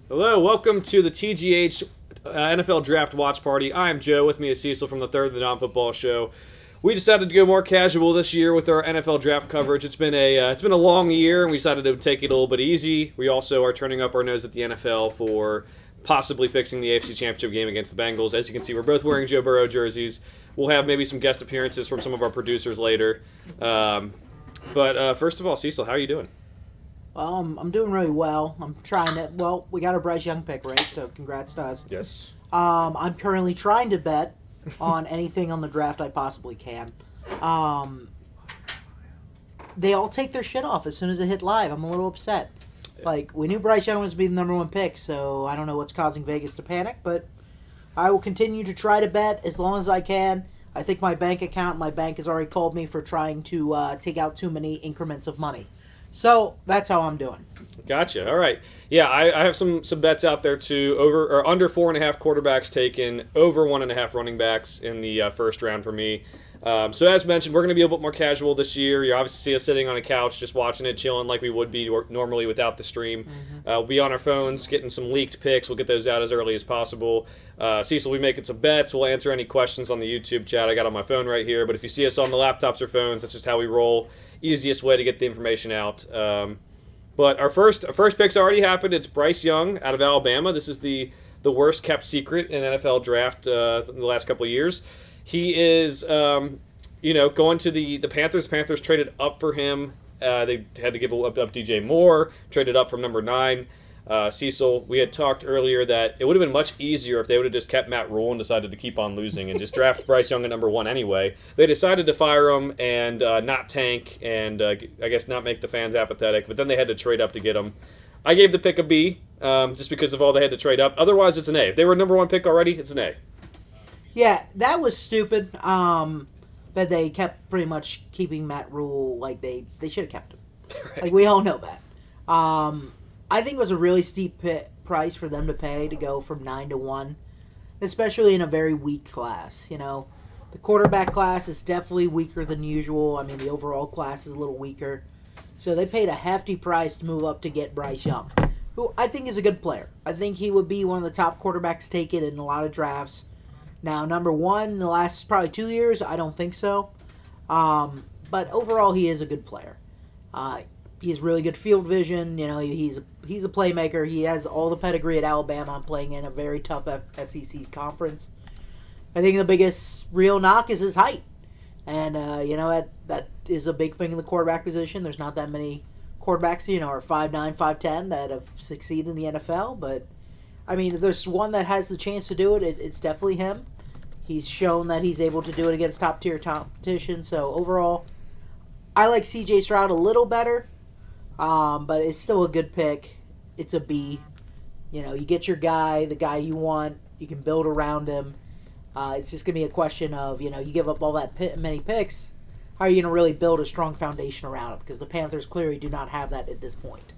Hello, welcome to the TGH NFL Draft Watch Party. I'm Joe. With me is Cecil from the Third the Non-Football Show. We decided to go more casual this year with our NFL draft coverage. It's been a long year, and we decided to take it a little bit easy. We also are turning up our nose at the NFL for possibly fixing the AFC Championship game against the Bengals. As you can see, we're both wearing Joe Burrow jerseys. We'll have maybe some guest appearances from some of our producers later. But first of all, Cecil, how are you doing? I'm doing really well. I'm trying to. Well, we got a Bryce Young pick, right? So congrats to us. Yes. I'm currently trying to bet on anything on the draft I possibly can. They all take their shit off as soon as it hit live. I'm a little upset. Like, we knew Bryce Young was be the number one pick, so I don't know what's causing Vegas to panic, but I will continue to try to bet as long as I can. I think my bank has already called me for trying to take out too many increments of money. So that's how I'm doing. Gotcha. All right. Yeah, I have some bets out there too. Over or under 4.5 quarterbacks taken, over 1.5 running backs in the first round for me. So as mentioned, we're going to be a bit more casual this year. You obviously see us sitting on a couch, just watching it, chilling like we would be normally without the stream. We'll be on our phones, getting some leaked picks. We'll get those out as early as possible. Cecil will be making some bets. We'll answer any questions on the YouTube chat I got on my phone right here. But if you see us on the laptops or phones, that's just how we roll. Easiest way to get the information out. But our first pick's already happened. It's Bryce Young out of Alabama. This is the worst kept secret in NFL draft in the last couple of years. He is, going to the Panthers. Panthers traded up for him. They had to give up DJ Moore, traded up from number 9. Cecil, we had talked earlier that it would have been much easier if they would have just kept Matt Rule and decided to keep on losing and just draft Bryce Young at number 1 anyway. They decided to fire him and not tank and I guess not make the fans apathetic, but then they had to trade up to get him. I gave the pick a B just because of all they had to trade up. Otherwise, it's an A. If they were number 1 pick already, it's an A. Yeah, that was stupid. But they kept pretty much keeping Matt Rule. Like, they should have kept him. Right. Like, we all know that. I think it was a really steep price for them to pay to go from 9 to 1, especially in a very weak class. You know, the quarterback class is definitely weaker than usual. I mean, the overall class is a little weaker. So they paid a hefty price to move up to get Bryce Young, who I think is a good player. I think he would be one of the top quarterbacks taken in a lot of drafts. Now, number 1 in the last probably 2 years, I don't think so. But overall, he is a good player. He has really good field vision. You know, he's a playmaker. He has all the pedigree at Alabama, playing in a very tough SEC conference. I think the biggest real knock is his height. And, that is a big thing in the quarterback position. There's not that many quarterbacks, are 5'9", 5'10", that have succeeded in the NFL. But, I mean, if there's one that has the chance to do it, it's definitely him. He's shown that he's able to do it against top-tier competition. So, overall, I like C.J. Stroud a little better. But it's still a good pick. It's a B. You get your guy, the guy you want. You can build around him. It's just going to be a question of, you give up all that many picks. How are you going to really build a strong foundation around him? Because the Panthers clearly do not have that at this point.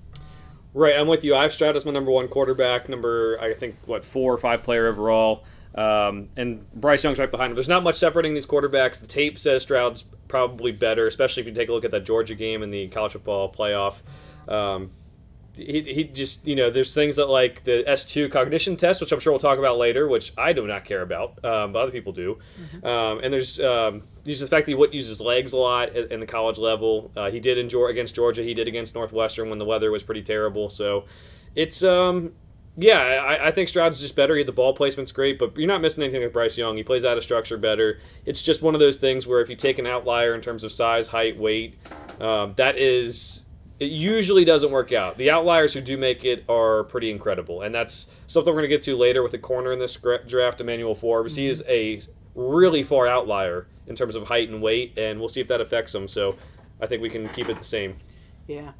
Right, I'm with you. I have Stroud as my number 1 quarterback, I think, 4 or 5 player overall. And Bryce Young's right behind him. There's not much separating these quarterbacks. The tape says Stroud's probably better, especially if you take a look at that Georgia game in the college football playoff. He just, there's things that like the S2 cognition test, which I'm sure we'll talk about later, which I do not care about, but other people do. Mm-hmm. And there's the fact that he uses legs a lot in the college level. He did against Georgia. He did against Northwestern when the weather was pretty terrible. So it's... I think Stroud's just better. The ball placement's great, but you're not missing anything with Bryce Young. He plays out of structure better. It's just one of those things where if you take an outlier in terms of size, height, weight, it usually doesn't work out. The outliers who do make it are pretty incredible, and that's something we're going to get to later with the corner in this draft, Emmanuel Forbes. Mm-hmm. He is a really far outlier in terms of height and weight, and we'll see if that affects him. So I think we can keep it the same. Yeah.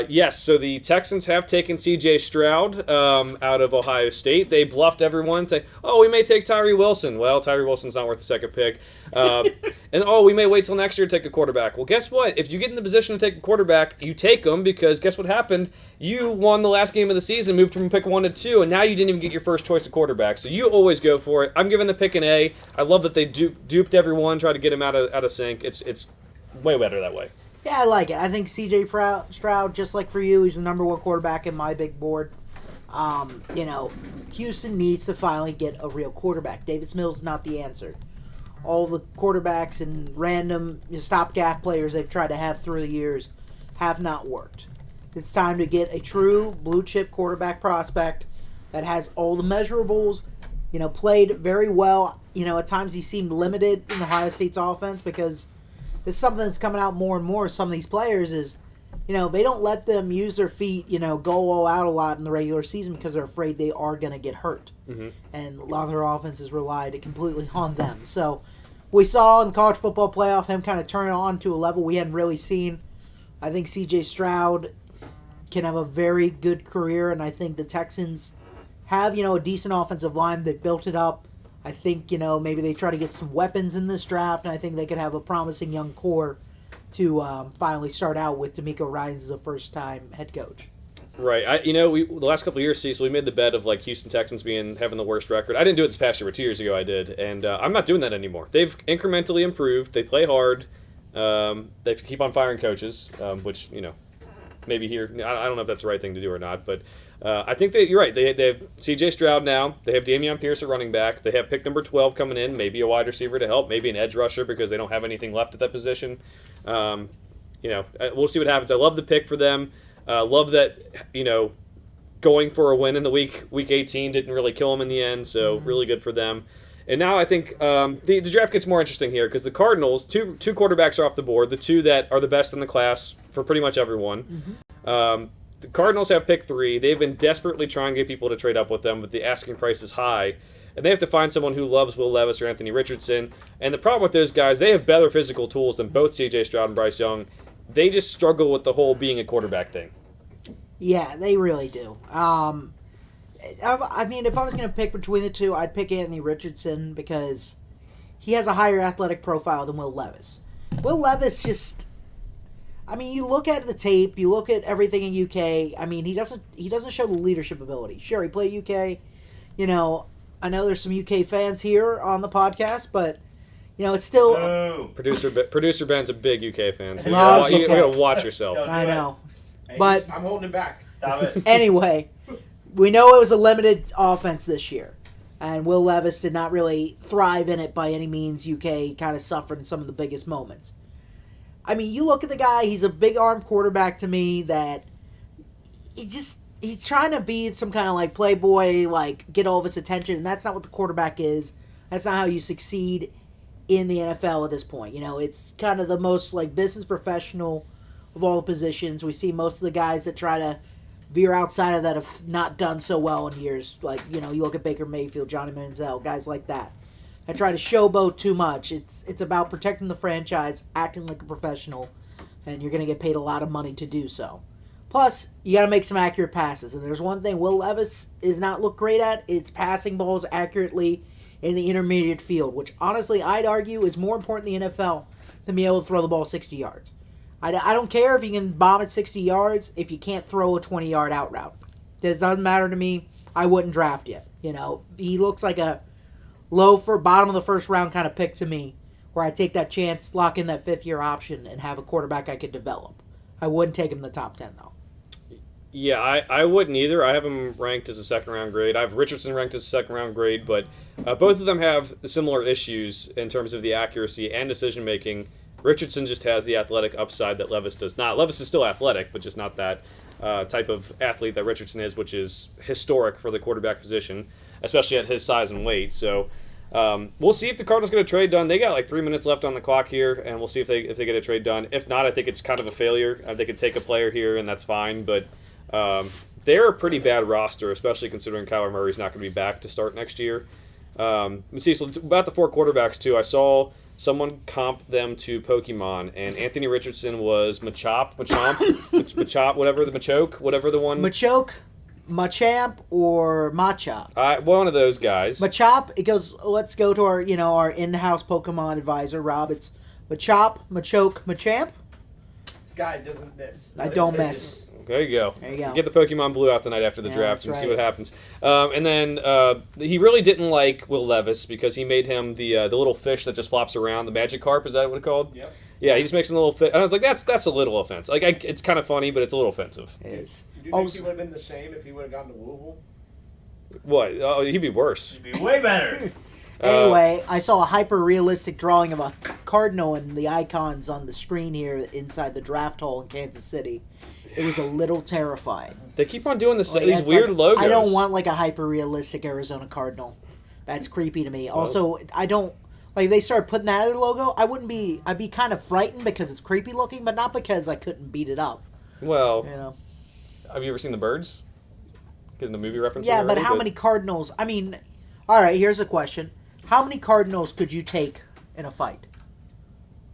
Yes, so the Texans have taken C.J. Stroud out of Ohio State. They bluffed everyone, saying, we may take Tyree Wilson. Well, Tyree Wilson's not worth the second pick. And, we may wait till next year to take a quarterback. Well, guess what? If you get in the position to take a quarterback, you take him because guess what happened? You won the last game of the season, moved from pick 1 to 2, and now you didn't even get your first choice of quarterback. So you always go for it. I'm giving the pick an A. I love that they duped everyone, tried to get him out of sync. It's way better that way. Yeah, I like it. I think C.J. Stroud, just like for you, he's the number 1 quarterback in my big board. Houston needs to finally get a real quarterback. Davis Mills is not the answer. All the quarterbacks and random stopgap players they've tried to have through the years have not worked. It's time to get a true blue chip quarterback prospect that has all the measurables, played very well. At times he seemed limited in the Ohio State's offense because it's something that's coming out more and more. Some of these players is, they don't let them use their feet, go all out a lot in the regular season because they're afraid they are going to get hurt. Mm-hmm. And a lot of their offenses relied completely on them. So we saw in the college football playoff him kind of turn on to a level we hadn't really seen. I think C.J. Stroud can have a very good career, and I think the Texans have, a decent offensive line. They built it up. I think, maybe they try to get some weapons in this draft, and I think they could have a promising young core to finally start out with DeMeco Ryans as a first-time head coach. Right. The last couple of years, Cecil, we made the bet of Houston Texans having the worst record. I didn't do it this past year, but 2 years ago I did, and I'm not doing that anymore. They've incrementally improved. They play hard. They keep on firing coaches, which, maybe here, I don't know if that's the right thing to do or not, but I think you're right. They have C.J. Stroud now. They have Dameon Pierce at running back. They have pick number 12 coming in, maybe a wide receiver to help, maybe an edge rusher because they don't have anything left at that position. We'll see what happens. I love the pick for them. Love that, going for a win in the week 18 didn't really kill them in the end, so really good for them. And now I think the draft gets more interesting here because the Cardinals, two quarterbacks are off the board, the two that are the best in the class for pretty much everyone. Mm-hmm. The Cardinals have pick 3. They've been desperately trying to get people to trade up with them, but the asking price is high. And they have to find someone who loves Will Levis or Anthony Richardson. And the problem with those guys, they have better physical tools than both C.J. Stroud and Bryce Young. They just struggle with the whole being a quarterback thing. Yeah, they really do. If I was going to pick between the two, I'd pick Anthony Richardson because he has a higher athletic profile than Will Levis. Will Levis just... you look at the tape, you look at everything in UK. He doesn't show the leadership ability. Sure, he played UK. I know there's some UK fans here on the podcast, but it's still. Oh. Producer Ben's a big UK fan. So you Loves gotta watch yourself. I know, Hey, but I'm holding it back. Stop it. anyway, we know it was a limited offense this year, and Will Levis did not really thrive in it by any means. UK kind of suffered in some of the biggest moments. You look at the guy, he's a big arm quarterback to me that he's trying to be some kind of playboy, get all of his attention, and that's not what the quarterback is. That's not how you succeed in the NFL at this point. It's kind of the most business professional of all the positions. We see most of the guys that try to veer outside of that have not done so well in years. You look at Baker Mayfield, Johnny Manziel, guys like that. I try to showboat too much. It's about protecting the franchise, acting like a professional, and you're going to get paid a lot of money to do so. Plus, you got to make some accurate passes. And there's one thing Will Levis is not look great at. It's passing balls accurately in the intermediate field, which honestly I'd argue is more important in the NFL than being able to throw the ball 60 yards. I don't care if you can bomb it 60 yards if you can't throw a 20-yard out route. It doesn't matter to me. I wouldn't draft you. He looks like a bottom of the first round kind of pick to me, where I take that chance, lock in that 5th-year option, and have a quarterback I could develop. I wouldn't take him in the top 10, though. Yeah, I wouldn't either. I have him ranked as a second-round grade. I have Richardson ranked as a second-round grade, but both of them have similar issues in terms of the accuracy and decision-making. Richardson just has the athletic upside that Levis does not. Levis is still athletic, but just not that type of athlete that Richardson is, which is historic for the quarterback position, especially at his size and weight. So we'll see if the Cardinals get a trade done. They got 3 minutes left on the clock here, and we'll see if they get a trade done. If not, I think it's kind of a failure. They could take a player here, and that's fine. But they're a pretty bad roster, especially considering Kyler Murray's not going to be back to start next year. Cecil, about the 4 quarterbacks, too, I saw someone comp them to Pokemon, and Anthony Richardson was Machop, whatever the one. Machoke, Machamp, or Machop. One of those guys. Machop, it goes, let's go to our in-house Pokemon advisor, Rob. It's Machop, Machoke, Machamp. This guy doesn't miss. I don't miss. There you go. There you go. Get the Pokemon Blue out tonight after the draft and that's see right. what happens. And then he really didn't like Will Levis because he made him the little fish that just flops around, the Magikarp, is that what it's called? Yep. Yeah, he just makes a little fit. I was like, that's a little offensive. Like, it's kind of funny, but it's a little offensive. It is. Do you think he would have been the same if he would have gone to Louisville? What? Oh, he'd be worse. It'd be way better. Anyway, I saw a hyper-realistic drawing of a cardinal and the icons on the screen here inside the draft hall in Kansas City. It was a little terrifying. They keep on doing this, Like, these it's weird like, logos. I don't want like a hyper-realistic Arizona Cardinal. That's creepy to me. Also, I don't like they started putting that other logo. I'd be kind of frightened because it's creepy looking, but not because I couldn't beat it up. Well, You know. have you ever seen the birds? Getting the movie reference. Yeah, already, but how many Cardinals? I mean, all right. Here's a question: how many Cardinals could you take in a fight?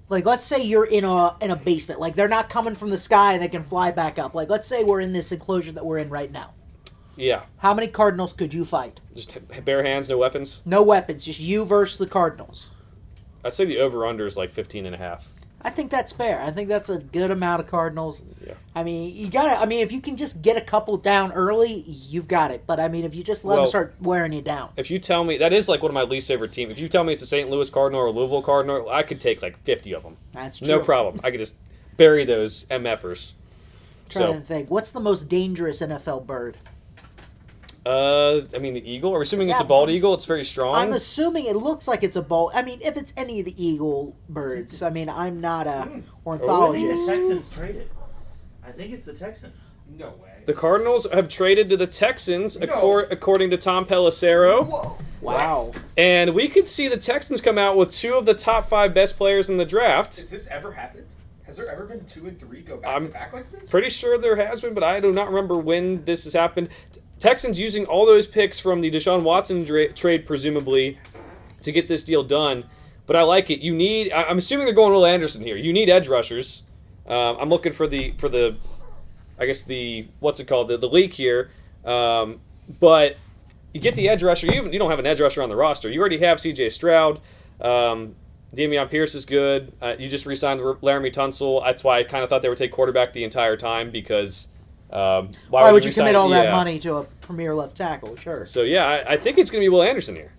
Like, let's say you're in a basement. Like, they're not coming from the sky and they can fly back up. Like, let's say we're in this enclosure that we're in right now. Yeah, How many Cardinals could you fight? just bare hands, no weapons. No weapons, just you versus the Cardinals. I'd say the over/under is like 15.5. I think that's fair. I think that's a good amount of Cardinals. Yeah. I mean, you gotta. I mean, if you can just get a couple down early, you've got it. But I mean, if you just let them start wearing you down, If you tell me that is like one of my least favorite teams. If you tell me it's a St. Louis Cardinal or a Louisville Cardinal, I could take like 50 of them. that's true. No problem. I could just bury those MFers. Trying So, to think, what's the most dangerous NFL bird? I mean the eagle. Are we assuming it's Yeah. a bald eagle? It's very strong. I'm assuming it looks like it's a bald. I mean, if it's any of the eagle birds, I mean, I'm not a I think the ornithologist. Texans traded. I think it's the Texans. No way. The Cardinals have traded to the Texans, No. according to Tom Pelissero. Whoa. Wow. And we could see the Texans come out with 2 of the top 5 best players in the draft. Has this ever happened? Has there ever been 2 and 3 go back I'm to back like this? Pretty sure there has been, but I do not remember when this has happened. Texans using all those picks from the Deshaun Watson trade, presumably, to get this deal done. But I like it. You need. I'm assuming they're going Will Anderson here. You need edge rushers. I'm looking for the, I guess the what's it called the leak here. But you get the edge rusher. You don't have an edge rusher on the roster. You already have C.J. Stroud. Dameon Pierce is good. You just re-signed Laramie Tunsil. That's why I kind of thought they would take quarterback the entire time because. Why would you re-sign- commit all that yeah. money to a premier left tackle? Sure. So yeah, I think it's going to be Will Anderson here.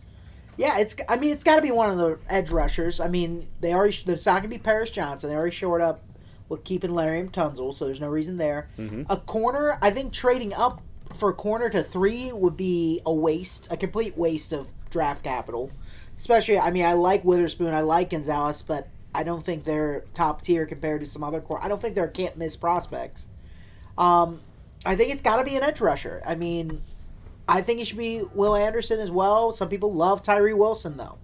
Yeah, it's. I mean, it's got to be one of the edge rushers. I mean, it's not going to be Paris Johnson. They already shored up with keeping Larry Tunsil, so there's no reason there. Mm-hmm. A corner, I think trading up for a corner to 3 would be a complete waste of draft capital. Especially, I mean, I like Witherspoon, I like Gonzalez, but I don't think they're top tier compared to some other I don't think they're can't miss prospects. I think it's got to be an edge rusher. I mean, I think it should be Will Anderson as well. Some people love Tyree Wilson, though.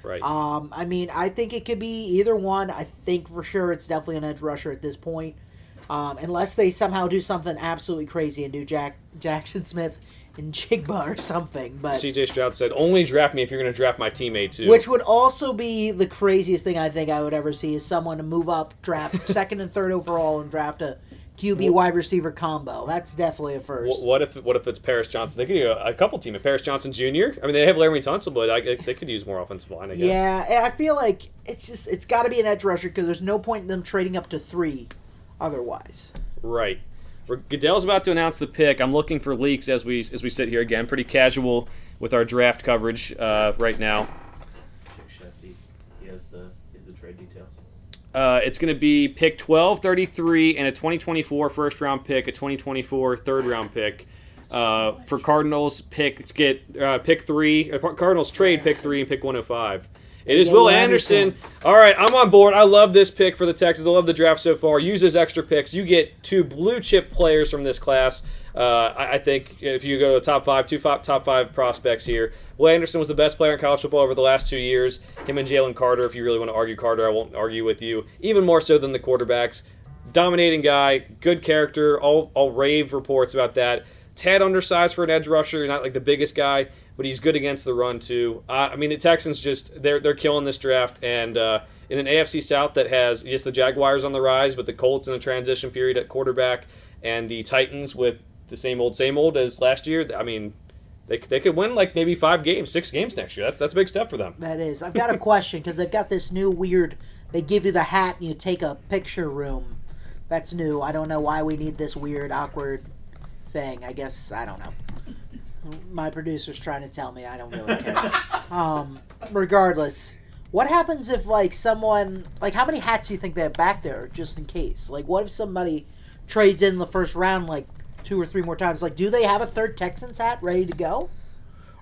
Right. I mean, I think it could be either one. I think for sure it's definitely an edge rusher at this point. Unless they somehow do something absolutely crazy and do Jackson Smith and Jigba or something. But C.J. Stroud said, "Only draft me if you're going to draft my teammate too." which would also be the craziest thing I think I would ever see is someone to move up, draft second and third overall, and draft a QB wide receiver combo. That's definitely a first. What if it's Paris Johnson? They could do a couple team. Paris Johnson Jr. I mean, they have Laramie Tunsil, but they could use more offensive line. I guess. Yeah, I feel like it's got to be an edge rusher because there's no point in them trading up to 3 otherwise. Right. Goodell's about to announce the pick. I'm looking for leaks as we sit here again. Pretty casual with our draft coverage right now. Chick Shefty, he has the trade details. It's going to be pick 12, 33, and a 2024 first-round pick, a 2024 third-round pick. For Cardinals, pick 3. Cardinals trade pick 3 and pick 105. It is Will Anderson. All right, I'm on board. I love this pick for the Texans. I love the draft so far. Use those extra picks. You get 2 blue-chip players from this class. I think if you go to top 5 prospects here, Will Anderson was the best player in college football over the last 2 years. Him and Jalen Carter, if you really want to argue Carter, I won't argue with you. Even more so than the quarterbacks. Dominating guy, good character. All rave reports about that. Tad undersized for an edge rusher, not like the biggest guy, but he's good against the run too. I mean, the Texans they're killing this draft, and in an AFC South that has just the Jaguars on the rise, but the Colts in a transition period at quarterback, and the Titans with the same old as last year. I mean, they could win like maybe 5 games, 6 games next year. That's a big step for them. That is. I've got a question because they've got this new weird. They give you the hat and you take a picture room. That's new. I don't know why we need this weird, awkward thing. I guess I don't know. My producer's trying to tell me. I don't really care. Regardless, What happens if like someone like how many hats do you think they have back there just in case? Like what if somebody trades in the first round like 2 or 3 more times? Like do they have a third Texans hat ready to go?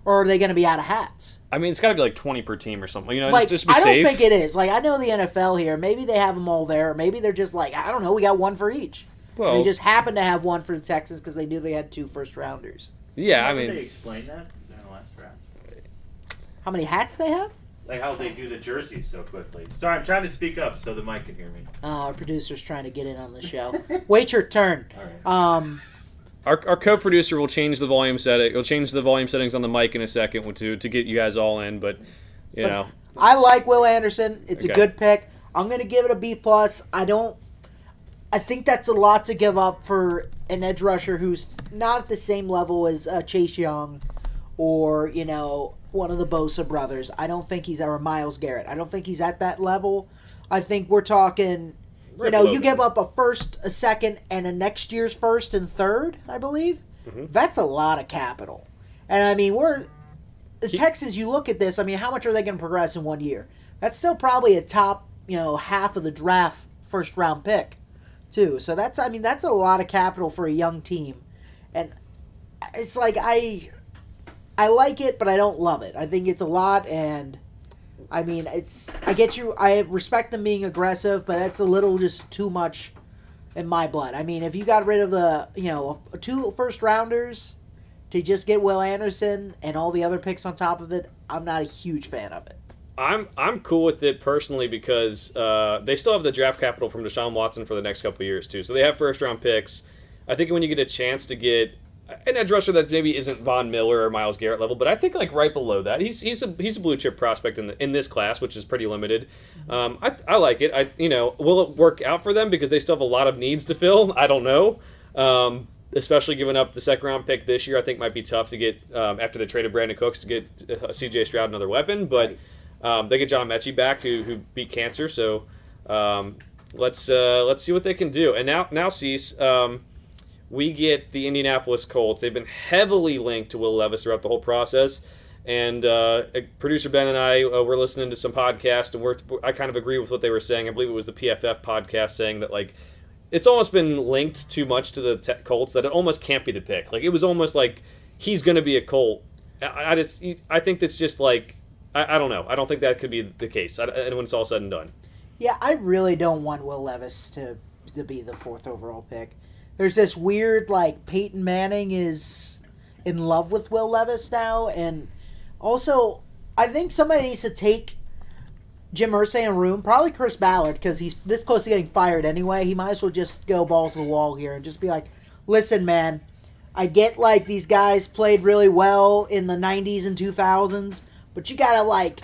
Or are they going to be out of hats? I mean, it's got to be like 20 per team or something. You know, Like, just be I don't safe. think it is. Like, I know the NFL here. Maybe they have them all there. Maybe they're just like, I don't know, we got one for each. Well, They just happen to have one for the Texans because they knew they had 2 first-rounders. yeah, I How did mean, they explain that in the last draft? How many hats they have? Like how they do the jerseys so quickly. Sorry, I'm trying to speak up so the mic can hear me. Our producer's trying to get in on the show. Wait your turn. All right. our co-producer will change the volume setting. He'll change the volume settings on the mic in a second to get you guys all in. But you know, I like Will Anderson. It's a Okay. good pick. I'm going to give it a B+. I think that's a lot to give up for an edge rusher who's not at the same level as Chase Young or, you know, one of the Bosa brothers. I don't think he's or Myles Garrett. I don't think he's at that level. I think we're talking, you Right know, below you that. give up a first, a second, and a next year's first and third, I believe. Mm-hmm. That's a lot of capital. And, I mean, the Texans, you look at this, I mean, how much are they going to progress in 1 year? That's still probably a top, you know, half of the draft first-round pick, too. So that's a lot of capital for a young team. And it's like I like it, but I don't love it. I think it's a lot, and I mean, I get you. I respect them being aggressive, but that's a little just too much in my blood. I mean, if you got rid of the, you know, 2 first-rounders to just get Will Anderson and all the other picks on top of it, I'm not a huge fan of it. I'm cool with it personally because they still have the draft capital from Deshaun Watson for the next couple of years too. So they have first round picks. I think when you get a chance to get an edge rusher that maybe isn't Von Miller or Myles Garrett level, but I think like right below that, he's a blue chip prospect in this class, which is pretty limited. I like it. Will it work out for them because they still have a lot of needs to fill? I don't know. Especially giving up the second round pick this year, I think might be tough to get after they traded Brandon Cooks to get C.J. Stroud another weapon, but. They get John Mechie back, who beat cancer. So let's see what they can do. And now, Cease, we get the Indianapolis Colts. They've been heavily linked to Will Levis throughout the whole process. And producer Ben and I were listening to some podcast, and I kind of agree with what they were saying. I believe it was the PFF podcast saying that like it's almost been linked too much to the Colts that it almost can't be the pick. Like it was almost like he's going to be a Colt. I think that's just like. I don't know. I don't think that could be the case when it's all said and done. Yeah, I really don't want Will Levis to be the 4th overall pick. There's this weird, like, Peyton Manning is in love with Will Levis now, and also, I think somebody needs to take Jim Irsay in a room, probably Chris Ballard, because he's this close to getting fired anyway. He might as well just go balls to the wall here and just be like, listen, man, I get, like, these guys played really well in the 90s and 2000s, but you gotta, like,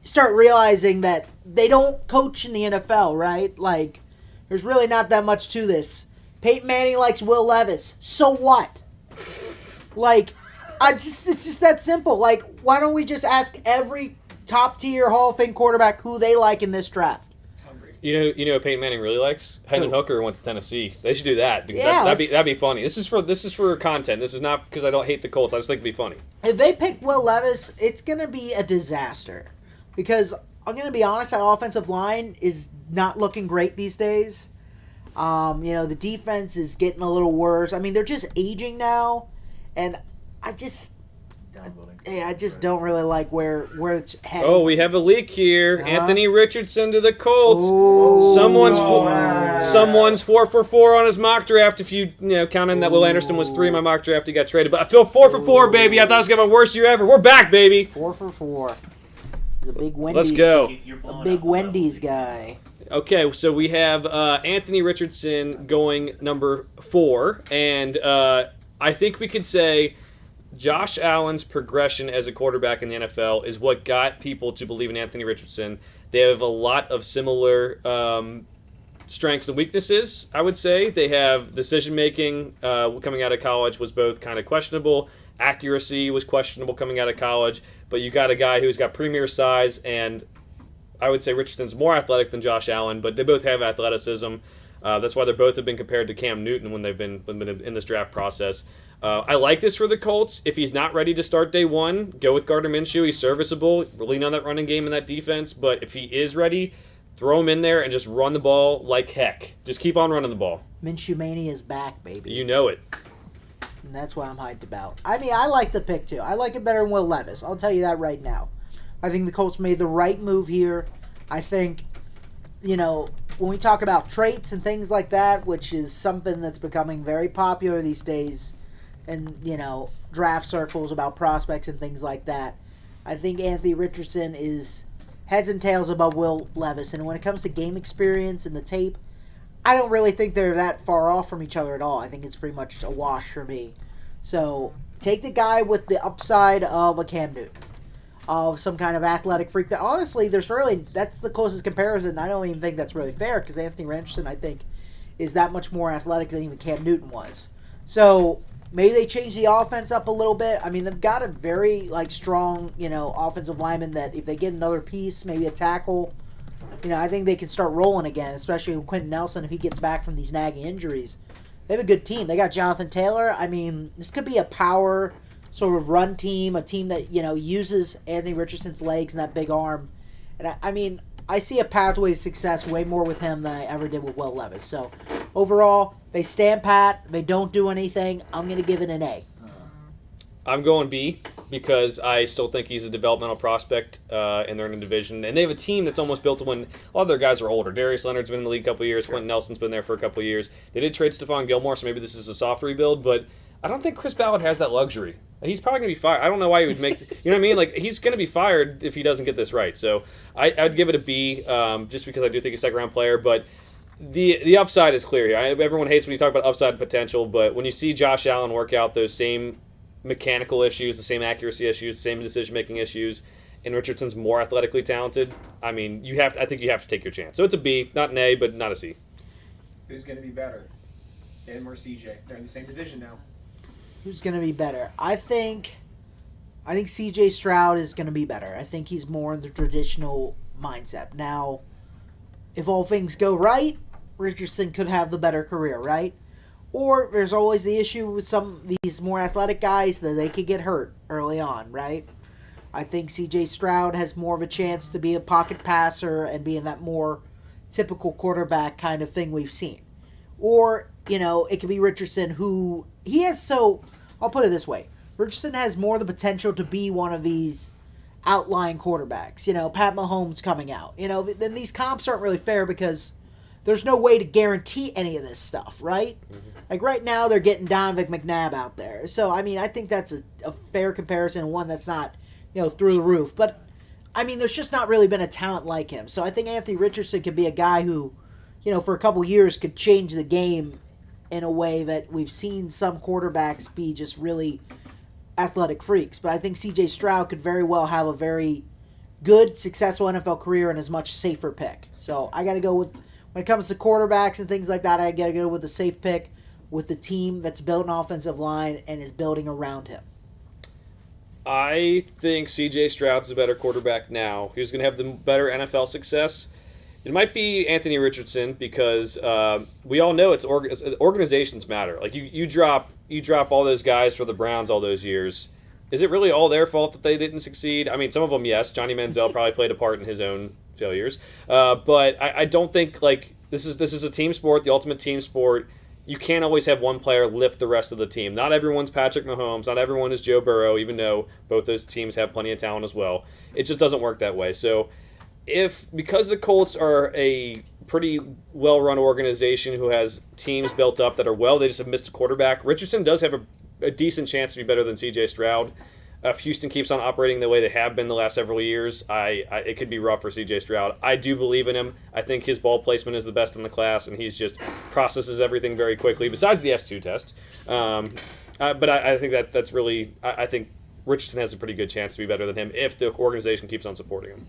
start realizing that they don't coach in the NFL, right? Like, there's really not that much to this. Peyton Manning likes Will Levis. So what? Like, it's just that simple. Like, why don't we just ask every top-tier Hall of Fame quarterback who they like in this draft? You know what Peyton Manning really likes? Hendon Hooker went to Tennessee. They should do that because Yeah, that'd be funny. This is for content. This is not because I don't hate the Colts. I just think it'd be funny. If they pick Will Levis, it's going to be a disaster. Because, I'm going to be honest, that offensive line is not looking great these days. The defense is getting a little worse. I mean, they're just aging now. And I just don't really like where it's heading. Oh, we have a leak here. Uh-huh. Anthony Richardson to the Colts. Ooh. Someone's 4 for 4 on his mock draft. If you count in that Will Anderson was 3 in my mock draft, he got traded. But I feel 4 for 4, baby. I thought I was gonna have my worst year ever. We're back, baby. 4 for 4. He's a big Wendy's. Let's go. A big Wendy's guy. Okay, so we have Anthony Richardson going number 4, and I think we could say Josh Allen's progression as a quarterback in the NFL is what got people to believe in Anthony Richardson. They have a lot of similar strengths and weaknesses, I would say. They have decision-making coming out of college was both kind of questionable. Accuracy was questionable coming out of college. But you got a guy who's got premier size, and I would say Richardson's more athletic than Josh Allen, but they both have athleticism. That's why they both have been compared to Cam Newton when they've been in this draft process. I like this for the Colts. If he's not ready to start day one, go with Gardner Minshew. He's serviceable. Lean on that running game and that defense. But if he is ready, throw him in there and just run the ball like heck. Just keep on running the ball. Minshew Mania is back, baby. You know it. And that's what I'm hyped about. I mean, I like the pick, too. I like it better than Will Levis. I'll tell you that right now. I think the Colts made the right move here. I think, when we talk about traits and things like that, which is something that's becoming very popular these days in, draft circles about prospects and things like that, I think Anthony Richardson is heads and tails above Will Levis. And when it comes to game experience and the tape, I don't really think they're that far off from each other at all. I think it's pretty much a wash for me. So take the guy with the upside of a Cam Newton, of some kind of athletic freak. That honestly, that's the closest comparison. I don't even think that's really fair because Anthony Richardson, I think, is that much more athletic than even Cam Newton was. So maybe they change the offense up a little bit. I mean, they've got a very strong, offensive lineman that if they get another piece, maybe a tackle, I think they can start rolling again, especially with Quentin Nelson if he gets back from these nagging injuries. They have a good team. They got Jonathan Taylor. I mean, this could be a power sort of run team, a team that, uses Anthony Richardson's legs and that big arm. And I see a pathway to success way more with him than I ever did with Will Levis. So overall, they stand pat. They don't do anything. I'm going to give it an A. I'm going B because I still think he's a developmental prospect in their division. And they have a team that's almost built to win. A lot of their guys are older. Darius Leonard's been in the league a couple of years. Quentin Nelson's been there for a couple of years. They did trade Stephon Gilmore, so maybe this is a soft rebuild. But I don't think Chris Ballard has that luxury. He's probably going to be fired. I don't know why he would make... You know what I mean? Like, he's going to be fired if he doesn't get this right. So I'd give it a B just because I do think he's a second-round player. But the upside is clear here. Everyone hates when you talk about upside potential, but when you see Josh Allen work out those same mechanical issues, the same accuracy issues, the same decision-making issues, and Richardson's more athletically talented, I mean, I think you have to take your chance. So it's a B, not an A, but not a C. Who's going to be better? Him or CJ? They're in the same division now. Who's going to be better? I think C.J. Stroud is going to be better. I think he's more in the traditional mindset. Now, if all things go right, Richardson could have the better career, right? Or there's always the issue with some of these more athletic guys that they could get hurt early on, right? I think C.J. Stroud has more of a chance to be a pocket passer and be in that more typical quarterback kind of thing we've seen. Or, it could be Richardson who I'll put it this way. Richardson has more the potential to be one of these outlying quarterbacks. Pat Mahomes coming out. Then these comps aren't really fair because there's no way to guarantee any of this stuff, right? Mm-hmm. Like right now they're getting Donovan McNabb out there. So, I think that's a fair comparison, one that's not, through the roof. But, there's just not really been a talent like him. So I think Anthony Richardson could be a guy who, for a couple years could change the game in a way that we've seen some quarterbacks be just really athletic freaks. But I think C.J. Stroud could very well have a very good, successful NFL career and is much safer pick. So I got to go with, when it comes to quarterbacks and things like that, I got to go with the safe pick with the team that's built an offensive line and is building around him. I think C.J. Stroud's a better quarterback now. He's going to have the better NFL success. It might be Anthony Richardson because we all know organizations matter. Like you drop all those guys for the Browns all those years. Is it really all their fault that they didn't succeed? Some of them, yes. Johnny Manziel probably played a part in his own failures, but I don't think this is a team sport, the ultimate team sport. You can't always have one player lift the rest of the team. Not everyone's Patrick Mahomes. Not everyone is Joe Burrow, even though both those teams have plenty of talent as well. It just doesn't work that way. So because the Colts are a pretty well-run organization who has teams built up that are they just have missed a quarterback, Richardson does have a decent chance to be better than C.J. Stroud. If Houston keeps on operating the way they have been the last several years, it could be rough for C.J. Stroud. I do believe in him. I think his ball placement is the best in the class, and he's just processes everything very quickly, besides the S2 test. But I think that's really... I think Richardson has a pretty good chance to be better than him if the organization keeps on supporting him.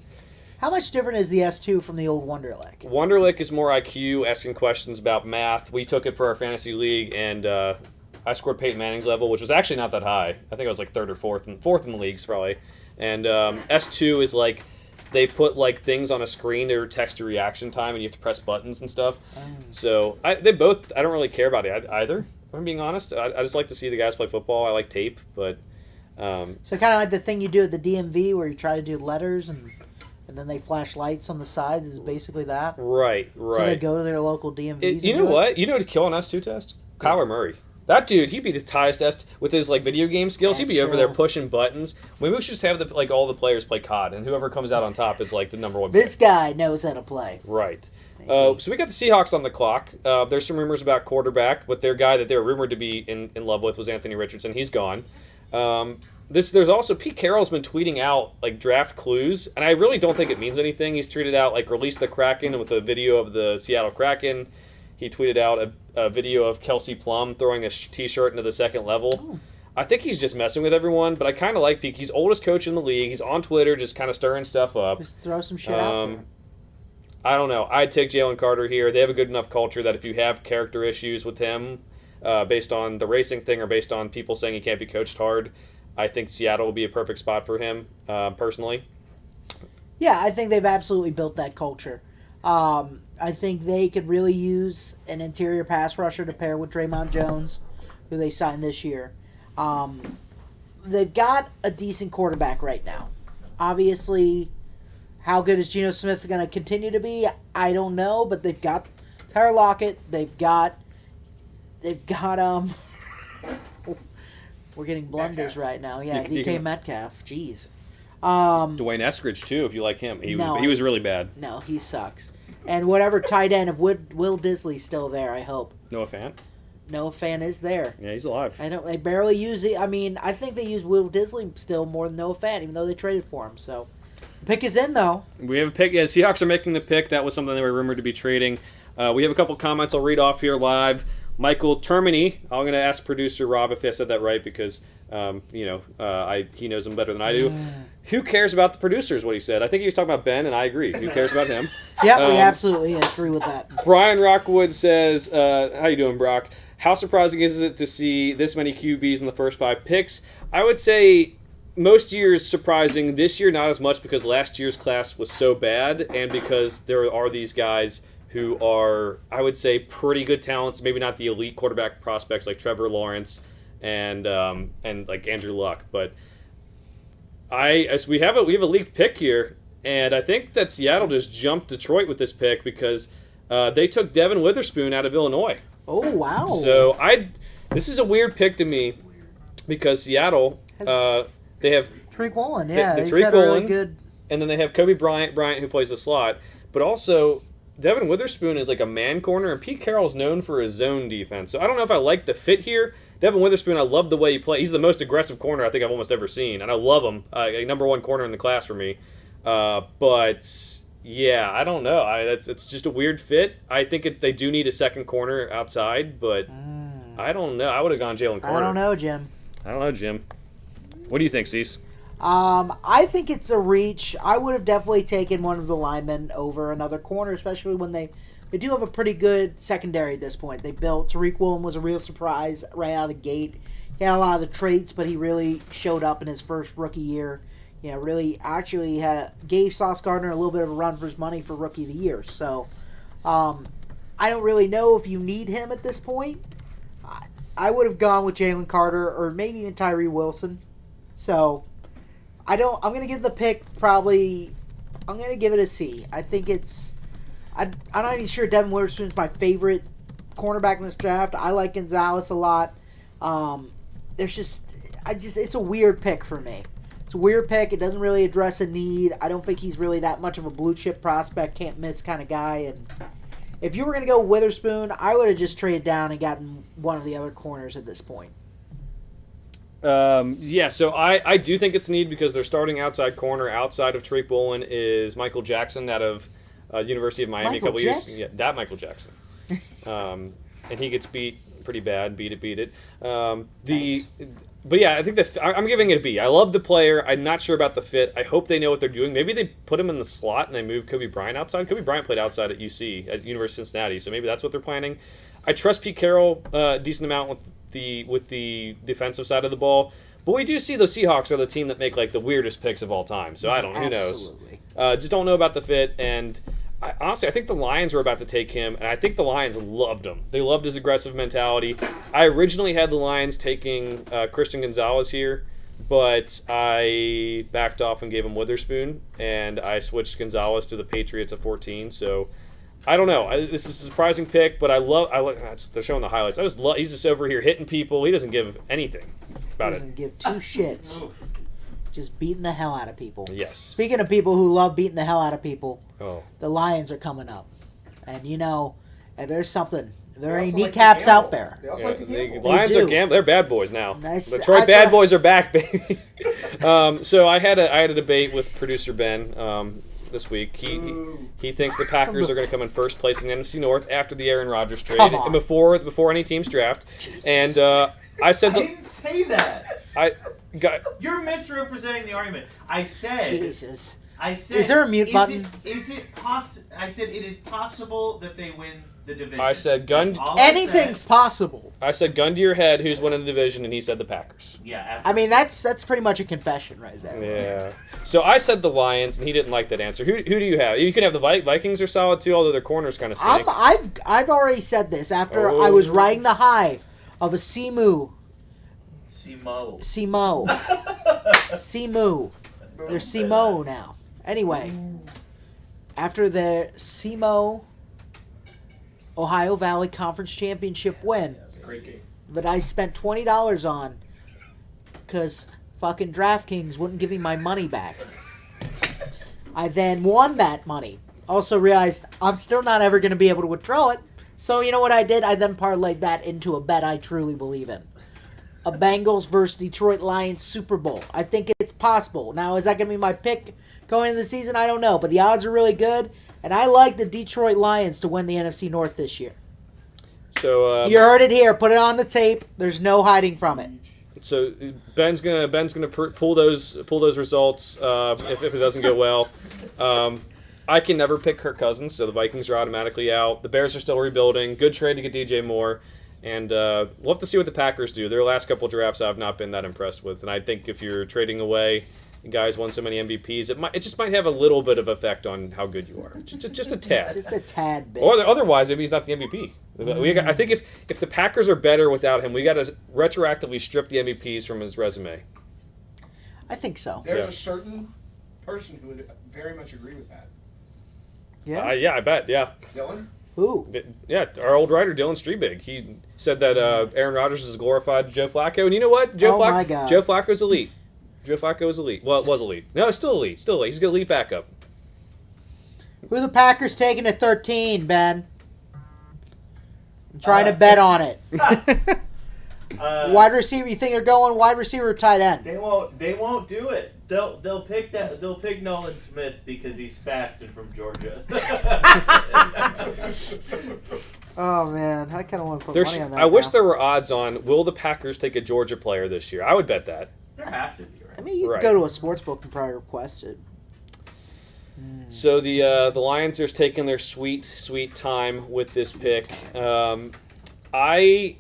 How much different is the S2 from the old Wonderlic? Wonderlic is more IQ, asking questions about math. We took it for our fantasy league, and I scored Peyton Manning's level, which was actually not that high. I think I was like third or fourth in the leagues probably. And S2 is they put things on a screen to text your reaction time, and you have to press buttons and stuff. So I don't really care about it either. I'm being honest. I just like to see the guys play football. I like tape, but So kind of like the thing you do at the DMV where you try to do letters and then they flash lights on the side. Is basically that. right. So they go to their local DMVs. You know what? You know what'd kill an S2 test? Kyler Murray. That dude, he'd be the highest test with his like video game skills. That's He'd be over there true. pushing buttons. Maybe we should just have all the players play COD, and whoever comes out on top is like the number one. This pick. guy knows how to play. Right. Maybe. So we got the Seahawks on the clock. There's some rumors about quarterback, but their guy that they were rumored to be in love with was Anthony Richardson. He's gone. There's also Pete Carroll's been tweeting out like draft clues, and I really don't think it means anything. He's tweeted out like release the Kraken with a video of the Seattle Kraken. He tweeted out a video of Kelsey Plum throwing a T-shirt into the second level. Oh. I think he's just messing with everyone, but I kind of like Pete. He's oldest coach in the league. He's on Twitter, just kind of stirring stuff up. Just throw some shit out there. I don't know. I'd take Jalen Carter here. They have a good enough culture that if you have character issues with him, based on the racing thing or based on people saying he can't be coached hard, I think Seattle will be a perfect spot for him, personally. Yeah, I think they've absolutely built that culture. I think they could really use an interior pass rusher to pair with Draymond Jones, who they signed this year. They've got a decent quarterback right now. Obviously, how good is Geno Smith going to continue to be? I don't know, but they've got Tyler Lockett. They've got we're getting blunders Metcalf. right now. Yeah, You DK can- Metcalf. Jeez. Dwayne Eskridge too, if you like him. He was really bad. No, he sucks. And whatever tight end of Will Disley's still there, I hope. Noah Fant? Noah Fant is there. Yeah, he's alive. They barely use it. I mean, I think they use Will Disley still more than Noah Fant, even though they traded for him. So, the pick is in, though. We have a pick. Yeah, Seahawks are making the pick. That was something they were rumored to be trading. We have a couple comments I'll read off here live. Michael Termini. I'm going to ask producer Rob if I said that right because, he knows them better than I do. Who cares about the producers, what he said? I think he was talking about Ben, and I agree. Who cares about him? Yeah, we absolutely agree with that. Brian Rockwood says, how you doing, Brock? How surprising is it to see this many QBs in the first 5 picks? I would say most years surprising. This year, not as much because last year's class was so bad and because there are these guys who are, I would say, pretty good talents. Maybe not the elite quarterback prospects like Trevor Lawrence and like Andrew Luck. But we have a leaked pick here, and I think that Seattle just jumped Detroit with this pick because they took Devin Witherspoon out of Illinois. Oh, wow. So this is a weird pick to me because Seattle they have Tariq Woolen, yeah. the He's Tariq had a really Woolen, good... and then they have Kobe Bryant who plays the slot, but also Devin Witherspoon is like a man corner, and Pete Carroll's known for his zone defense. So I don't know if I like the fit here. Devin Witherspoon, I love the way he plays. He's the most aggressive corner I think I've almost ever seen, and I love him. Number 1 corner in the class for me. But yeah, I don't know. It's just a weird fit. I think they do need a second corner outside, but I don't know. I would have gone Jalen Carter. I don't know, Jim. I don't know, Jim. What do you think, Cease? I think it's a reach. I would have definitely taken one of the linemen over another corner, especially when they do have a pretty good secondary at this point. They built Tariq Woolen was a real surprise right out of the gate. He had a lot of the traits, but he really showed up in his first rookie year. You know, really actually gave Sauce Gardner a little bit of a run for his money for rookie of the year. So, I don't really know if you need him at this point. I would have gone with Jalen Carter or maybe even Tyree Wilson. So, I'm going to give the pick probably, I'm going to give it a C. I think I'm not even sure Devin Witherspoon's my favorite cornerback in this draft. I like Gonzalez a lot. It's a weird pick for me. It's a weird pick. It doesn't really address a need. I don't think he's really that much of a blue chip prospect, can't miss kind of guy. And if you were going to go Witherspoon, I would have just traded down and gotten one of the other corners at this point. So I do think it's a need because their starting outside corner outside of Tariq Woolen is Michael Jackson out of University of Miami a couple years. Yeah, that Michael Jackson. And he gets beat pretty bad. Beat it. Nice. But yeah, I think I'm giving it a B. I love the player. I'm not sure about the fit. I hope they know what they're doing. Maybe they put him in the slot and they move Kobe Bryant outside. Kobe Bryant played outside at UC, at University of Cincinnati, so maybe that's what they're planning. I trust Pete Carroll a decent amount with the defensive side of the ball. But we do see the Seahawks are the team that make like the weirdest picks of all time. So I don't know. Who knows? Absolutely. Just don't know about the fit. And Honestly, I think the Lions were about to take him, and I think the Lions loved him. They loved his aggressive mentality. I originally had the Lions taking Christian Gonzalez here, but I backed off and gave him Witherspoon, and I switched Gonzalez to the Patriots at 14. So I don't know. This is a surprising pick, but I love. They're showing the highlights. I just love. He's just over here hitting people. He doesn't give anything about it. Doesn't give two shits. Just beating the hell out of people. Yes. Speaking of people who love beating the hell out of people, Oh. the Lions are coming up, and and there's something. There They ain't also like to kneecaps gamble. out there. They also Yeah, like to the gamble. Lions They are do. gambling. They're bad boys now. Nice. Detroit That's bad what- boys are back, baby. So I had a debate with producer Ben this week. He thinks the Packers are going to come in first place in the NFC North after the Aaron Rodgers trade Come on. and before any team's draft. Jesus. And I said I didn't say that. I got. You're misrepresenting the argument. I said. Jesus. I said. Is there a mute button? Is it possible? I said it is possible that they win the division. I said gun- That's all I Anything's said. possible. I said gun to your head. Who's winning the division? And he said the Packers. Yeah. After I mean, that's pretty much a confession right there. Yeah. So I said the Lions, and he didn't like that answer. Who do you have? You could have the Vikings are solid too, although their corners kind of stink. I've already said this after I was riding the high of a Simu. Simo. Simu. They're Simo now. Anyway, after the Simo Ohio Valley Conference Championship win It's a great game. that I spent $20 on because fucking DraftKings wouldn't give me my money back. I then won that money. Also realized I'm still not ever going to be able to withdraw it. So you know what I did? I then parlayed that into a bet I truly believe in. A Bengals versus Detroit Lions Super Bowl. I think it's possible. Now, is that going to be my pick going into the season? I don't know. But the odds are really good. And I like the Detroit Lions to win the NFC North this year. So You heard it here. Put it on the tape. There's no hiding from it. So Ben's gonna pull those results if it doesn't go well. I can never pick Kirk Cousins, so the Vikings are automatically out. The Bears are still rebuilding. Good trade to get DJ Moore, and we'll have to see what the Packers do. Their last couple drafts I've not been that impressed with, and I think if you're trading away guys won so many MVPs, it just might have a little bit of effect on how good you are, just a tad. Just a tad bit. Or otherwise, maybe he's not the MVP. I think if the Packers are better without him, we got to retroactively strip the MVPs from his resume. I think so. There's Yeah. a certain person who would very much agree with that. Yeah. Yeah, I bet. Yeah, Dylan? Who? yeah. Our old writer Dylan Streebig, he said that Aaron Rodgers is a glorified Joe Flacco, and you know what? Oh, my God. Joe Flacco's elite. Joe Flacco is elite. Well, it was elite. No, it's still elite. Still elite. He's a good elite backup. Who the Packers taking at 13, Ben? I'm trying to bet on it. Wide receiver, you think they're going wide receiver or tight end? They won't do it. They'll pick Nolan Smith because he's fast and from Georgia. Oh, man. I kind of want to put money on that. I wish now. there were odds on will the Packers take a Georgia player this year. I would bet that. There have to be, right? I mean, you Right. can go to a sports book and probably request it. So the Lions are taking their sweet time with this pick. I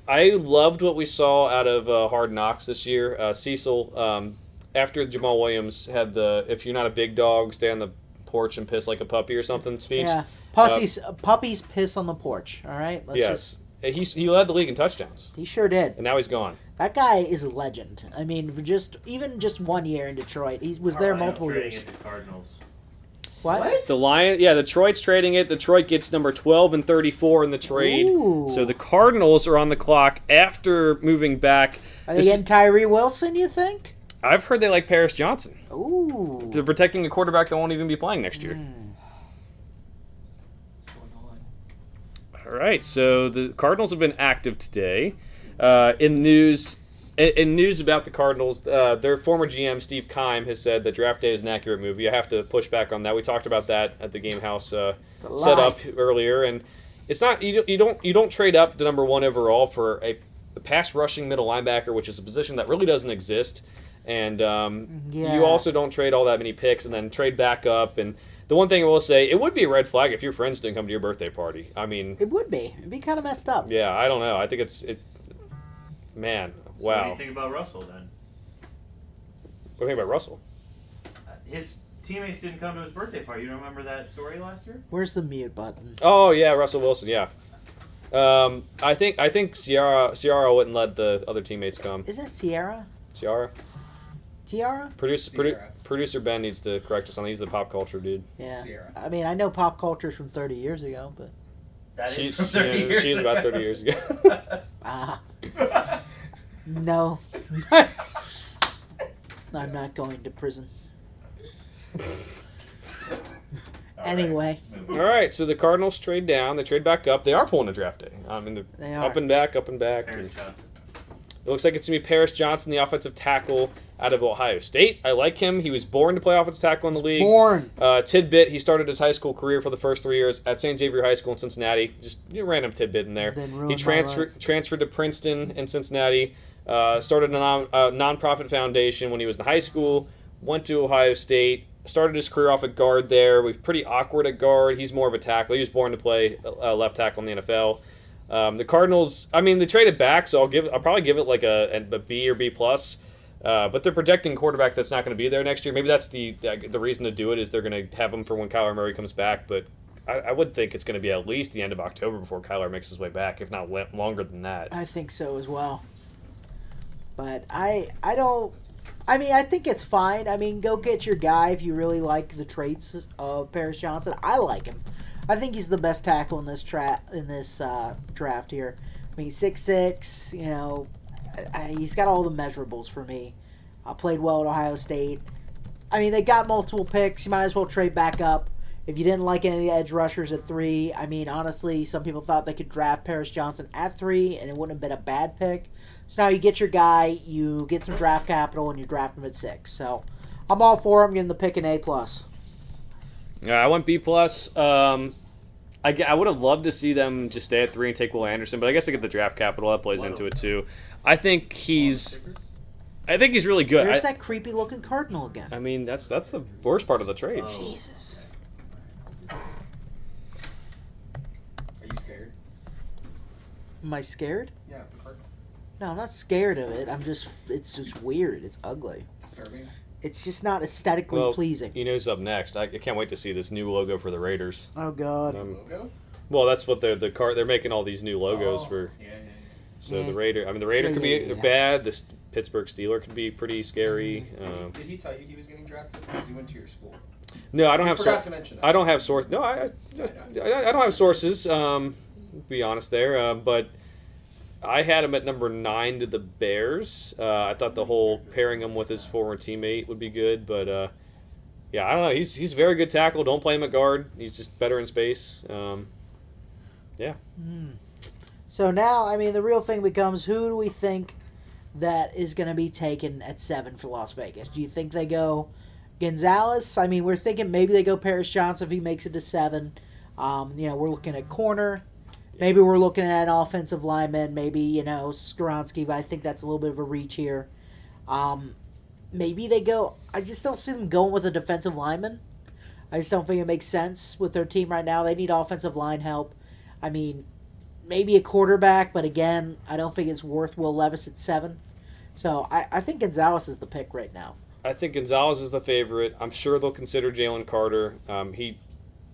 loved what we saw out of Hard Knocks this year. Cecil, after Jamal Williams had the "if you're not a big dog, stay on the porch and piss like a puppy" or something speech. Yeah. Puppies piss on the porch, all right? Yes, he led the league in touchdowns, He sure did. and now he's gone. That guy is a legend. I mean, for just 1 year in Detroit, he was there multiple Trading years. it to Cardinals. What? Detroit's trading it. Detroit gets number 12 and 34 in the trade. Ooh. So the Cardinals are on the clock after moving back. Are they getting Tyree Wilson, you think? I've heard they like Paris Johnson. Ooh. They're protecting the quarterback that won't even be playing next year. What's going on? All right, so the Cardinals have been active today. In news about the Cardinals, their former GM Steve Keim has said that draft day is an accurate move. You have to push back on that. We talked about that at the Game House set up earlier, and it's not you don't trade up the number 1 overall for a pass rushing middle linebacker, which is a position that really doesn't exist. And you also don't trade all that many picks and then trade back up. And the one thing I will say, it would be a red flag if your friends didn't come to your birthday party. I mean, It would be. It'd be kind of messed up. yeah, I don't know. I think man, So What do wow. you think about Russell then? What do you think about Russell? His teammates didn't come to his birthday party. You remember that story last year? Where's the mute button? Oh yeah, Russell Wilson. Yeah. I think Ciara wouldn't let the other teammates come. Is it Sierra? Ciara. Tiara? Producer Ben needs to correct us on. He's the pop culture dude. Yeah. Sierra. I mean, I know pop culture from 30 years ago, but That is from 30 She's years about ago. 30 years ago. no. I'm not going to prison. Anyway. All right, so the Cardinals trade down. They trade back up. They are pulling a draft day. I mean, They they're are. up and back, up and back. Paris And Johnson. it looks like it's going to be Paris Johnson, the offensive tackle out of Ohio State. I like him. He was born to play offensive tackle in the league. Born. Tidbit, he started his high school career for the first 3 years at St. Xavier High School in Cincinnati. Just a random tidbit in there. Then He ruined my transferred to Princeton in Cincinnati, started a nonprofit foundation when he was in high school, went to Ohio State, started his career off at guard there. Was pretty awkward at guard. He's more of a tackle. He was born to play left tackle in the NFL. The Cardinals, I mean, they traded back, so I'll probably give it like a B or B plus. But they're projecting quarterback that's not going to be there next year. Maybe that's the reason to do it is they're going to have him for when Kyler Murray comes back. But I would think it's going to be at least the end of October before Kyler makes his way back, if not longer than that. I think so as well. But I don't. I mean, I think it's fine. I mean, go get your guy if you really like the traits of Paris Johnson. I like him. I think he's the best tackle in this draft here. I mean, 6'6", you know, he's got all the measurables for me. Played well at Ohio State. I mean, they got multiple picks. You might as well trade back up. If you didn't like any of the edge rushers at 3, I mean, honestly, some people thought they could draft Paris Johnson at 3, and it wouldn't have been a bad pick. So now you get your guy, you get some draft capital, and you draft him at 6. So I'm all for him getting the pick an A+. Yeah, I went B plus. I would have loved to see them just stay at 3 and take Will Anderson, but I guess they get the draft capital. That plays into it too. I think he's really good. There's that creepy looking Cardinal again. I mean, that's the worst part of the trade. Oh. Jesus. Are you scared? Am I scared? Yeah, the Cardinal. No, I'm not scared of it. It's just weird. It's ugly. Disturbing. It's just not aesthetically Well, pleasing. You know who's up next? I can't wait to see this new logo for the Raiders. Oh, God. Logo? Well, that's what they're making all these new logos for. Yeah. So Yeah. the Raider could be bad. The Pittsburgh Steeler could be pretty scary. Did he tell you he was getting drafted? Because he went to your school. No, I don't You have. forgot to mention that. I don't have source. No, I don't have sources. To be honest, there. But I had him at number 9 to the Bears. I thought the whole pairing him with his former teammate would be good, but yeah, I don't know. He's a very good tackle. Don't play him at guard. He's just better in space. Yeah. So now, I mean, the real thing becomes, who do we think that is going to be taken at 7 for Las Vegas? Do you think they go Gonzalez? I mean, we're thinking maybe they go Paris Johnson if he makes it to 7. We're looking at corner. Maybe we're looking at an offensive lineman. Maybe, Skoronski, but I think that's a little bit of a reach here. Maybe they go... I just don't see them going with a defensive lineman. I just don't think it makes sense with their team right now. They need offensive line help. I mean, maybe a quarterback, but again, I don't think it's worth Will Levis at 7. So I think Gonzalez is the pick right now. I think Gonzalez is the favorite. I'm sure they'll consider Jalen Carter. He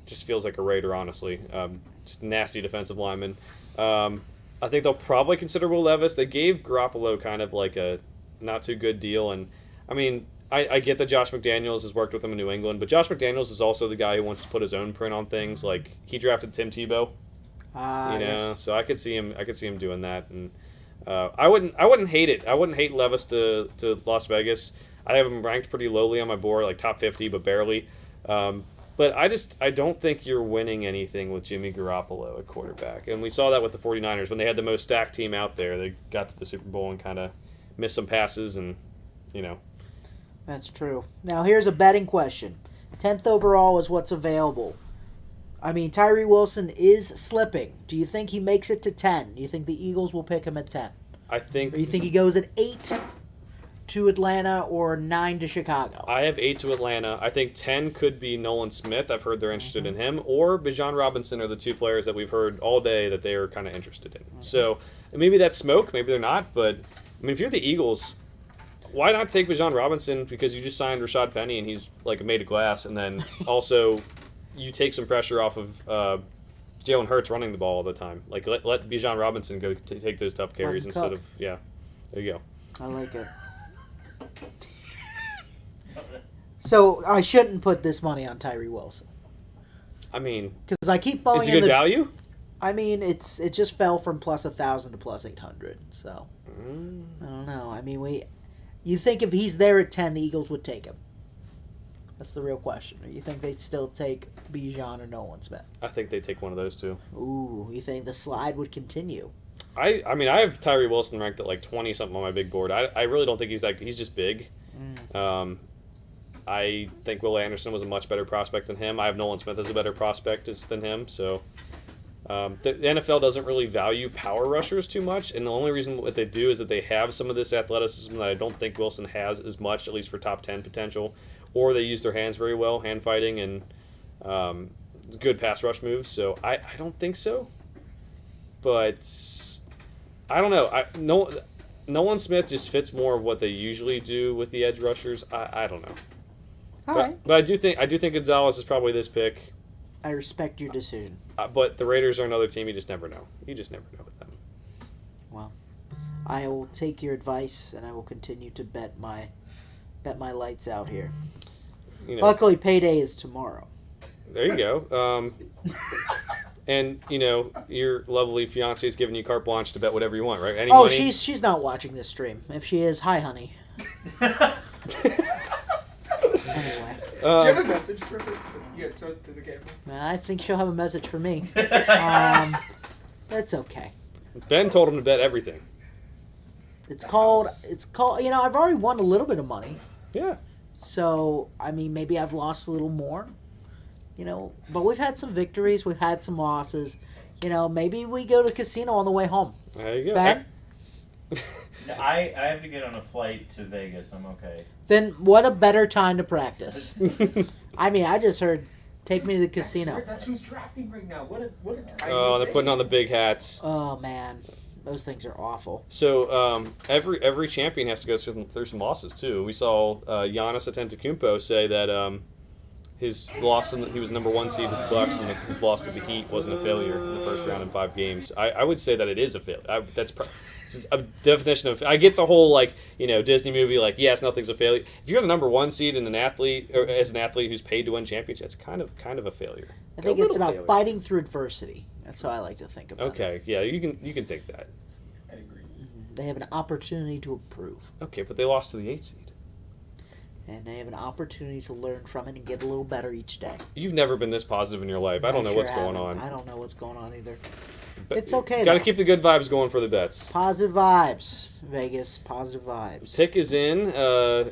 just feels like a Raider, honestly. Just nasty defensive lineman. I think they'll probably consider Will Levis. They gave Garoppolo kind of like a not too good deal. And, I mean, I get that Josh McDaniels has worked with him in New England, but Josh McDaniels is also the guy who wants to put his own print on things. Like, he drafted Tim Tebow. Yes. So I could see him doing that, and I wouldn't hate it. I wouldn't hate Levis to Las Vegas. I have him ranked pretty lowly on my board, like top 50, but barely. But I don't think you're winning anything with Jimmy Garoppolo at quarterback, and we saw that with the 49ers when they had the most stacked team out there. They got to the Super Bowl and kind of missed some passes, and That's true. Now here's a betting question. 10th overall is what's available. I mean, Tyree Wilson is slipping. Do you think he makes it to 10? Do you think the Eagles will pick him at 10? I think. Or do you think he goes at 8 to Atlanta or 9 to Chicago? I have 8 to Atlanta. I think 10 could be Nolan Smith. I've heard they're interested in him. Or Bijan Robinson are the two players that we've heard all day that they are kind of interested in. So maybe that's smoke. Maybe they're not. But, I mean, if you're the Eagles, why not take Bijan Robinson because you just signed Rashad Penny and he's like a made of glass, and then also you take some pressure off of Jalen Hurts running the ball all the time. Like let Bijan Robinson go take those tough carries instead of There you go. I like it. So I shouldn't put this money on Tyree Wilson I mean, because I keep falling is it good value? I mean, it just fell from plus 1,000 to plus 800. So I don't know. I mean, you think if he's there at 10, the Eagles would take him? That's the real question. Or you think they'd still take Bijan or Nolan Smith? I think they take one of those two. Ooh, you think the slide would continue? I mean, I have Tyree Wilson ranked at like 20 something on my big board. I really don't think he's just big. I think Will Anderson was a much better prospect than him. I have Nolan Smith as a better prospect than him. So the NFL doesn't really value power rushers too much, and the only reason what they do is that they have some of this athleticism that I don't think Wilson has as much, at least for top 10 potential, or they use their hands very well, hand fighting and good pass rush moves. So I don't think so. But I don't know. Nolan Smith just fits more of what they usually do with the edge rushers. I don't know. All right. But I do think Gonzalez is probably this pick. I respect your decision. But the Raiders are another team. You just never know. You just never know with them. Well, I will take your advice, and I will continue to bet my lights out here. You know, Luckily, payday is tomorrow. there you go. And you know your lovely fiance is giving you carte blanche to bet whatever you want, right? Any money? she's not watching this stream. If she is, hi, honey. Anyway, Do you have a message for her? Yeah, to the camera. I think she'll have a message for me. That's okay. Ben told him to bet everything. It's called. You know, I've already won a little bit of money. Yeah. So I mean, maybe I've lost a little more. You know, but we've had some victories. We've had some losses. You know, maybe we go to the casino on the way home. There you go. Ben? I have to get on a flight to Vegas. I'm okay. Then what a better time to practice. I mean, I just heard, take me to the casino. That's who's drafting right now. What a time. Oh, they're putting on the big hats. Oh, man. Those things are awful. So every champion has to go through some losses too. We saw Giannis Antetokounmpo say that his loss he was number 1 seed with the Bucks, and his loss to the Heat wasn't a failure in the first round in 5 games. I would say that it is a failure. That's a definition of. I get the whole like Disney movie like yes, nothing's a failure. If you're the number 1 seed and an athlete or as an athlete who's paid to win championships, it's kind of a failure. I think it's about fighting through adversity. That's how I like to think about it. Okay, yeah, you can think that. I agree. They have an opportunity to improve. Okay, but they lost to the 8 seed. And they have an opportunity to learn from it and get a little better each day. You've never been this positive in your life. I don't know sure what's going haven't. on. I don't know what's going on either. But It's okay, Got to though. keep the good vibes going for the bets. Positive vibes, Vegas. Positive vibes. Pick is in.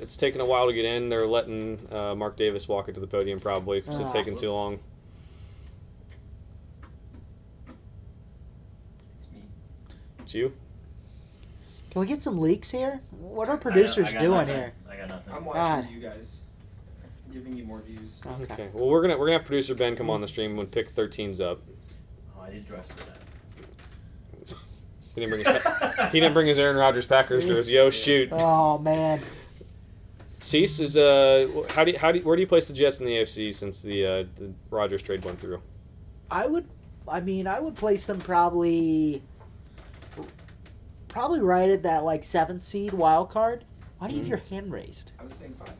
It's taken a while to get in. They're letting Mark Davis walk into the podium probably because it's taking too long. It's me. It's you? Can we get some leaks here? What are producers I got doing nothing. here? I got nothing. I'm God. watching you guys. I'm giving you more views. Okay. Okay. Well, we're gonna have producer Ben come on the stream when pick 13's up. Oh, I did dress for that. He didn't bring his Aaron Rodgers Packers jersey. Oh shoot. Oh man. Cease is where do you place the Jets in the AFC since the Rodgers trade went through? I would place them probably right at that like 7th seed wild card. Why do you have your hand raised? I was saying 5.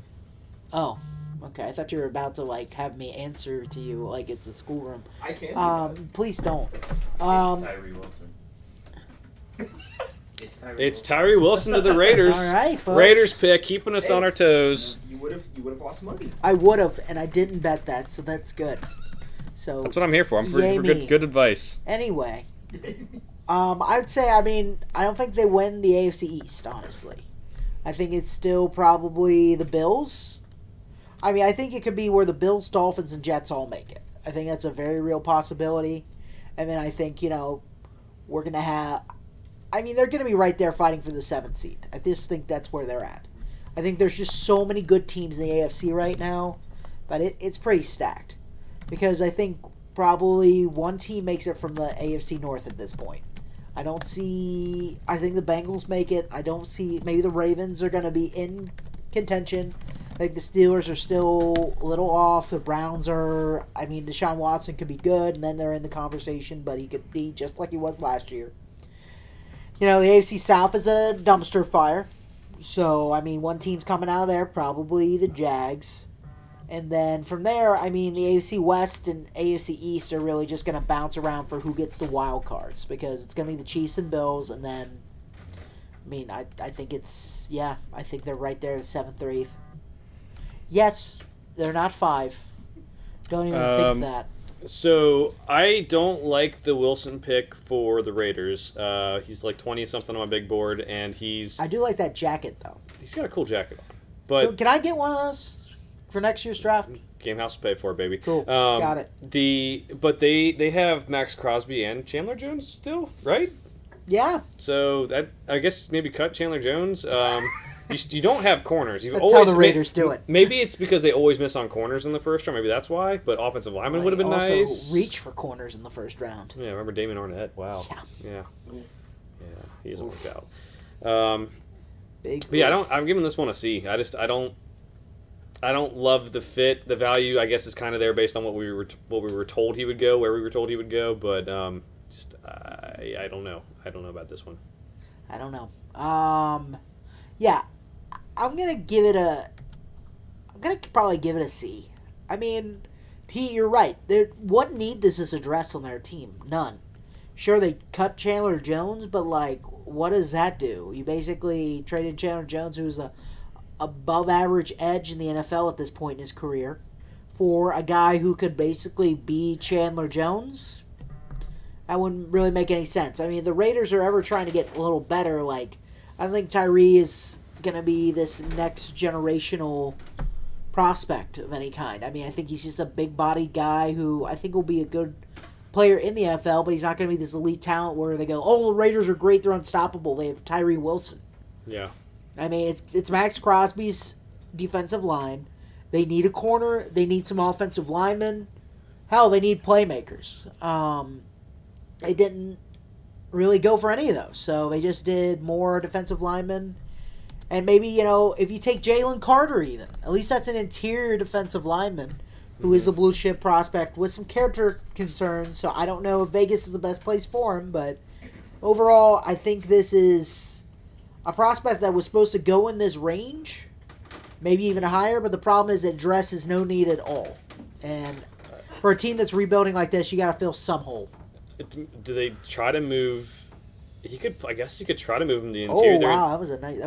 Oh, okay. I thought you were about to like have me answer to you like it's a schoolroom. I can't. Do that. Please don't. It's Tyree Wilson. It's Tyree Wilson to the Raiders. All right, folks. Raiders pick, keeping us on our toes. You would have lost money. I would have, and I didn't bet that, so that's good. So That's what I'm here for. I'm for Yay me. good advice. anyway, I'd say I don't think they win the AFC East. Honestly, I think it's still probably the Bills. I mean, I think it could be where the Bills, Dolphins, and Jets all make it. I think that's a very real possibility. And then I think we're gonna have. I mean, they're going to be right there fighting for the 7th seed. I just think that's where they're at. I think there's just so many good teams in the AFC right now, but it's pretty stacked. Because I think probably one team makes it from the AFC North at this point. I don't see. I think the Bengals make it. I don't see. Maybe the Ravens are going to be in contention. I think the Steelers are still a little off. The Browns are. I mean, Deshaun Watson could be good, and then they're in the conversation, but he could be just like he was last year. The AFC South is a dumpster fire. So, I mean, one team's coming out of there, probably the Jags. And then from there, I mean, the AFC West and AFC East are really just going to bounce around for who gets the wild cards. Because it's going to be the Chiefs and Bills. And then, I mean, I think it's, I think they're right there, the 7th or 8th. Yes, they're not 5. Don't even think that. So, I don't like the Wilson pick for the Raiders. He's like 20-something on my big board, and I do like that jacket, though. he's got a cool jacket on. But Can I get one of those for next year's draft? Game House will pay for it, baby. Cool. Got it. But they have Max Crosby and Chandler Jones still, right? Yeah. So I guess maybe cut Chandler Jones. You don't have corners. That's how the Raiders do it. Maybe it's because they always miss on corners in the first round. Maybe that's why. But offensive lineman would have been also nice. Reach for corners in the first round. Yeah, remember Damon Arnett? Wow. Yeah. He hasn't worked out. Big. But yeah, I'm giving this one a C. I don't love the fit. The value, I guess, is kind of there based on what we were told he would go, where we were told he would go. But I don't know. I don't know about this one. I don't know. Yeah, I'm gonna give it a. I'm gonna probably give it a C. I mean, you're right. What need does this address on their team? None. Sure, they cut Chandler Jones, but like, what does that do? You basically traded Chandler Jones, who's a above average edge in the NFL at this point in his career, for a guy who could basically be Chandler Jones. That wouldn't really make any sense. I mean, if the Raiders are ever trying to get a little better, like, I think Tyree is going to be this next generational prospect of any kind. I mean, I think he's just a big-bodied guy who I think will be a good player in the NFL, but he's not going to be this elite talent where they go, oh, the Raiders are great, they're unstoppable. They have Tyree Wilson. Yeah. I mean, it's Max Crosby's defensive line. They need a corner. They need some offensive linemen. Hell, they need playmakers. They didn't really go for any of those. So they just did more defensive linemen. And maybe, if you take Jalen Carter even, at least that's an interior defensive lineman who is a blue chip prospect with some character concerns. So I don't know if Vegas is the best place for him. But overall, I think this is a prospect that was supposed to go in this range, maybe even higher. But the problem is it addresses no need at all. And for a team that's rebuilding like this, you got to fill some hole. Do they try to move? I guess he could try to move him the interior. Oh wow, that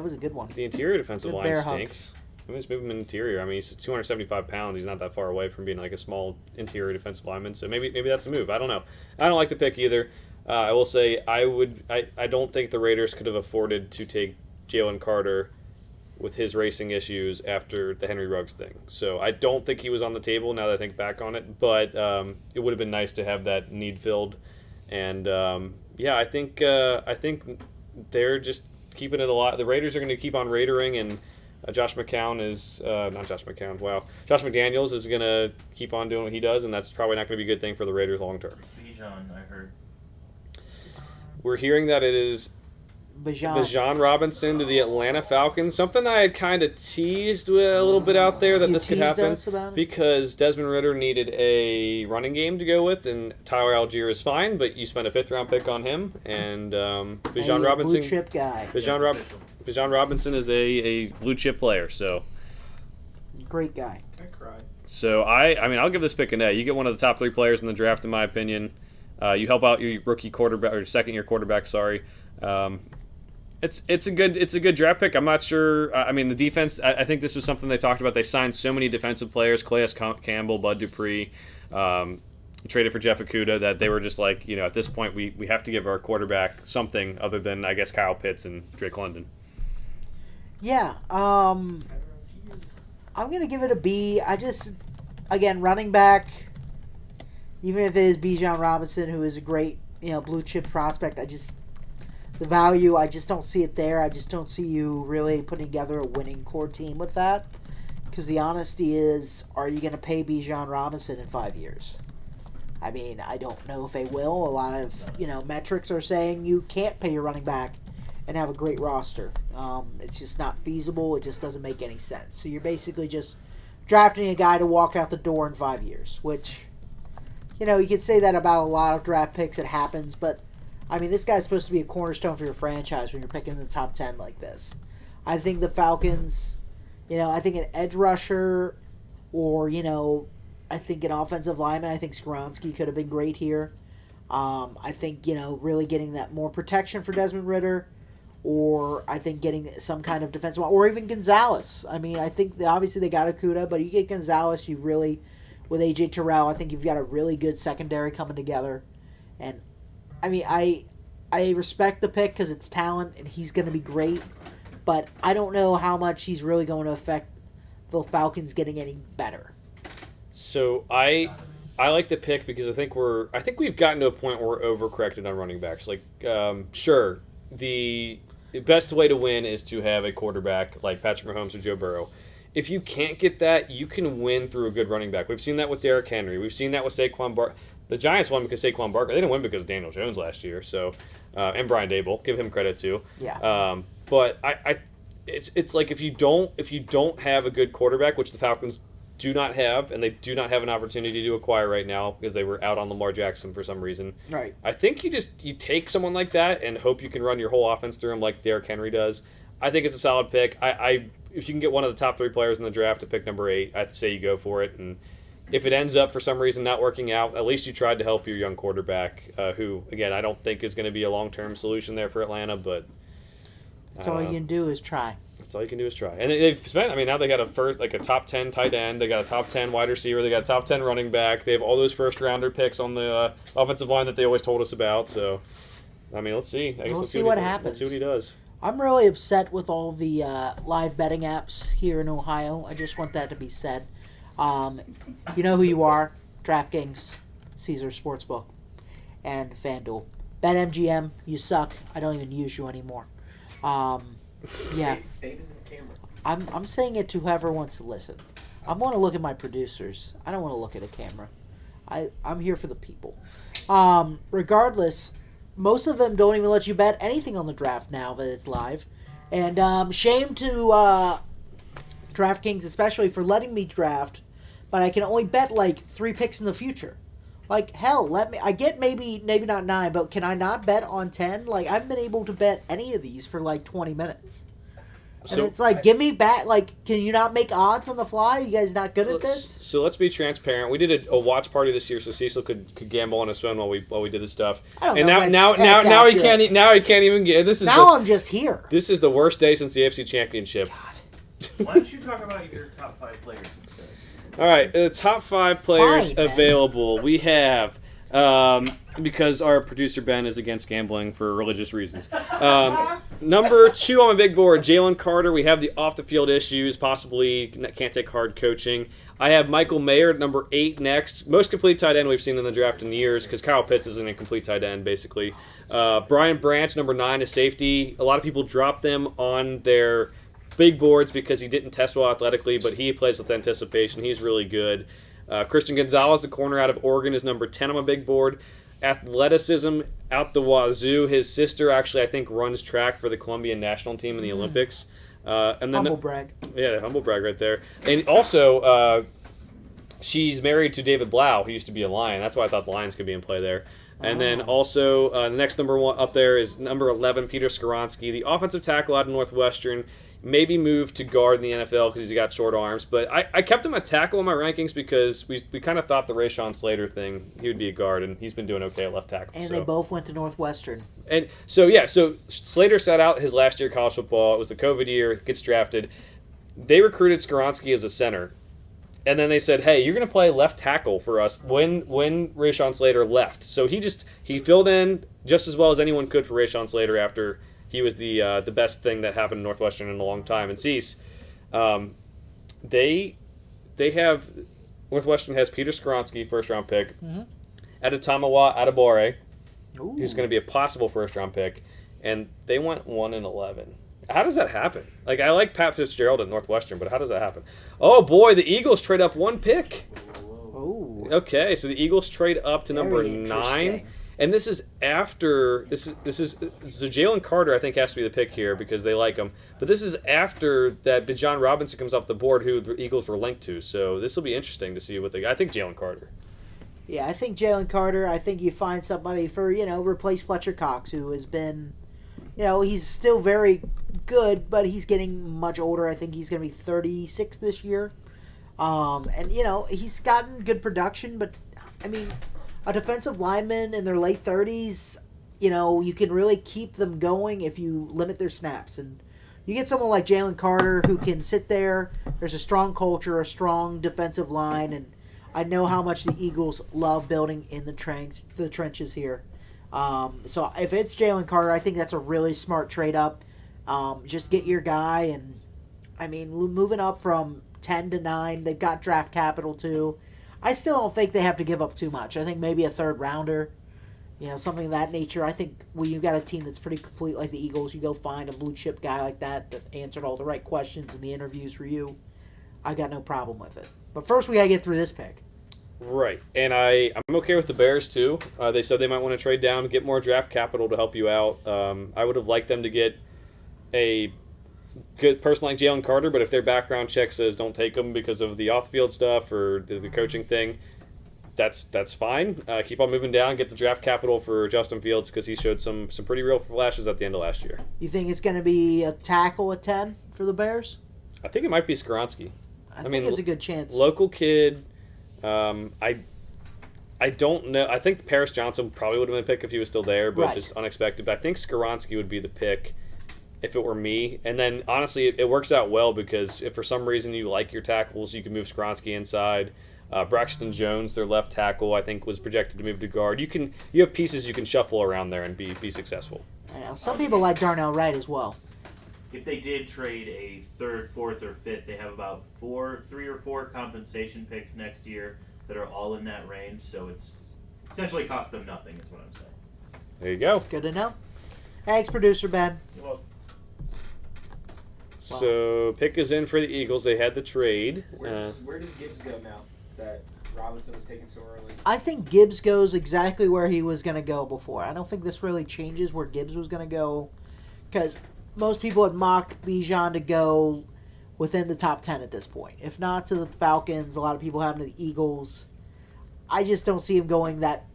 was a good one. The interior defensive Good line bear stinks. Let me just move him interior. I mean, he's 275 pounds. He's not that far away from being like a small interior defensive lineman. So maybe that's a move. I don't know. I don't like the pick either. I will say I don't think the Raiders could have afforded to take Jalen Carter with his racing issues after the Henry Ruggs thing. So I don't think he was on the table now that I think back on it. But it would have been nice to have that need filled. And I think they're just keeping it alive. The Raiders are going to keep on raidering, and Josh McDaniels is going to keep on doing what he does, and that's probably not going to be a good thing for the Raiders long term. It's Bijan, I heard. We're hearing that it is Bijan Robinson to the Atlanta Falcons. Something I had kind of teased a little bit out there that this could happen because Desmond Ridder needed a running game to go with, and Tyler Algier is fine, but you spent a 5th-round pick on him, and Bijan Robinson, blue chip guy, Bijan Robinson is a blue chip player, so great guy. I cried. So I'll give this pick an A. You get one of the top 3 players in the draft, in my opinion. You help out your rookie quarterback or second-year quarterback. Sorry. It's a good draft pick. I'm not sure. I mean, the defense. I think this was something they talked about. They signed so many defensive players: Calais Campbell, Bud Dupree, traded for Jeff Okudah. That they were just like, at this point, we have to give our quarterback something other than, I guess, Kyle Pitts and Drake London. Yeah. I'm gonna give it a B. Again, running back. Even if it is Bijan Robinson, who is a great, blue chip prospect, the value, I just don't see it there. I just don't see you really putting together a winning core team with that. Because the honesty is, are you going to pay Bijan Robinson in 5 years? I mean, I don't know if they will. A lot of, metrics are saying you can't pay your running back and have a great roster. It's just not feasible. It just doesn't make any sense. So you're basically just drafting a guy to walk out the door in 5 years, which, you could say that about a lot of draft picks. It happens, but, I mean, this guy's supposed to be a cornerstone for your franchise when you're picking in the top 10 like this. I think the Falcons, I think an edge rusher or, I think an offensive lineman, I think Skoronski could have been great here. I think, really getting that more protection for Desmond Ridder, or I think getting some kind of defensive, or even Gonzalez. I mean, I think obviously they got Okuda, but you get Gonzalez, you really, with A.J. Terrell, I think you've got a really good secondary coming together. And, I mean, I respect the pick because it's talent and he's going to be great, but I don't know how much he's really going to affect the Falcons getting any better. So I like the pick because I think we've gotten to a point where we're overcorrected on running backs. Like, sure, the best way to win is to have a quarterback like Patrick Mahomes or Joe Burrow. If you can't get that, you can win through a good running back. We've seen that with Derrick Henry. We've seen that with Saquon Barkley. The Giants won because Saquon Barkley. They didn't win because of Daniel Jones last year. So, and Brian Dable, give him credit too. Yeah. But it's like if you don't have a good quarterback, which the Falcons do not have, and they do not have an opportunity to acquire right now because they were out on Lamar Jackson for some reason. Right. I think you take someone like that and hope you can run your whole offense through him like Derrick Henry does. I think it's a solid pick. If you can get one of the top 3 players in the draft to pick number 8, I'd say you go for it. And if it ends up for some reason not working out, at least you tried to help your young quarterback, who, again, I don't think is going to be a long-term solution there for Atlanta, but That's all you can do is try. That's all you can do is try. And they've spent, I mean, now they got a top 10 tight end, they got a top 10 wide receiver, they got a top 10 running back, they have all those first-rounder picks on the offensive line that they always told us about, so, I mean, let's see. We'll see what happens. Let's see what he does. I'm really upset with all the live betting apps here in Ohio. I just want that to be said. You know who you are. DraftKings, Caesar Sportsbook, and FanDuel. BetMGM, you suck. I don't even use you anymore. Yeah. Say it in the camera. I'm saying it to whoever wants to listen. I want to look at my producers. I don't want to look at a camera. I'm here for the people. Regardless, most of them don't even let you bet anything on the draft now that it's live. And shame to DraftKings, especially for letting me draft, but I can only bet like 3 picks in the future. Like, hell, I get maybe not 9, but can I not bet on 10? Like, I haven't been able to bet any of these for like 20 minutes. And it's like, give me back, like, can you not make odds on the fly? You guys not good at this? So let's be transparent. We did a watch party this year, so Cecil could gamble on his phone while we did this stuff. I don't and know. now he can't even get this. I'm just here. This is the worst day since the AFC Championship. Why don't you talk about your top 5 players instead? All right, the top 5 players Fine, man. available. We have, because our producer Ben is against gambling for religious reasons. Number 2 on my big board, Jalen Carter. We have the off-the-field issues, possibly can't take hard coaching. I have Michael Mayer at number 8 next. Most complete tight end we've seen in the draft in years because Kyle Pitts is an incomplete tight end, basically. Brian Branch, number 9, is safety. A lot of people drop them on their big boards because he didn't test well athletically, but he plays with anticipation. He's really good. Christian Gonzalez, the corner out of Oregon, is number 10 on my big board. Athleticism out the wazoo. His sister actually, I think, runs track for the Colombian national team in the Olympics. And then Humble brag. Yeah, humble brag right there. And also, she's married to David Blau, who used to be a Lion. That's why I thought the Lions could be in play there. And then also, the next number 1 up there is number 11, Peter Skoronski, the offensive tackle out of Northwestern. Maybe moved to guard in the NFL because he's got short arms. But I kept him a tackle in my rankings because we kind of thought the Rashawn Slater thing, he would be a guard, and he's been doing okay at left tackle. And they both went to Northwestern. And so Slater sat out his last year of college football. It was the COVID year, gets drafted. They recruited Skoronski as a center. And then they said, hey, you're going to play left tackle for us when Rashawn Slater left. So he filled in just as well as anyone could for Rashawn Slater after he was the best thing that happened in Northwestern in a long time. And Cease, they have Northwestern has Peter Skoronski, first-round pick, Adetomiwa Adebawore, who's going to be a possible first-round pick, and they went 1-11. How does that happen? Like, I like Pat Fitzgerald at Northwestern, but how does that happen? Oh boy, the Eagles trade up 1 pick. Oh. board. Okay, so the Eagles trade up to number Very 9. interesting. And this is after so Jalen Carter I think has to be the pick here because they like him. But this is after that Bijan Robinson comes off the board, who the Eagles were linked to. So this will be interesting to see what they. I think Jalen Carter. Yeah, I think Jalen Carter. I think you find somebody for replace Fletcher Cox, who has been, he's still very good, but he's getting much older. I think he's going to be 36 this year, and he's gotten good production. But I mean, a defensive lineman in their late 30s, you can really keep them going if you limit their snaps. And you get someone like Jalen Carter who can sit there. There's a strong culture, a strong defensive line, and I know how much the Eagles love building in the trenches here. So if it's Jalen Carter, I think that's a really smart trade up. Just get your guy, and I mean, moving up from 10 to 9, they've got draft capital too. I still don't think they have to give up too much. I think maybe a third rounder, something of that nature. I think when you've got a team that's pretty complete like the Eagles, you go find a blue chip guy like that answered all the right questions in the interviews for you. I got no problem with it. But first, we got to get through this pick. Right, and I'm okay with the Bears too. They said they might want to trade down, get more draft capital to help you out. I would have liked them to get a good person like Jalen Carter, but if their background check says don't take him because of the off-field stuff or the coaching thing, that's fine. Keep on moving down, get the draft capital for Justin Fields because he showed some pretty real flashes at the end of last year. You think it's going to be a tackle at 10 for the Bears? I think it might be Skoronski. I think it's a good chance. Local kid. I don't know. I think Paris Johnson probably would have been a pick if he was still there, but Right. just unexpected. But I think Skoronski would be the pick if it were me. And then, honestly, it works out well because if for some reason you like your tackles, you can move Skoronski inside. Braxton Jones, their left tackle, I think was projected to move to guard. You have pieces you can shuffle around there and be successful. I know. Some people like Darnell Wright as well. If they did trade a third, fourth, or fifth, they have about 3 or 4 compensation picks next year that are all in that range. So it's essentially cost them nothing, is what I'm saying. There you go. Good to know. Thanks, producer Ben. Well, So pick is in for the Eagles. They had the trade. Where does Gibbs go now that Robinson was taken so early? I think Gibbs goes exactly where he was going to go before. I don't think this really changes where Gibbs was going to go because most people had mocked Bijan to go within the top 10 at this point. If not to the Falcons, a lot of people have him to the Eagles. I just don't see him going that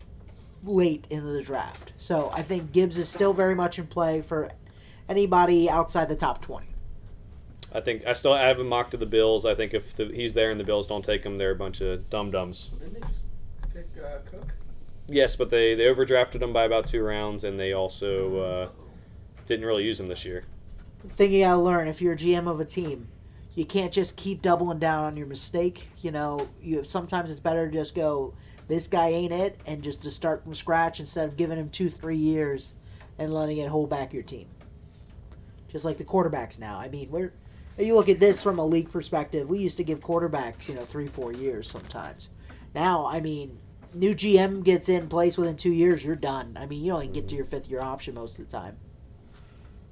late into the draft. So I think Gibbs is still very much in play for anybody outside the top 20. I think I have him mocked to the Bills. I think if he's there and the Bills don't take him, they're a bunch of dum-dums. Didn't they just pick Cook? Yes, but they overdrafted him by about 2 rounds, and they also didn't really use him this year. Thing you gotta learn if you're a GM of a team, you can't just keep doubling down on your mistake. Sometimes it's better to just go, this guy ain't it, and just to start from scratch instead of giving him 2-3 years and letting it hold back your team. Just like the quarterbacks now. I mean, you look at this from a league perspective. We used to give quarterbacks, 3-4 years sometimes. Now, I mean, new GM gets in place within 2 years, you're done. I mean, you don't even get to your 5th-year option most of the time.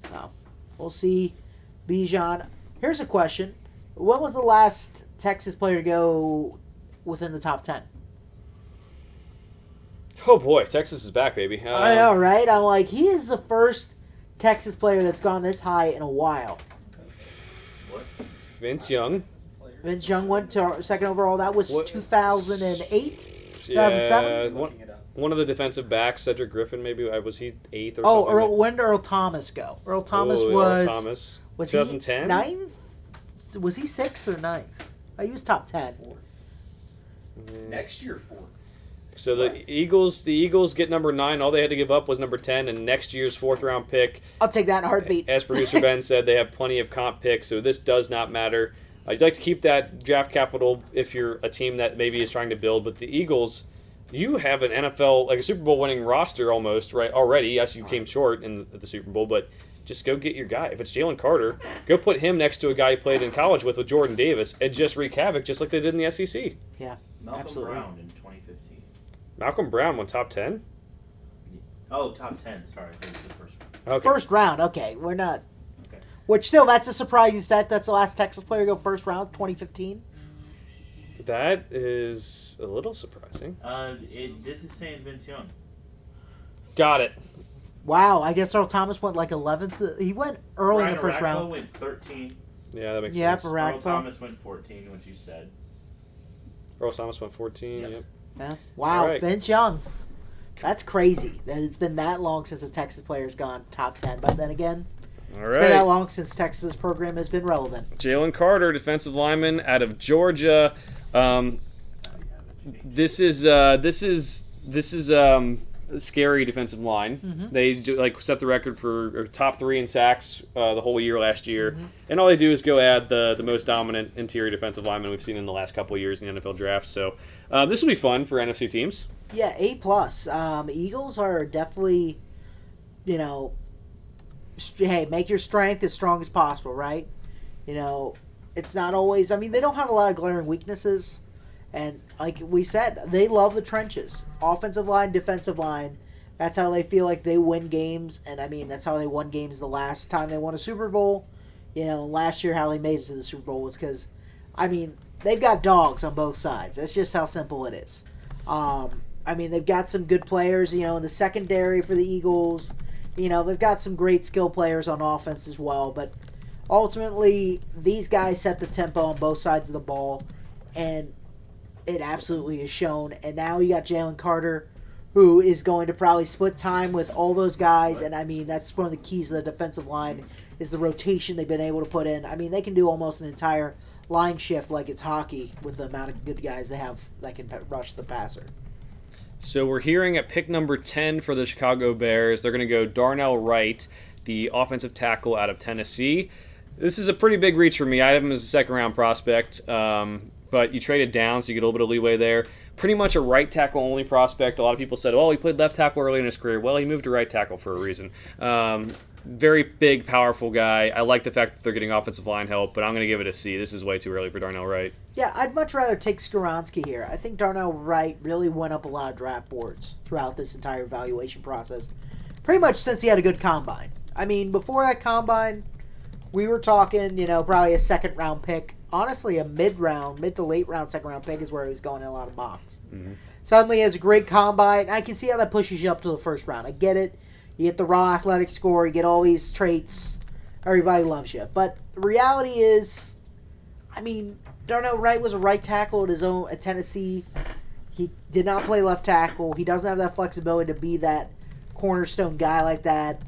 So, we'll see. Bijan. Here's a question. When was the last Texas player to go within the top 10? Oh boy, Texas is back, baby. I know, right? I'm like, he is the first Texas player that's gone this high in a while. Vince Young. Vince Young went to second overall. That was 2008? Yeah, 2007? one of the defensive backs, Cedric Griffin, maybe. Was he 8th or Oh, something? when did Earl Thomas go? Earl Thomas Earl was... Thomas. Was 2010? he 9th? Was he 6th or 9th? He was top 10. Next year, 4th. So the Eagles get number 9. All they had to give up was number 10, and next year's 4th-round pick. I'll take that in a heartbeat. As producer Ben said, they have plenty of comp picks, so this does not matter. You'd like to keep that draft capital if you're a team that maybe is trying to build, but the Eagles, you have an NFL, like a Super Bowl winning roster almost, right? Already. Yes, you came short in the Super Bowl, but just go get your guy. If it's Jalen Carter, go put him next to a guy you played in college with Jordan Davis and just wreak havoc just like they did in the SEC. Yeah, Malcolm absolutely. Brown in 2015. Malcolm Brown went top 10? Oh, top 10. Sorry, that was the first one. Okay. First round, okay. We're not... Okay. Which still, that's a surprising stat. That's the last Texas player to go first round, 2015. That is a little surprising. This is saying Vince Young. Got it. Wow, I guess Earl Thomas went like 11th. He went early in the first Ryan Arakpo round. went 13. Yeah, that makes Yep, sense. Earl Arakpo. Thomas went 14, which you said. Earl Thomas went 14. Yep. Yep. Yeah. Wow, All right. Vince Young. That's crazy that it's been that long since a Texas player's gone top 10. But then again, All it's been that right. long since Texas' program has been relevant. Jalen Carter, defensive lineman out of Georgia. This is a scary defensive line. Mm-hmm. They set the record for top 3 in sacks the whole year last year, and all they do is go add the most dominant interior defensive lineman we've seen in the last couple of years in the NFL draft. So this will be fun for NFC teams. Yeah, A+. Eagles are definitely, hey, make your strength as strong as possible, right? It's not always, they don't have a lot of glaring weaknesses. And like we said, they love the trenches. Offensive line, defensive line. That's how they feel like they win games. And, that's how they won games the last time they won a Super Bowl. Last year how they made it to the Super Bowl was because, they've got dogs on both sides. That's just how simple it is. They've got some good players, in the secondary for the Eagles. They've got some great skill players on offense as well. But ultimately, these guys set the tempo on both sides of the ball. And it absolutely is shown. And now you got Jalen Carter, who is going to probably split time with all those guys. And, that's one of the keys of the defensive line is the rotation they've been able to put in. They can do almost an entire line shift like it's hockey with the amount of good guys they have that can rush the passer. So we're hearing at pick number 10 for the Chicago Bears, they're going to go Darnell Wright, the offensive tackle out of Tennessee. This is a pretty big reach for me. I have him as a second-round prospect, but you traded down, so you get a little bit of leeway there. Pretty much a right tackle only prospect. A lot of people said, he played left tackle early in his career. Well, he moved to right tackle for a reason. Very big, powerful guy. I like the fact that they're getting offensive line help, but I'm going to give it a C. This is way too early for Darnell Wright. Yeah, I'd much rather take Skoronski here. I think Darnell Wright really went up a lot of draft boards throughout this entire evaluation process. Pretty much since he had a good combine. Before that combine, we were talking, probably a second-round pick. Honestly, a mid to late-round second-round pick is where he was going in a lot of mocks. Mm-hmm. Suddenly, he has a great combine. I can see how that pushes you up to the first round. I get it. You get the raw athletic score. You get all these traits. Everybody loves you. But the reality is, Darnell Wright was a right tackle at Tennessee. He did not play left tackle. He doesn't have that flexibility to be that cornerstone guy like that.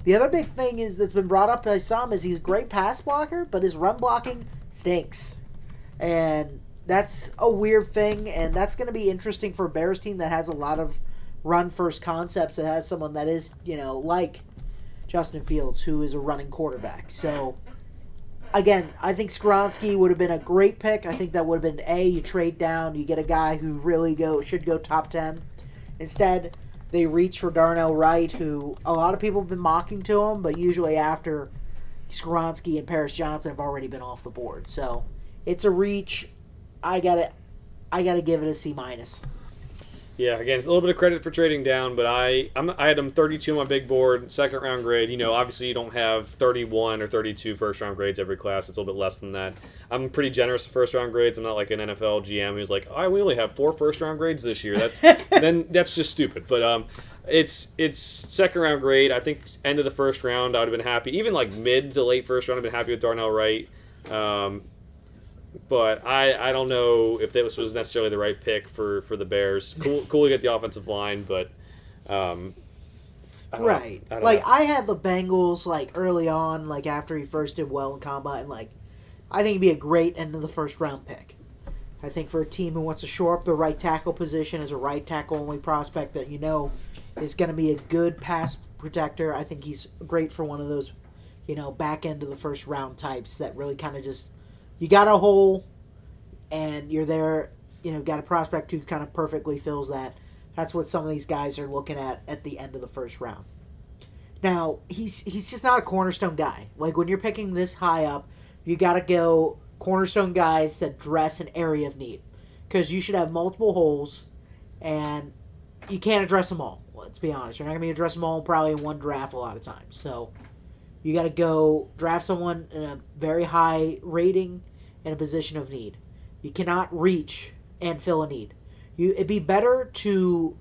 The other big thing that's been brought up by some is he's a great pass blocker, but his run blocking stinks. And that's a weird thing, and that's going to be interesting for a Bears team that has a lot of run-first concepts, that has someone that is, like Justin Fields, who is a running quarterback. So, again, I think Skoronski would have been a great pick. I think that would have been you trade down, you get a guy who really should go top 10. Instead, they reach for Darnell Wright, who a lot of people have been mocking to him, but usually after Skoronski and Paris Johnson have already been off the board. So, it's a reach. I gotta give it a C-. Yeah, again, a little bit of credit for trading down, but I had him 32 on my big board, second round grade. Obviously you don't have 31 or 32 first round grades every class. It's a little bit less than that. I'm pretty generous with first round grades. I'm not like an NFL GM who's like, we only have 4 first round grades this year. That's just stupid. But it's second round grade. I think end of the first round I would have been happy. Even like mid to late first round I've been happy with Darnell Wright. But I don't know if this was necessarily the right pick for the Bears. Cool to get the offensive line, but I don't know. I had the Bengals early on, after he first did well in combine. I think he'd be a great end of the first round pick. I think for a team who wants to shore up the right tackle position as a right tackle only prospect that is going to be a good pass protector. I think he's great for one of those, back end of the first round types that really kind of just. You got a hole, and you're there, got a prospect who kind of perfectly fills that. That's what some of these guys are looking at the end of the first round. Now, he's just not a cornerstone guy. When you're picking this high up, you got to go cornerstone guys that address an area of need. Because you should have multiple holes, and you can't address them all. Let's be honest. You're not going to be addressing them all probably in one draft a lot of times. So, you got to go draft someone in a very high rating in a position of need. You cannot reach and fill a need. It'd be better to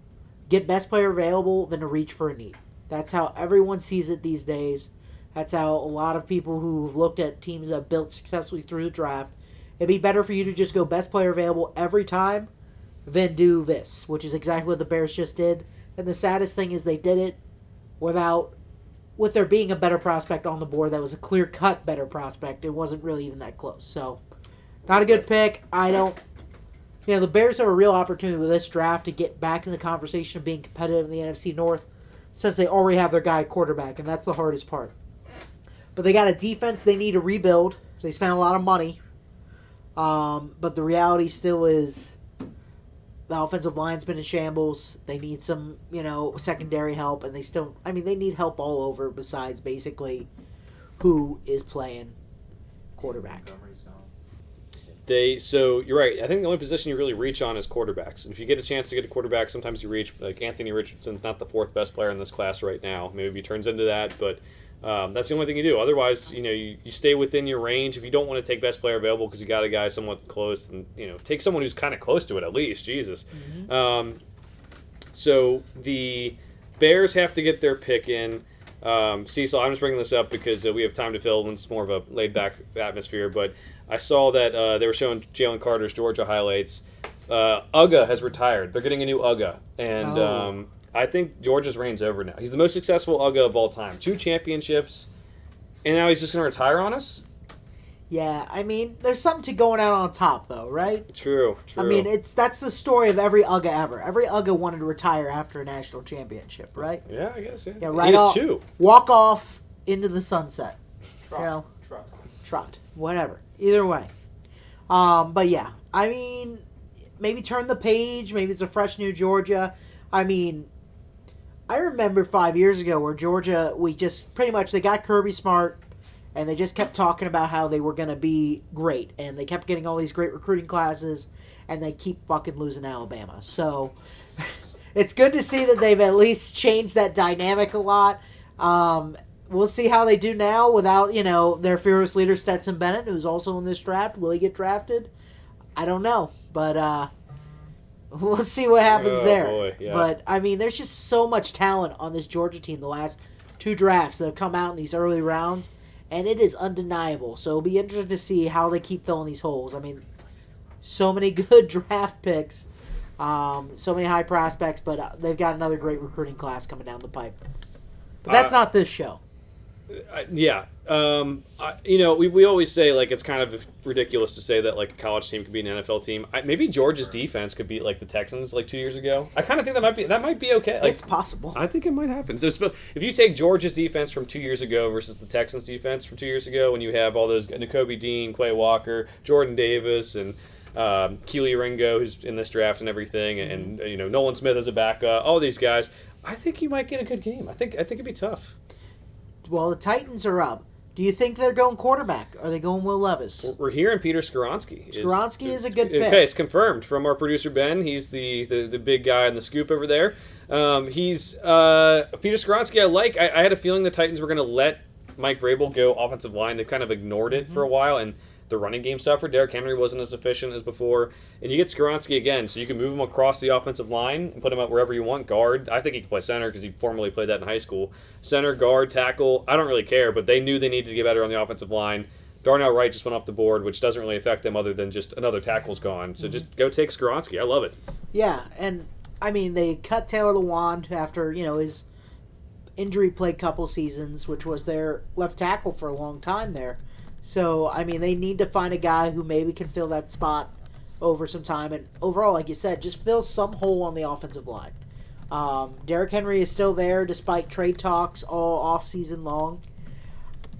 get best player available than to reach for a need. That's how everyone sees it these days. That's how a lot of people who've looked at teams that have built successfully through the draft. It'd be better for you to just go best player available every time than do this, which is exactly what the Bears just did. And the saddest thing is they did it with there being a better prospect on the board that was a clear-cut better prospect. It wasn't really even that close. So, not a good pick. The Bears have a real opportunity with this draft to get back in the conversation of being competitive in the NFC North since they already have their guy at quarterback, and that's the hardest part. But they got a defense they need to rebuild. They spent a lot of money. But the reality still is the offensive line's been in shambles. They need some, secondary help, and they need help all over besides basically who is playing quarterback. So you're right. I think the only position you really reach on is quarterbacks. And if you get a chance to get a quarterback, sometimes you reach. Like Anthony Richardson's not the fourth best player in this class right now. Maybe he turns into that, but that's the only thing you do. Otherwise, you stay within your range. If you don't want to take best player available because you got a guy somewhat close, then take someone who's kind of close to it at least. Jesus. Mm-hmm. So the Bears have to get their pick in. Cecil, I'm just bringing this up because we have time to fill when it's more of a laid-back atmosphere, but I saw that they were showing Jalen Carter's Georgia highlights. Uga has retired. They're getting a new Uga, and I think Georgia's reign's over now. He's the most successful Uga of all time. 2 championships, and now he's just going to retire on us? Yeah, there's something to going out on top, though, right? True. That's the story of every Uga ever. Every Uga wanted to retire after a national championship, right? Yeah, I guess, yeah. Yeah, right. He is 2. Walk off into the sunset. Trot. Whatever. Either way. But yeah, maybe turn the page. Maybe it's a fresh new Georgia. I remember 5 years ago where Georgia, we just pretty much, they got Kirby Smart, and they just kept talking about how they were going to be great, and they kept getting all these great recruiting classes, and they keep fucking losing Alabama. So it's good to see that they've at least changed that dynamic a lot. We'll see how they do now without, their fearless leader Stetson Bennett, who's also in this draft. Will he get drafted? I don't know, but we'll see what happens there. Boy, yeah. But, there's just so much talent on this Georgia team the last 2 drafts that have come out in these early rounds, and it is undeniable. So it'll be interesting to see how they keep filling these holes. So many good draft picks, so many high prospects, but they've got another great recruiting class coming down the pipe. But that's not this show. Yeah. We always say, it's kind of ridiculous to say that, a college team could be an NFL team. Maybe Georgia's defense could beat, the Texans, 2 years ago. I kind of think that might be okay. It's possible. I think it might happen. So if you take Georgia's defense from 2 years ago versus the Texans' defense from 2 years ago, when you have all those N'Kobe Dean, Quay Walker, Jordan Davis, and Keely Ringo, who's in this draft and everything, and Nolan Smith as a backup, all these guys, I think you might get a good game. I think it'd be tough. Well, the Titans are up. Do you think they're going quarterback? Are they going Will Levis? We're hearing Peter Skoronski. Skoronski is a good pick. Okay, it's confirmed from our producer Ben. He's the big guy in the scoop over there. He's Peter Skoronski. I had a feeling the Titans were going to let Mike Vrabel go offensive line. They've kind of ignored it for a while, and the running game suffered. Derrick Henry wasn't as efficient as before. And you get Skoronski again, so you can move him across the offensive line and put him up wherever you want. Guard. I think he can play center because he formerly played that in high school. Center, guard, tackle. I don't really care, but they knew they needed to get better on the offensive line. Darnell Wright just went off the board, which doesn't really affect them other than just another tackle's gone. So just go take Skoronski. I love it. Yeah, and they cut Taylor Lewan after, his injury-plagued couple seasons, which was their left tackle for a long time there. So, they need to find a guy who maybe can fill that spot over some time. And overall, like you said, just fill some hole on the offensive line. Derrick Henry is still there despite trade talks all off-season long.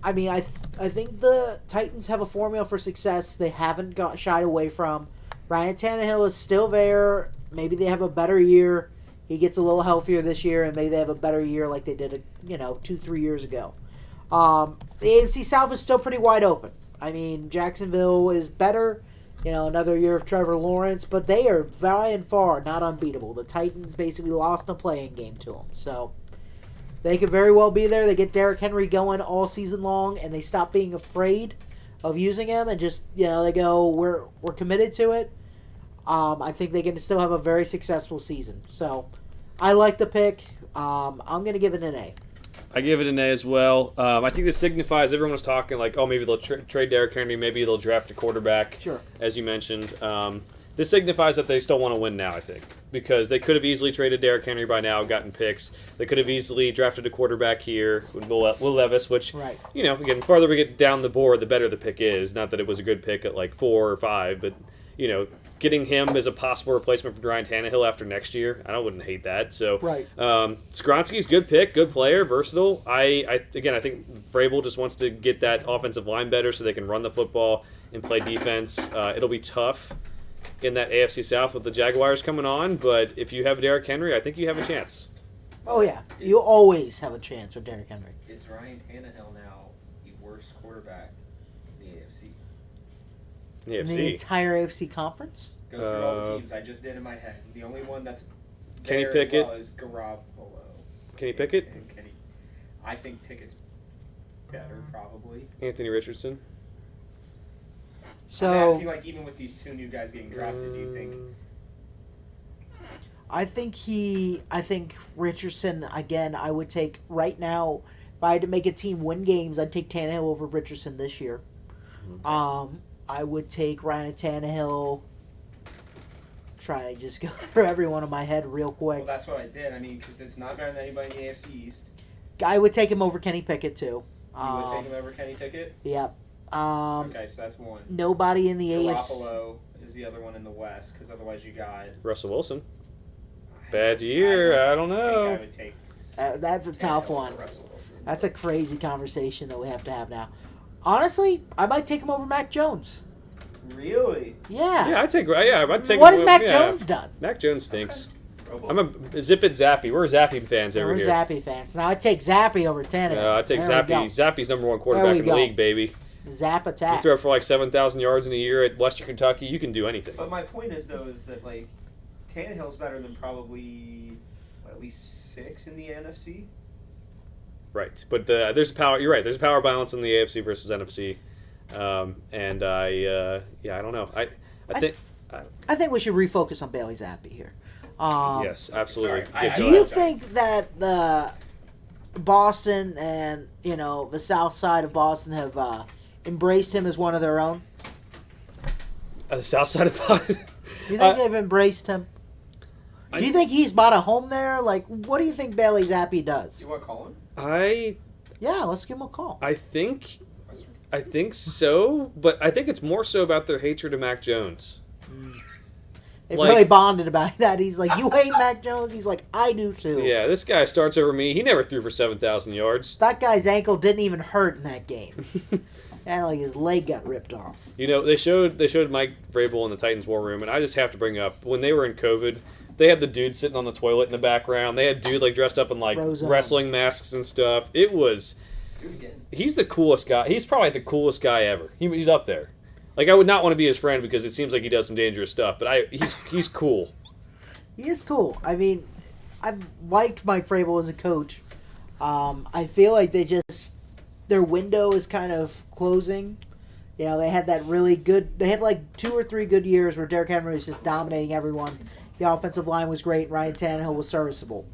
I think the Titans have a formula for success they haven't shied away from. Ryan Tannehill is still there. Maybe they have a better year. He gets a little healthier this year, and maybe they have a better year like they did, 2-3 years ago. The AFC South is still pretty wide open. Jacksonville is better. Another year of Trevor Lawrence, but they are by and far not unbeatable. The Titans basically lost a playing game to them. So they could very well be there. They get Derrick Henry going all season long, and they stop being afraid of using him, and just they go, we're committed to it. I think they can still have a very successful season. So I like the pick. I'm going to give it an A. I give it an A as well. I think this signifies everyone was talking like, oh, maybe they'll trade Derrick Henry, maybe they'll draft a quarterback. Sure. As you mentioned, this signifies that they still want to win now. I think because they could have easily traded Derrick Henry by now, gotten picks. They could have easily drafted a quarterback here with Will Levis, which Right. Again, the farther we get down the board, the better the pick is. Not that it was a good pick at like 4 or 5, but getting him as a possible replacement for Ryan Tannehill after next year, I wouldn't hate that. So, Right. Skoronski's good pick, good player, versatile. I think Vrabel just wants to get that offensive line better so they can run the football and play defense. It'll be tough in that AFC South with the Jaguars coming on, but if you have Derrick Henry, I think you have a chance. Oh, yeah. You always have a chance with Derrick Henry. Is Ryan Tannehill now the worst quarterback in the AFC? The In the AFC. entire AFC conference? Go through all the teams I just did in my head. The only one that's Kenny there Pickett. as well is Garoppolo. Kenny Pickett? And Kenny. I think Pickett's better, probably. Anthony Richardson. So I'm asking, like, even with these 2 new guys getting drafted, do you think? I think Richardson, again, I would take right now, if I had to make a team win games, I'd take Tannehill over Richardson this year. I would take Ryan Tannehill. Trying to just go through everyone in my head real quick. Well, that's what I did. I mean, because it's not better than anybody in the AFC East. I would take him over Kenny Pickett too. You would take him over Kenny Pickett? Yep. Okay, so that's one. Nobody in the AFC. Garoppolo is the other one in the West, because otherwise you got... Russell Wilson. Bad year. I don't I know. would take That's a tough Tannehill one. over Russell Wilson. That's a crazy conversation that we have to have now. Honestly, I might take him over Mac Jones. Really? Yeah. Yeah, I'd take. What has Mac Jones done? Mac Jones stinks. I'm a Zip It Zappy. We're Zappy fans over We're here. Zappy fans. Now I'd take Zappy over Tannehill. I'd take There we Zappy. go. Zappy's number 1 quarterback we in the go. league, baby. Zap You attack. throw for like 7,000 yards in a year at Western Kentucky, you can do anything. But my point is, though, is that, like, Tannehill's better than probably at least 6 in the NFC. Right, but there's a power. You're right. There's a power balance in the AFC versus NFC, and I don't know. I think. I think we should refocus on Bailey Zappi here. Yes, absolutely. Sorry, Yeah, Do go you ahead. think that the Boston and the South Side of Boston have embraced him as one of their own? The South Side of Boston? You think they've embraced him? Do you think he's bought a home there? Like, what do you think Bailey Zappi does? You want to call him? Yeah, let's give him a call. I think so, but I think it's more so about their hatred of Mac Jones. They've like- really bonded about that. He's like, you hate Mac Jones? He's like, I do too. Yeah, this guy starts over me. He never threw for 7,000 yards. That guy's ankle didn't even hurt in that game. And like his leg got ripped off. They showed Mike Vrabel in the Titans war room, and I just have to bring up when they were in COVID, they had the dude sitting on the toilet in the background. They had dude like dressed up in like Frozen. wrestling masks and stuff. It was. Do it again. He's the coolest guy. He's probably the coolest guy ever. He's up there. Like I would not want to be his friend because it seems like he does some dangerous stuff. But he's cool. He is cool. I mean, I've liked Mike Vrabel as a coach. I feel like their window is kind of closing. They had that really good. They had like 2 or 3 good years where Derrick Henry was just dominating everyone. The offensive line was great. Ryan Tannehill was serviceable.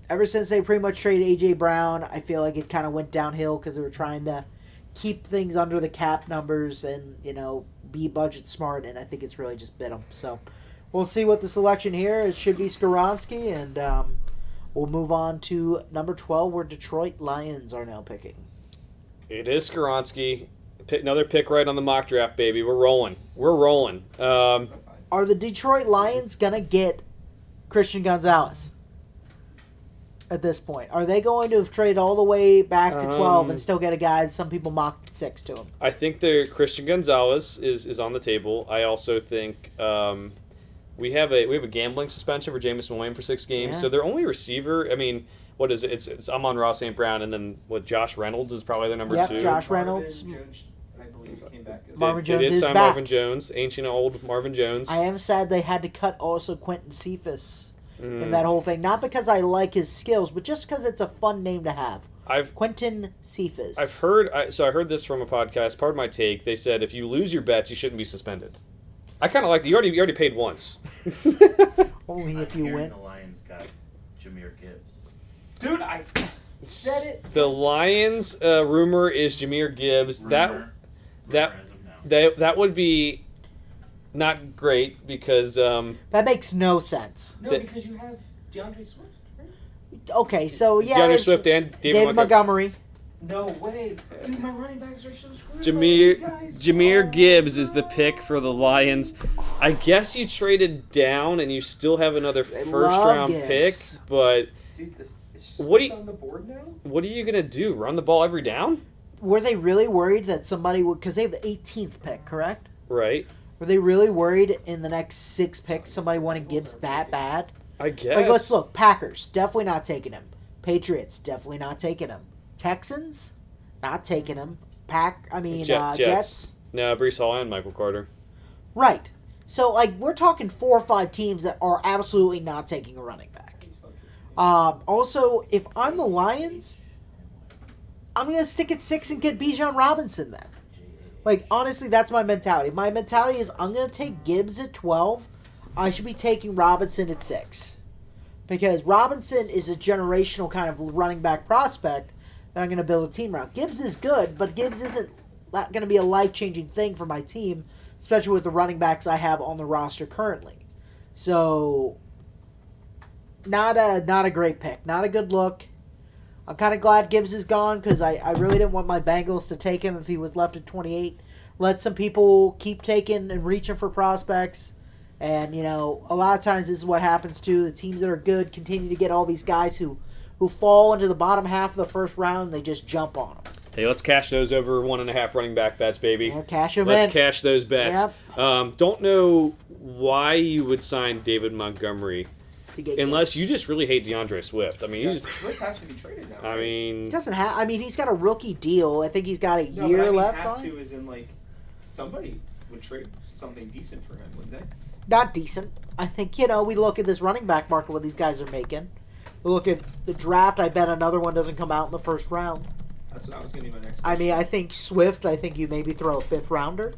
Ever since they pretty much traded A.J. Brown, I feel like it kind of went downhill because they were trying to keep things under the cap numbers and, be budget smart, and I think it's really just bit them. So we'll see what the selection here. It should be Skoronski, and we'll move on to number 12, where Detroit Lions are now picking. It is Skoronski. Another pick right on the mock draft, baby. We're rolling. Are the Detroit Lions going to get Christian Gonzalez at this point? Are they going to have traded all the way back to 12 and still get a guy some people mocked 6 to him? I think Christian Gonzalez is on the table. I also think we have a gambling suspension for Jameson Williams for 6 games. Yeah. So their only receiver, I mean, what is it? It's Amon-Ra St. Brown, and then Josh Reynolds is probably their number 2. Josh Reynolds. Marvin Jones, I believe, came back. Marvin They Jones did is sign back. Marvin Jones, ancient old Marvin Jones. I am sad they had to cut also Quentin Cephas Mm. in that whole thing. Not because I like his skills, but just because it's a fun name to have. Quentin Cephas. I've heard. I heard this from a podcast. Pardon my take. They said if you lose your bets, you shouldn't be suspended. I kind of like that. You already paid once. Only if you hearing win. The Lions got Jahmyr Gibbs. Dude, I said it. The Lions rumor is Jahmyr Gibbs. Rumor as of now. That would be not great because That makes no sense. No, because you have DeAndre Swift. Right? Okay, so yeah, DeAndre there's Swift and David Montgomery. No way. Dude, my running backs are so screwed. Jahmyr Gibbs is the pick for the Lions. I guess you traded down and you still have another They first love round Gibbs. pick, but Dude, this is What do you- on the board now? what are you gonna do? Run the ball every down? Were they really worried that somebody would? Because they have the 18th pick, correct? Right. Were they really worried in the next 6 picks somebody wanted Gibbs that bad? I guess. Like, let's look. Packers, definitely not taking him. Patriots, definitely not taking him. Texans, not taking him. Jets. No, Brees Hall and Michael Carter. Right. So, like, we're talking 4 or 5 teams that are absolutely not taking a running back. Also, if I'm the Lions, I'm going to stick at 6 and get Bijan Robinson then. Like, honestly, that's my mentality. My mentality is I'm going to take Gibbs at 12. I should be taking Robinson at 6. Because Robinson is a generational kind of running back prospect that I'm going to build a team around. Gibbs is good, but Gibbs isn't going to be a life-changing thing for my team, especially with the running backs I have on the roster currently. So, not a great pick. Not a good look. I'm kind of glad Gibbs is gone because I really didn't want my Bengals to take him if he was left at 28. Let some people keep taking and reaching for prospects. And, you know, a lot of times this is what happens too. The teams that are good continue to get all these guys who fall into the bottom half of the first round and they just jump on them. Hey, let's cash those over 1.5 running back bets, baby. Yeah, cash them Let's in. cash those bets. Yep. Don't know why you would sign David Montgomery To get unless Gibbs. you just really hate DeAndre Swift. I mean, Yeah, you just, Swift has to be traded now. I mean, He doesn't have. I mean, he's got a rookie deal. I think he's got a no, year but I mean, left have on. to is in like somebody would trade something decent for him, wouldn't they? Not decent. I think, you know, we look at this running back market, what these guys are making. We look at the draft. I bet another one doesn't come out in the first round. That's what I was going to be my next. I Question. mean, I think Swift. I think you maybe throw a 5th rounder.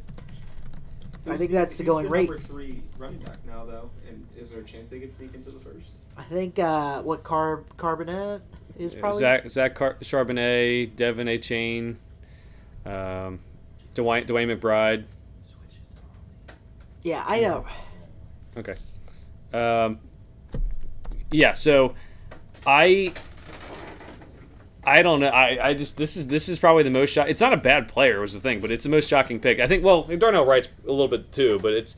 I think that's the Who's going rate. Number 3 running back now, though, and is there a chance they could sneak into the first? I think what Carbonet is probably. Zach Charbonnet, Devin A. Chain, Dwayne McBride. Yeah, I know. Okay. Yeah, so I don't know. I just this is probably the most it's not a bad player was the thing, but it's the most shocking pick. I think Darnell Wright's a little bit too, but it's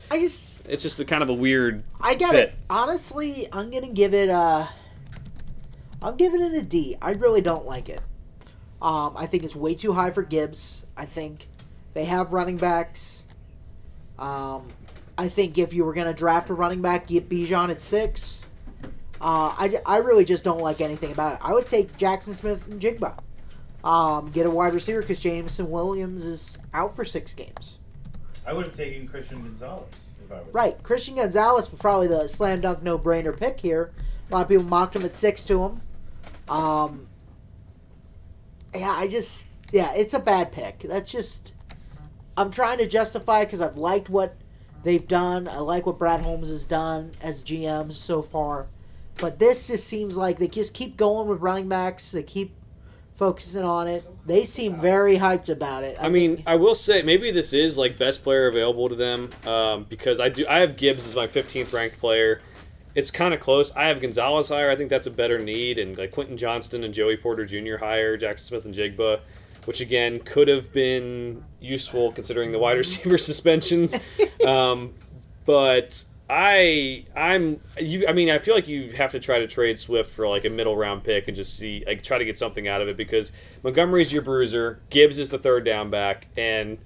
just a kind of a weird I got fit. it. Honestly, I'm gonna give it I'm giving it a D. I really don't like it. I think it's way too high for Gibbs. I think they have running backs. I think if you were gonna draft a running back, get Bijan at 6. I really just don't like anything about it. I would take Jackson Smith and Jigba. Get a wide receiver because Jameson Williams is out for 6 games. I would have taken Christian Gonzalez if I was. Right. Christian Gonzalez was probably the slam dunk no brainer pick here. A lot of people mocked him at 6 to him. It's a bad pick. That's just, I'm trying to justify because I've liked what they've done. I like what Brad Holmes has done as GMs so far. But this just seems like they just keep going with running backs. They keep focusing on it. They seem very hyped about it. I mean, I will say maybe this is like best player available to them because I have Gibbs as my 15th ranked player. It's kind of close. I have Gonzalez higher. I think that's a better need, and like Quentin Johnston and Joey Porter Jr. higher, Jackson Smith and Jigba, which again could have been useful considering the wide receiver suspensions. But I feel like you have to try to trade Swift for like a middle round pick and just see like try to get something out of it because Montgomery's your bruiser, Gibbs is the 3rd down back, and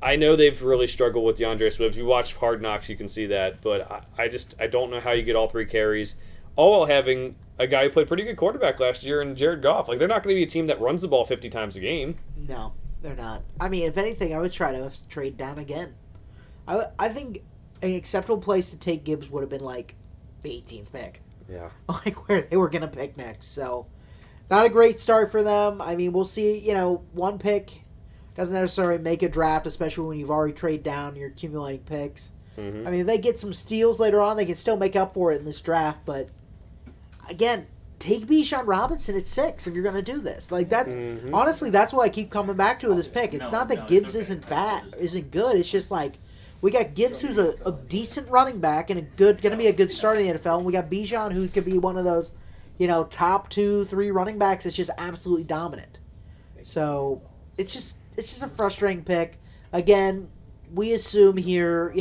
I know they've really struggled with DeAndre Swift. If you watch Hard Knocks, you can see that, but I don't know how you get all 3 carries, all while having a guy who played pretty good quarterback last year in Jared Goff. Like they're not going to be a team that runs the ball 50 times a game. No, they're not. I mean, if anything, I would try to trade down again. I think an acceptable place to take Gibbs would have been like the 18th pick. Yeah. Like where they were going to pick next. So Not a great start for them. I mean, we'll see. You know, one pick doesn't necessarily make a draft, especially when you've already traded down. You're accumulating picks. Mm-hmm. I mean, if they get some steals later on, they can still make up for it in this draft. But again, take Bijan Robinson at 6 if you're going to do this. Like that's honestly, that's what I keep coming back to with this pick. It's not that Gibbs isn't good. It's just like we got Gibbs, who's a decent running back and going to be a good start in the NFL, and we got Bijan, who could be one of those, top 2-3 running backs that's just absolutely dominant. So it's just a frustrating pick. Again, we assume here,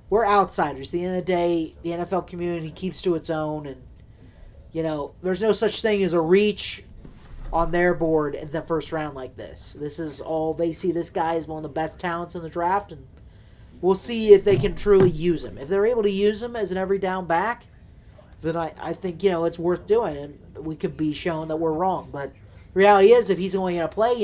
we're outsiders. At the end of the day, the NFL community keeps to its own, and there's no such thing as a reach on their board in the first round like this. This is all they see. This guy is one of the best talents in the draft, and we'll see if they can truly use him. If they're able to use him as an every down back, then I think it's worth doing, and we could be shown that we're wrong. But the reality is, if he's only going to play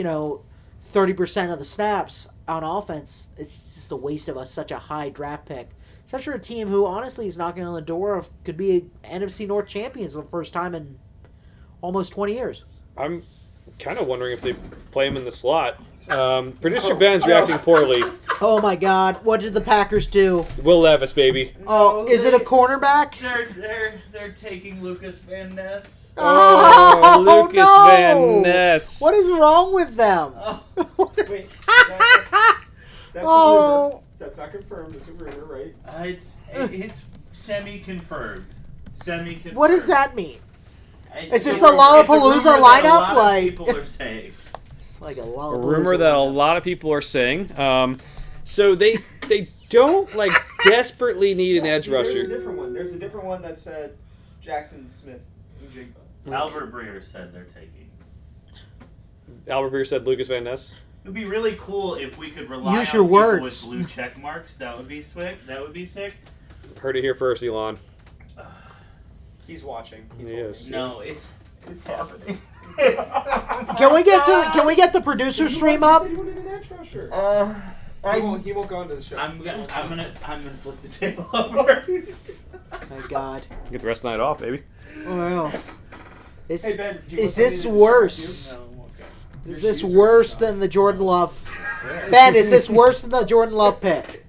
30% of the snaps on offense, it's just a waste of such a high draft pick. Especially for a team who honestly is knocking on the door of could be NFC North champions for the first time in almost 20 years. I'm kind of wondering if they play him in the slot. Producer Ben's reacting poorly. Oh my God! What did the Packers do? Will Levis, baby. Oh, is it a cornerback? They're taking Lucas Van Ness. Oh, Lucas no. Van Ness. What is wrong with them? Oh. Wait, that's a rumor. That's not confirmed. It's a rumor, right? It's semi-confirmed. Semi-confirmed. What does that mean? Is this It's the a rumor Lollapalooza that lineup? A lot Like of people are saying. like a A Lollapalooza rumor that a lineup. lot of people are saying. So they don't desperately need an edge There's a rusher. different one. There's a different one that said Jackson Smith and Jigba. Albert Breer said they're taking. Albert Breer said Lucas Van Ness. It would be really cool if we could rely Use on your people words. with blue check marks. That would be sick. That would be sick. Heard it here first, Elon. He's watching. He told is. me. No, it's happening. Can we get the producer stream up? He said he wanted an edge rusher. He won't go into the show. I'm gonna flip the table over. My God. Get the rest of the night off, baby. Well, Hey Ben, do you is want this something to worse? No, okay. Is this worse than the Jordan Love? Ben, is this worse than the Jordan Love pick?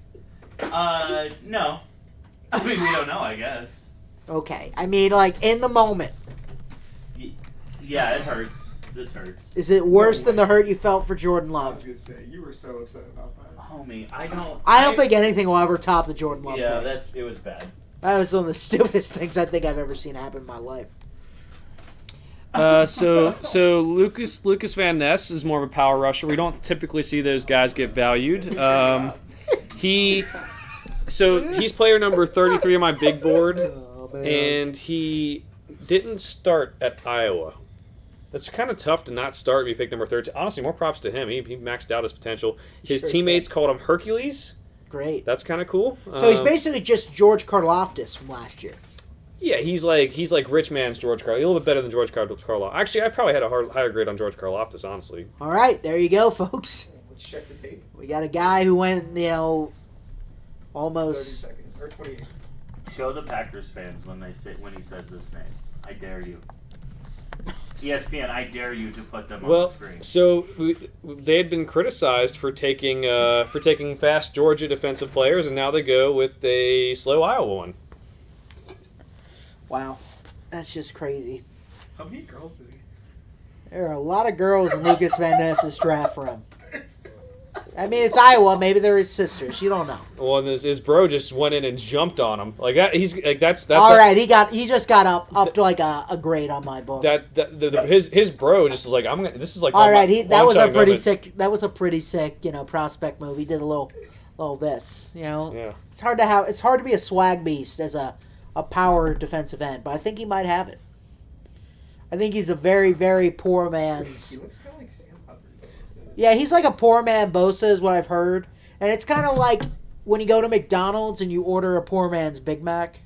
No. I mean, we don't know. I guess. Okay. I mean, in the moment. Yeah, it hurts. This hurts. Is it worse than the hurt you felt for Jordan I was Love? gonna say you were so upset about that. Homie, I don't think anything will ever top the Jordan Love Yeah, pick. it was bad. That was one of the stupidest things I think I've ever seen happen in my life. So Lucas Van Ness is more of a power rusher. We don't typically see those guys get valued. He's player number 33 on my big board, Oh, man. and he didn't start at Iowa. That's kind of tough to not start if you pick number 13. Honestly, more props to him. He maxed out his potential. His Sure teammates called him Hercules. Great. That's kind of cool. So he's basically just George Karlaftis from last year. Yeah, he's like rich man's George Karlaftis. A little bit better than George Karlaftis. Actually, I probably had a higher grade on George Karlaftis, honestly. All right, there you go, folks. Let's check the tape. We got a guy who went, 30 almost. seconds or 28. Show the Packers fans when he says this name. I dare you. ESPN, I dare you to put them on the screen. So they had been criticized for taking fast Georgia defensive players, and now they go with a slow Iowa one. Wow, that's just crazy. How many girls does he? There are a lot of girls in Lucas Van Ness's draft for him. I mean, it's Iowa. Maybe they're his sisters. You don't know. Well, and his bro just went in and jumped on him like that. He's like that's All right. He just got up to like a grade on my book. His bro just was like this is like All right. That was a pretty moment. sick. That was a pretty sick prospect move. He did a little this. Yeah. It's hard to be a swag beast as a power defensive end, but I think he might have it. I think he's a very, very poor man's. He looks kind of like Sam Hubbard. Yeah, he's like a poor man Bosa is what I've heard. And it's kind of like when you go to McDonald's and you order a poor man's Big Mac,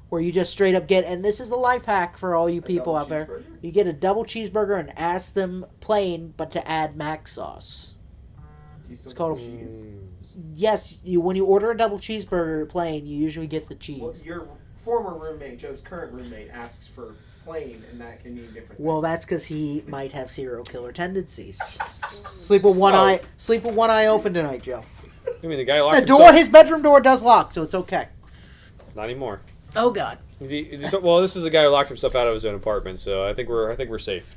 where you just straight up get, and this is the life hack for all you people out there, you get a double cheeseburger and ask them plain, but to add mac sauce. It's called- cheese. Yes, when you order a double cheeseburger plain, you usually get the cheese. Well, your former roommate, Joe's current roommate, asks for plain, and that can mean different Well, things. that's because he might have serial killer tendencies. Sleep with one eye. Sleep with one eye open tonight, Joe. I mean, the guy locked His bedroom door does lock, so it's okay. Not anymore. Oh God. Well, this is the guy who locked himself out of his own apartment, so I think we're safe.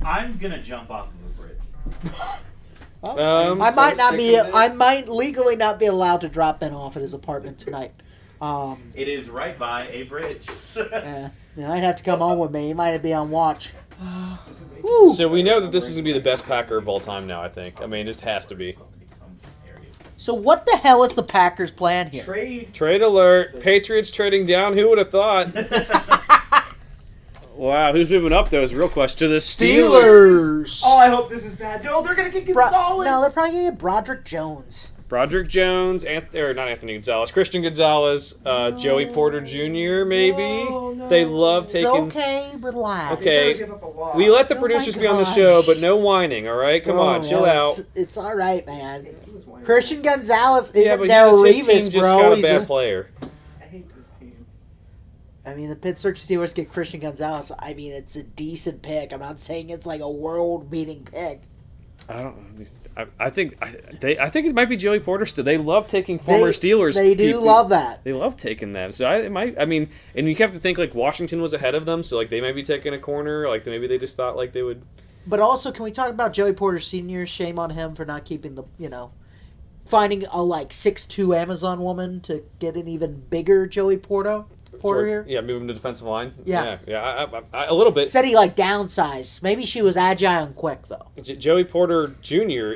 I'm gonna jump off of a bridge. I might so not sick be. of this. I might legally not be allowed to drop Ben off at his apartment tonight. It is right by a bridge. Yeah, I'd have to come home with me. He might be on watch. Woo. So we know that this is gonna be the best Packer of all time now. I think. I mean, it just has to be. So what the hell is the Packers' plan here? Trade alert! Patriots trading down. Who would have thought? Wow, who's moving up though is the real question. To the Steelers. Oh, I hope this is bad. No, they're gonna get Gonzalez. No, they're probably gonna get Broderick Jones. Broderick Jones, or not Anthony Gonzalez, Christian Gonzalez, Joey Porter Jr. Maybe. No, no. They love It's taking. okay, relax. Okay. Give up a lot. We let the Oh producers my be on the gosh. show, but no whining. All right, come on, chill out. It's all right, man. He was whining. Christian Gonzalez isn't Yeah, but Darryl his team Revis, just bro. got a He's bad a- player. I hate this team. I mean, the Pittsburgh Steelers get Christian Gonzalez. I mean, it's a decent pick. I'm not saying it's like a world-beating pick. I don't. I think it might be Joey Porter. Still, they love taking former Steelers. They do people. love that. They love taking them. So it might. I mean, and you have to think like Washington was ahead of them, so like they might be taking a corner. Like maybe they just thought like they would. But also, can we talk about Joey Porter Sr.? Shame on him for not keeping finding a like 6'2" Amazon woman to get an even bigger Joey Porter here. Yeah, move him to defensive line. Yeah. I, a little bit. Said he like downsized. Maybe she was agile and quick though. Joey Porter Jr.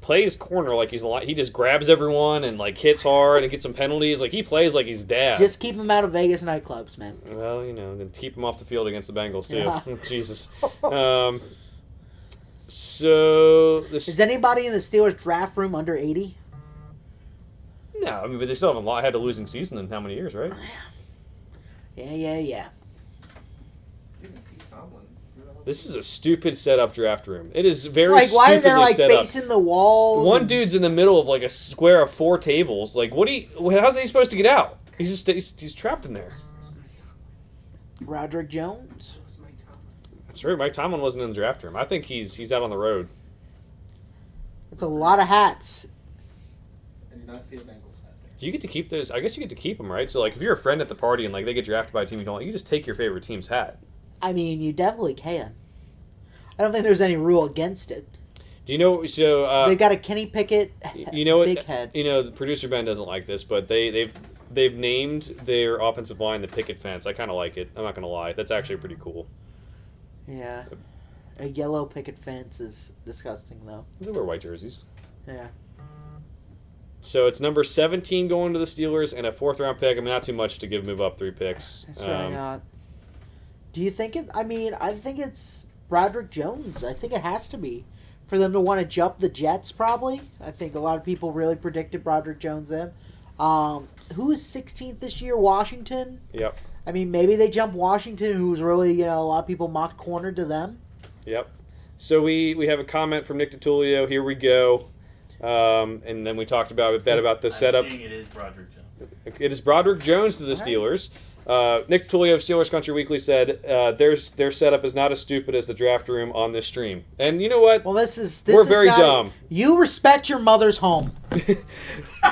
plays corner like he just grabs everyone and like hits hard and gets some penalties. Like he plays like he's dad. Just keep him out of Vegas nightclubs, man. Well, then keep him off the field against the Bengals too. Yeah. Jesus. So Is anybody in the Steelers draft room under 80? No, I mean, but they still haven't had a losing season in how many years, right? Yeah. I didn't see Tomlin. Who the hell is This is a stupid setup draft room. It is very Like, why are stupidly they like set up. facing the walls? One and- dude's in the middle of like a square of 4 tables. Like, how's he supposed to get out? He's trapped in there. Roderick Jones. It was Mike Tomlin. That's true. Mike Tomlin wasn't in the draft room. I think he's out on the road. It's a lot of hats. I did not see a Bengals hat there. Do you get to keep those? I guess you get to keep them, right? So like, if you're a friend at the party and like they get drafted by a team you don't like, you just take your favorite team's hat. I mean, you definitely can. I don't think there's any rule against it. Do you know? So They got a Kenny Pickett you know what? big head. You know, the producer Ben doesn't like this, but they've named their offensive line the picket fence. I kind of like it. I'm not gonna lie. That's actually pretty cool. Yeah. A yellow picket fence is disgusting, though. They wear white jerseys. Yeah. So it's number 17 going to the Steelers and a 4th-round pick. I mean, not too much to move up 3 picks. That's really not. Do you think it? I mean, I think it's Broderick Jones. I think it has to be for them to want to jump the Jets. Probably. I think a lot of people really predicted Broderick Jones then. Who is 16th this year? Washington. Yep. I mean, maybe they jump Washington, who's really a lot of people mocked corner to them. Yep. So we have a comment from Nick DiTullio. Here we go. And then we talked about the setup. I'm seeing it is Broderick Jones. It is Broderick Jones to the Steelers. Nick DiTullio of Steelers Country Weekly said their setup is not as stupid as the draft room on this stream. And you know what? Well, this is very not- dumb. You respect your mother's home.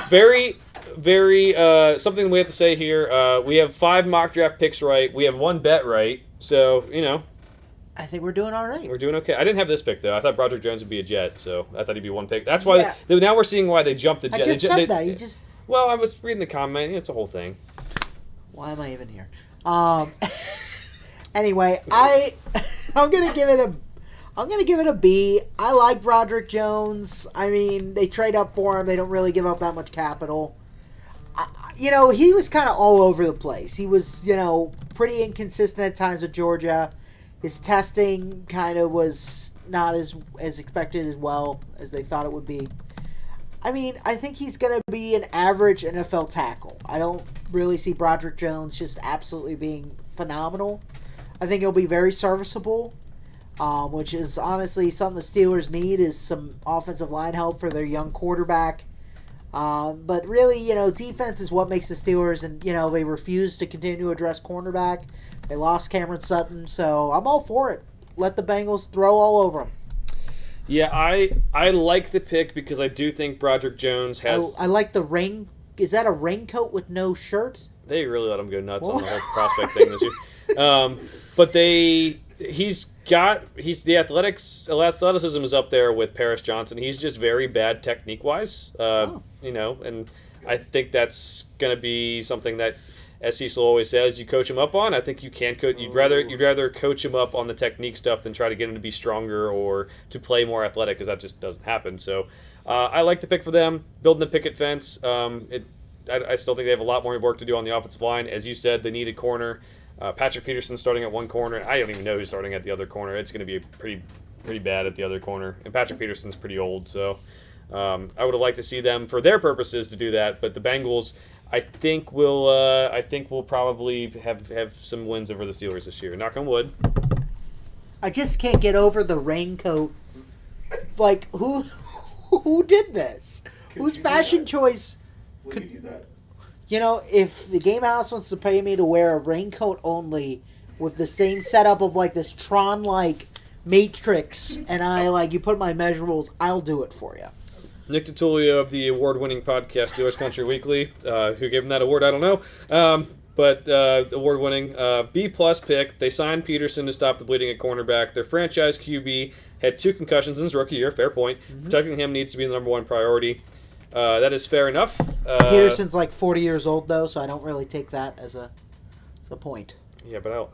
Very, very something we have to say here. We have 5 mock draft picks right. We have 1 bet right. So I think we're doing all right. we're doing okay. I didn't have this pick though. I thought Broderick Jones would be a Jet, so I thought he'd be 1 pick. That's why Yeah. now we're seeing why they jumped the I Jet. just They- said they- that. You just. Well, I was reading the comment. It's a whole thing. Why am I even here? Anyway, I'm gonna give it a B. I like Broderick Jones. I mean, they trade up for him. They don't really give up that much capital. He was kind of all over the place. He was, pretty inconsistent at times with Georgia. His testing kind of was not as expected as well as they thought it would be. I mean, I think he's going to be an average NFL tackle. I don't really see Broderick Jones just absolutely being phenomenal. I think he'll be very serviceable, which is honestly something the Steelers need is some offensive line help for their young quarterback. But really, defense is what makes the Steelers, and, they refuse to continue to address cornerback They lost Cameron Sutton, so I'm all for it. Let the Bengals throw all over them. Yeah, I like the pick because I do think Broderick Jones has. I like the ring. Is that a raincoat with no shirt? They really let him go nuts on the whole prospect thing this year. But he's the athleticism is up there with Paris Johnson. He's just very bad technique wise. And I think that's going to be something that, as Cecil always says, you coach him up on. I think you can coach. You'd rather coach him up on the technique stuff than try to get him to be stronger or to play more athletic, because that just doesn't happen. So I like the pick for them, building the picket fence. I still think they have a lot more work to do on the offensive line. As you said, they need a corner. Patrick Peterson starting at one corner. I don't even know who's starting at the other corner. It's going to be pretty bad at the other corner. And Patrick Peterson's pretty old, so I would have liked to see them, for their purposes, to do that. But the Bengals, I think we'll probably have some wins over the Steelers this year. Knock on wood. I just can't get over the raincoat. Like, who did this? Whose fashion choice? Would you do that? You know, if the game house wants to pay me to wear a raincoat only with the same setup of like this Tron-like matrix, and you put my measurables, I'll do it for you. Nick DiTullio of the award-winning podcast Steelers Country Weekly, who gave him that award, I don't know. But award-winning B+ pick. They signed Peterson to stop the bleeding at cornerback. Their franchise QB had 2 concussions in his rookie year. Fair point. Mm-hmm. Protecting him needs to be the number one priority. That is fair enough. Peterson's like 40 years old, though, so I don't really take that as a point. Yeah, but I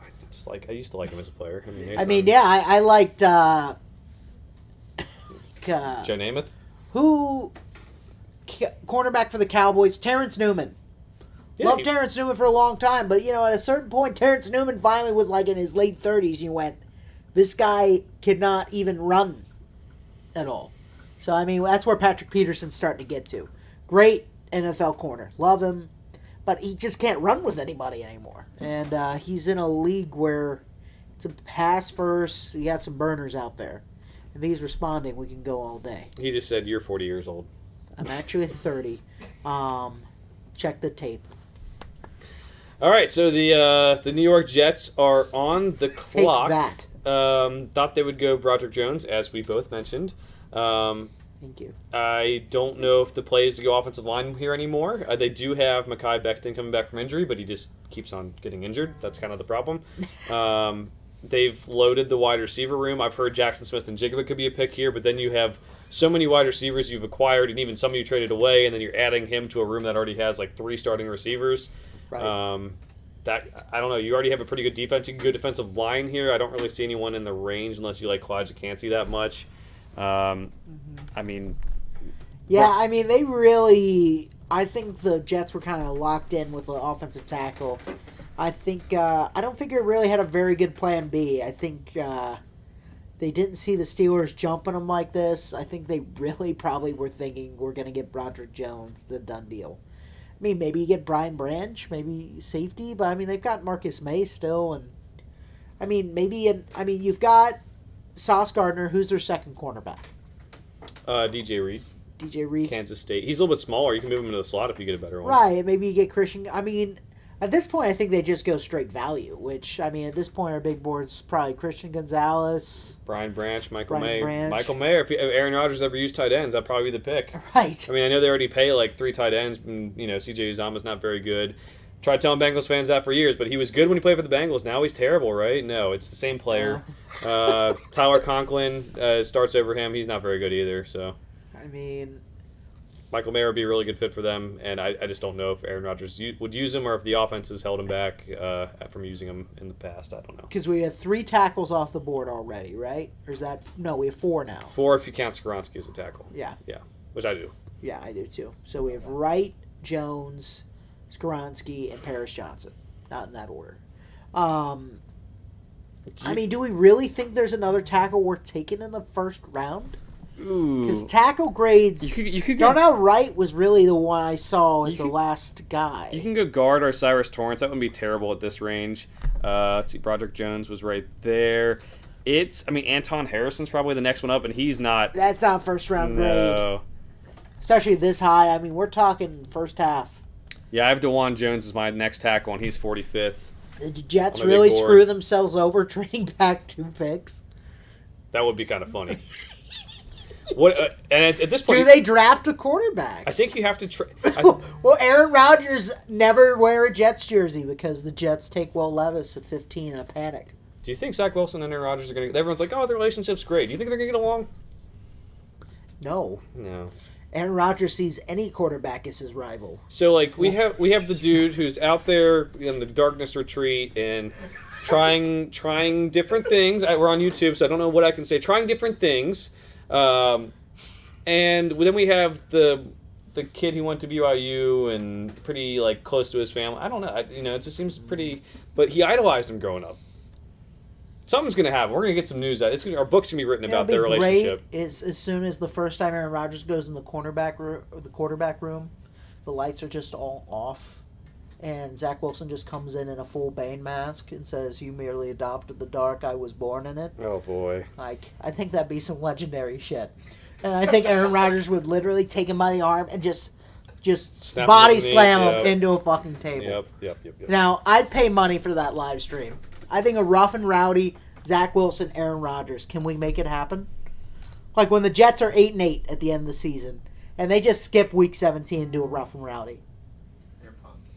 used to like him as a player. I liked Joe Namath. Cornerback for the Cowboys, Terrence Newman. Yeah, Loved Terrence Newman for a long time, but at a certain point, Terrence Newman finally was like in his late 30s, and you went, this guy cannot even run at all. So, that's where Patrick Peterson's starting to get to. Great NFL corner. Love him. But he just can't run with anybody anymore. And he's in a league where it's a pass first. You got some burners out there. If he's responding, we can go all day. He just said, you're 40 years old. I'm actually 30. Check the tape. All right, so the New York Jets are on the clock. Take that. Thought they would go Broderick Jones, as we both mentioned. Thank you. I don't know if the play is to go offensive line here anymore. They do have Mekhi Becton coming back from injury, but he just keeps on getting injured. That's kind of the problem. They've loaded the wide receiver room. I've heard Jackson Smith and Jigba could be a pick here, but then you have so many wide receivers you've acquired, and even some you traded away, and then you're adding him to a room that already has like 3 starting receivers. Right. That I don't know. You already have a pretty good defense. You can go defensive line here. I don't really see anyone in the range unless you like Clyde Jacansey that much. They really. I think the Jets were kind of locked in with the offensive tackle. I don't think it really had a very good plan B. I think they didn't see the Steelers jumping them like this. I think they really probably were thinking we're going to get Broderick Jones, the done deal. Maybe you get Brian Branch, maybe safety, but they've got Marcus May still, and you've got Sauce Gardner, who's their second cornerback. DJ Reed, Kansas State. He's a little bit smaller. You can move him into the slot if you get a better one. Right. Maybe you get Christian. At this point, I think they just go straight value. Which at this point, our big board's probably Christian Gonzalez, Brian Branch, Michael May. Branch. If Aaron Rodgers ever used tight ends, that'd probably be the pick. Right. I know they already pay like 3 tight ends, and CJ Uzama's not very good. Tried telling Bengals fans that for years, but he was good when he played for the Bengals. Now he's terrible, right? No, it's the same player. Tyler Conklin starts over him. He's not very good either. So, Michael Mayer would be a really good fit for them, and I just don't know if Aaron Rodgers would use him or if the offense has held him back from using him in the past. I don't know. Because we have 3 tackles off the board already, right? Or is that... No, we have 4 now. 4 if you count Skoronski as a tackle. Yeah. Yeah, which I do. Yeah, I do too. So we have Wright, Jones, Skoronski, and Paris Johnson. Not in that order. Do we really think there's another tackle worth taking in the first round? Because tackle grades... You could Darnell Wright was really the one I saw as the last guy. You can go guard or Cyrus Torrance. That wouldn't be terrible at this range. Let's see, Broderick Jones was right there. Anton Harrison's probably the next one up, and he's not... That's not first round grade. Especially this high. We're talking first half. Yeah, I have DeJuan Jones as my next tackle, and he's 45th. Did the Jets I'm a big really board. screw themselves over trading back 2 picks? That would be kind of funny. What? And at this point, Do they draft a quarterback? I think you have to. Well, Aaron Rodgers never wear a Jets jersey because the Jets take Will Levis at 15 in a panic. Do you think Zach Wilson and Aaron Rodgers are going to? Everyone's like, "Oh, their relationship's great." Do you think they're going to get along? No. No. Aaron Rodgers sees any quarterback as his rival. So like we have the dude who's out there in the darkness retreat and trying different things. We're on YouTube, so I don't know what I can say. Trying different things, and then we have the kid who went to BYU and pretty like close to his family. I don't know. It just seems pretty. But he idolized him growing up. Something's going to happen. We're going to get some news out. Our book's going to be written about their relationship. Great is as soon as the first time Aaron Rodgers goes in the quarterback room, the lights are just all off, and Zach Wilson just comes in a full Bane mask and says, "You merely adopted the dark. I was born in it." Oh boy! Like, I think that'd be some legendary shit, and I think Aaron Rodgers would literally take him by the arm and just Snap body him in the knee, slam him yep. into a fucking table. Yep. Now, I'd pay money for that live stream. I think a rough and rowdy Zach Wilson, Aaron Rodgers. Can we make it happen? Like when the Jets are 8-8 at the end of the season, and they just skip Week 17 and do a rough and rowdy. They're pumped.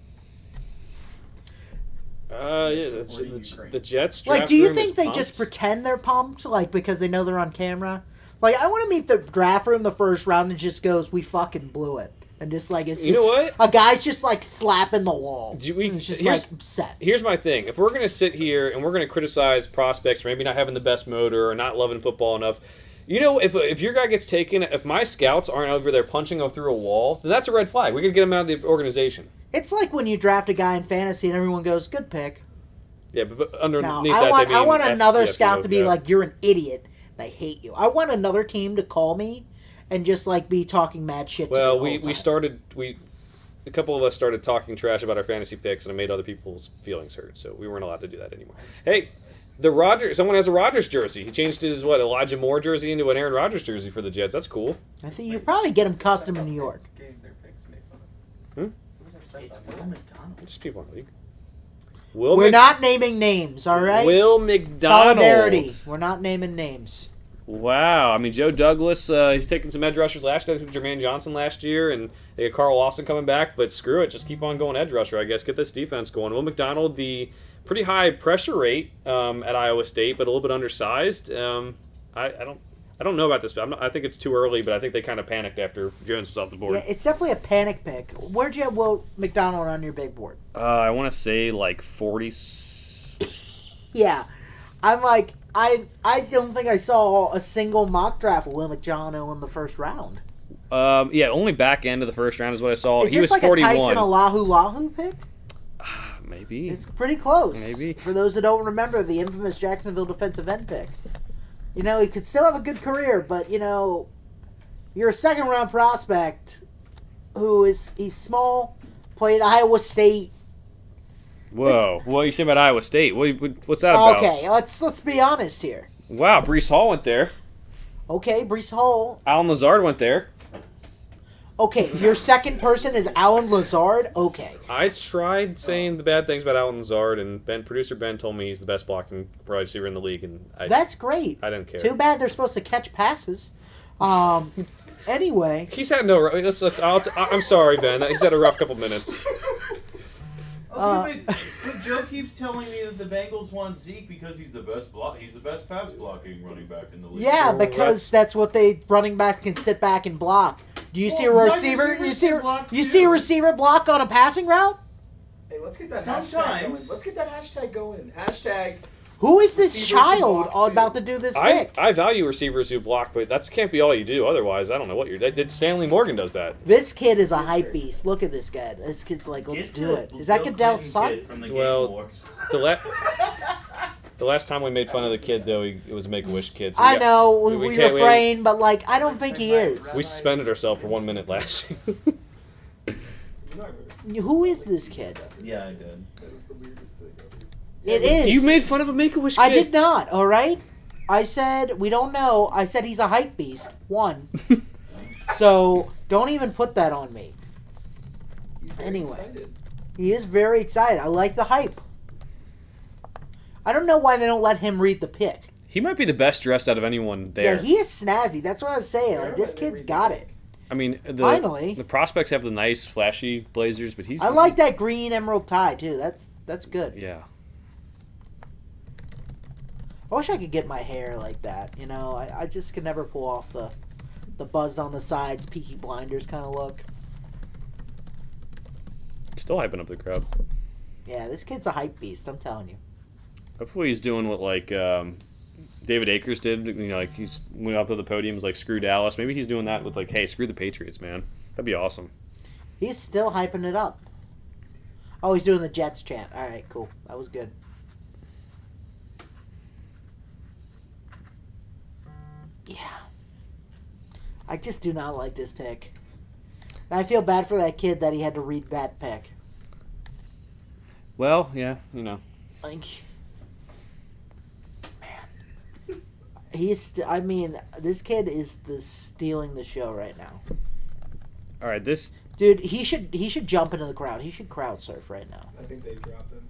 The Jets. Like, draft do you room think is they pumped? just pretend they're pumped, like because they know they're on camera? Like, I want to meet the draft room the first round and just goes, "We fucking blew it," and just like it's just, You know what? a guy's just like slapping the wall. And it's just here's- like upset. Here's my thing: if we're going to sit here and we're going to criticize prospects for maybe not having the best motor or not loving football enough, if your guy gets taken, if my scouts aren't over there punching through a wall, then that's a red flag. We got to get him out of the organization. It's like when you draft a guy in fantasy and everyone goes, "Good pick." Yeah, but underneath No, that, I want another yes, scout to be yeah. like, "You're an idiot, and I hate you." I want another team to call me and just like be talking mad shit. Well, to me the whole time. a couple of us started talking trash about our fantasy picks, and it made other people's feelings hurt. So we weren't allowed to do that anymore. Hey, someone has a Rodgers jersey. He changed his Elijah Moore jersey into an Aaron Rodgers jersey for the Jets. That's cool. I think you probably get them custom in New York. Game their picks make fun of. Hmm? Who's upset It's about Will that? McDonald. Just people in the league. We're not naming names, all right? Will McDonald. Solidarity. We're not naming names. Wow. I mean, Joe Douglas, he's taking some edge rushers last year. I think Jermaine Johnson last year, and they got Carl Lawson coming back. But screw it. Just keep on going edge rusher, I guess. Get this defense going. Will McDonald, the pretty high pressure rate at Iowa State, but a little bit undersized. I don't know about this. I think it's too early, but I think they kind of panicked after Jones was off the board. Yeah, it's definitely a panic pick. Where'd you have Will McDonald on your big board? I want to say like 40. Yeah. I'm like, I don't think I saw a single mock draft of Will McDonald in the first round. Yeah, only back end of the first round is what I saw. Is He this was like 41. a Tyson Lahu pick? Maybe. It's pretty close. Maybe. For those that don't remember, the infamous Jacksonville defensive end pick. He could still have a good career, but, you're a second-round prospect he's small, played Iowa State. Whoa. What you say about Iowa State? What's that about? Okay, let's be honest here. Wow, Brees Hall went there. Okay, Brees Hall. Alan Lazard went there. Okay, your second person is Alan Lazard? Okay. I tried saying the bad things about Alan Lazard, and producer Ben told me he's the best blocking wide receiver in the league, and That's great. I didn't care. Too bad they're supposed to catch passes. Anyway. He's had no. I'm sorry, Ben. He's had a rough couple minutes. Okay, but Joe keeps telling me that the Bengals want Zeke because he's the best pass blocking running back in the league. Yeah, because that's what running backs can sit back and block. Do you see a Well, wide receiver? receivers You can block too. see a receiver block on a passing route? Hey, let's get that hashtag going. Sometimes. Let's get that hashtag going. Hashtag. Who is this Receivers can child block, too. about to do this I pick? value receivers who block, but that can't be all you do. Otherwise, I don't know what you're. Stanley Morgan does that. This kid is a hype beast. Look at this guy. This kid's like, let's Get do the it. Is that Bill Goodell's Clinton son? kid from the Well, Game Wars. The last time we made fun of the kid, though, it was a Make-A-Wish kid. So I know, we can't- refrain, but like, I don't think he is. We suspended ourselves for 1 minute last year. Who is this kid? Yeah, I did. That was the weirdest thing ever. It is. You made fun of a Make-A-Wish kid. I did not, alright? I said, we don't know. I said he's a hype beast. One. So, don't even put that on me. He's very Anyway. excited. He is very excited. I like the hype. I don't know why they don't let him read the pick. He might be the best dressed out of anyone there. Yeah, he is snazzy. That's what I was saying. Like, this kid's got it. I mean, Finally. the prospects have the nice, flashy blazers, but he's... I like that green emerald tie, too. That's good. Yeah. I wish I could get my hair like that. You know, I just could never pull off the buzzed on the sides, Peaky Blinders kind of look. Still hyping up the crowd. Yeah, this kid's a hype beast, I'm telling you. Hopefully he's doing what, like, David Akers did. You know, like, he's went up to the podium, was like, screw Dallas. Maybe he's doing that with, like, hey, screw the Patriots, man. That'd be awesome. He's still hyping it up. Oh, he's doing the Jets chant. All right, cool. That was good. Yeah. I just do not like this pick. And I feel bad for that kid that he had to read that pick. Well, yeah, you know. Like, man. I mean, this kid is stealing the show right now. All right, this... Dude, he should jump into the crowd. He should crowd surf right now. I think they dropped him.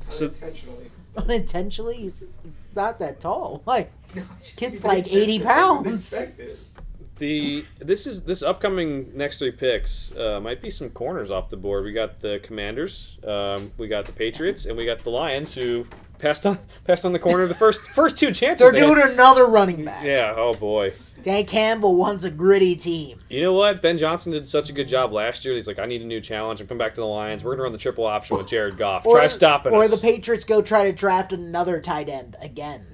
So- Unintentionally. Unintentionally, he's not that tall. Like, No, just- kid's like 80 pounds. Unexpected. This upcoming next 3 picks might be some corners off the board. We got the Commanders, we got the Patriots, and we got the Lions, who passed on the corner the first 2 chances. They're they had. doing another running back. Yeah. Oh boy. Dan Campbell wants a gritty team. You know what? Ben Johnson did such a good job last year. He's like, I need a new challenge. I'm coming back to the Lions. We're gonna run the triple option with Jared Goff. Try stopping us. Or the Patriots go try to draft another tight end again.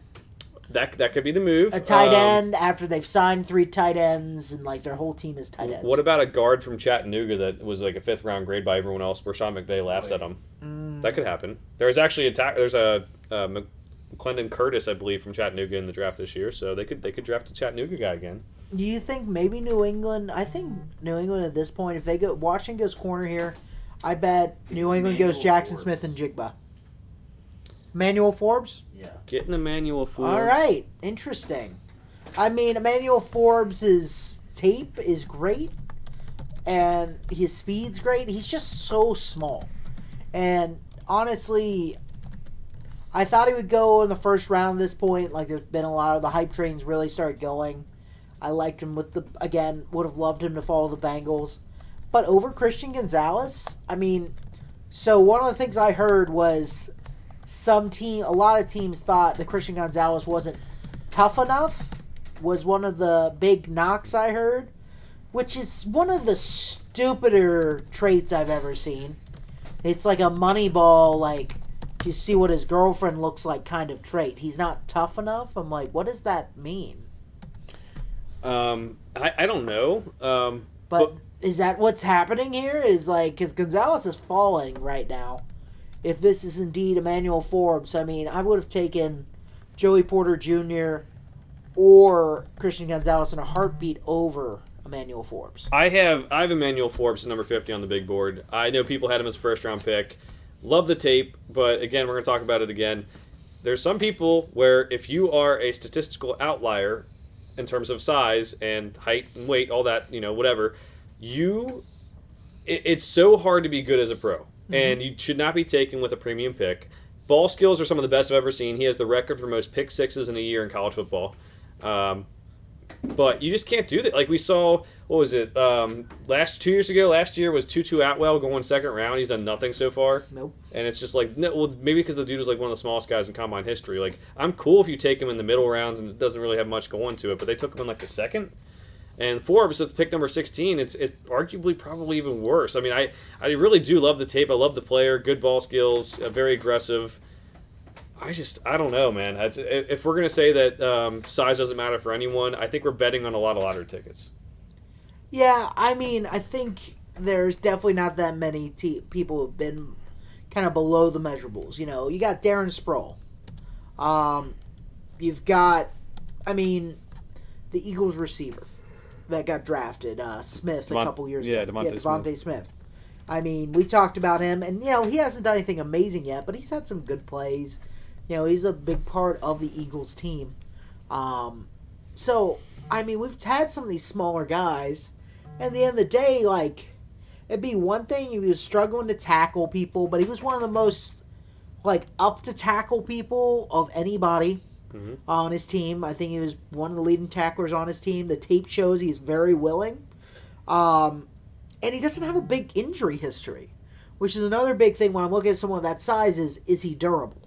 That could be the move. A tight end after they've signed 3 tight ends and like their whole team is tight ends. What about a guard from Chattanooga that was like a 5th round grade by everyone else, where Sean McVay laughs at him? That could happen. There's actually there's a McClendon Curtis, I believe, from Chattanooga in the draft this year, so they could draft a Chattanooga guy again. Do you think maybe New England? I think New England at this point, if they go Washington goes corner here, I bet New England goes Jackson Forbes. Smith and Jigba. Emmanuel Forbes? Yeah. Getting Emmanuel Forbes. All right, interesting. I mean, Emmanuel Forbes' tape is great, and his speed's great. He's just so small. And honestly, I thought he would go in the first round at this point. Like, there's been a lot of the hype trains really start going. I liked him would have loved him to follow the Bengals. But over Christian Gonzalez, I mean, so one of the things I heard was a lot of teams thought that Christian Gonzalez wasn't tough enough, was one of the big knocks I heard, which is one of the stupider traits I've ever seen. It's like a Moneyball, like, you see what his girlfriend looks like kind of trait. He's not tough enough. I'm like, what does that mean? I don't know. But is that what's happening here? Is like, because Gonzalez is falling right now. If this is indeed Emmanuel Forbes, I mean, I would have taken Joey Porter Jr. or Christian Gonzalez in a heartbeat over Emmanuel Forbes. I have Emmanuel Forbes at number 50 on the big board. I know people had him as a first-round pick. Love the tape, but again, we're going to talk about it again. There's some people where if you are a statistical outlier in terms of size and height and weight, all that, whatever, it's so hard to be good as a pro. And you should not be taken with a premium pick. Ball skills are some of the best I've ever seen. He has the record for most pick sixes in a year in college football. But you just can't do that. Like we saw, what was it, 2 years ago? Last year was Tutu Atwell going 2nd round. He's done nothing so far. Nope. And it's just like, no, well, maybe because the dude was like one of the smallest guys in combine history. Like, I'm cool if you take him in the middle rounds and it doesn't really have much going to it, but they took him in like the 2nd. And Forbes with pick number 16, it's arguably probably even worse. I mean, I really do love the tape. I love the player, good ball skills, very aggressive. I don't know, man. If we're going to say that size doesn't matter for anyone, I think we're betting on a lot of lottery tickets. Yeah, I mean, I think there's definitely not that many people who have been kind of below the measurables. You know, you got Darren Sproul. You've got, I mean, the Eagles receiver that got drafted, Smith, a couple years ago. Devontae Smith. I mean, we talked about him, and, he hasn't done anything amazing yet, but he's had some good plays. He's a big part of the Eagles team. So, I mean, we've had some of these smaller guys, and at the end of the day, like, it'd be one thing if he was struggling to tackle people, but he was one of the most, like up to tackle people of anybody Mhm. on his team. I think he was one of the leading tacklers on his team. The tape shows he's very willing. And he doesn't have a big injury history, which is another big thing when I'm looking at someone that size is he durable?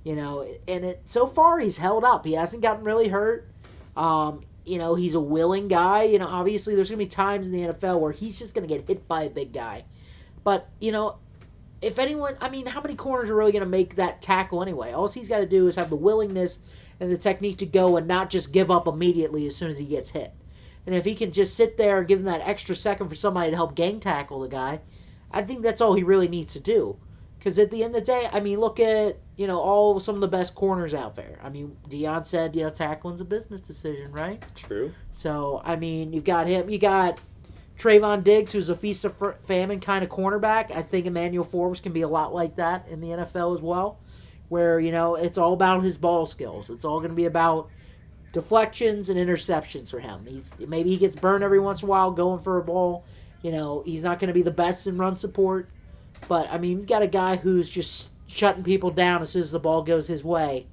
You know, and so far he's held up. He hasn't gotten really hurt. You know, he's a willing guy. You know, obviously there's going to be times in the NFL where he's just going to get hit by a big guy. But, you know, if anyone, I mean, how many corners are really going to make that tackle anyway? All he's got to do is have the willingness and the technique to go and not just give up immediately as soon as he gets hit. And if he can just sit there and give him that extra second for somebody to help gang tackle the guy, I think that's all he really needs to do. Because at the end of the day, I mean, look at, you know, some of the best corners out there. I mean, Deion said, you know, tackling's a business decision, right? True. So, I mean, you've got him. You got Trayvon Diggs, who's a feast of famine kind of cornerback. I think Emmanuel Forbes can be a lot like that in the NFL as well, where, you know, it's all about his ball skills. It's all going to be about deflections and interceptions for him. Maybe he gets burned every once in a while going for a ball. You know, he's not going to be the best in run support. But, I mean, you got a guy who's just shutting people down as soon as the ball goes his way.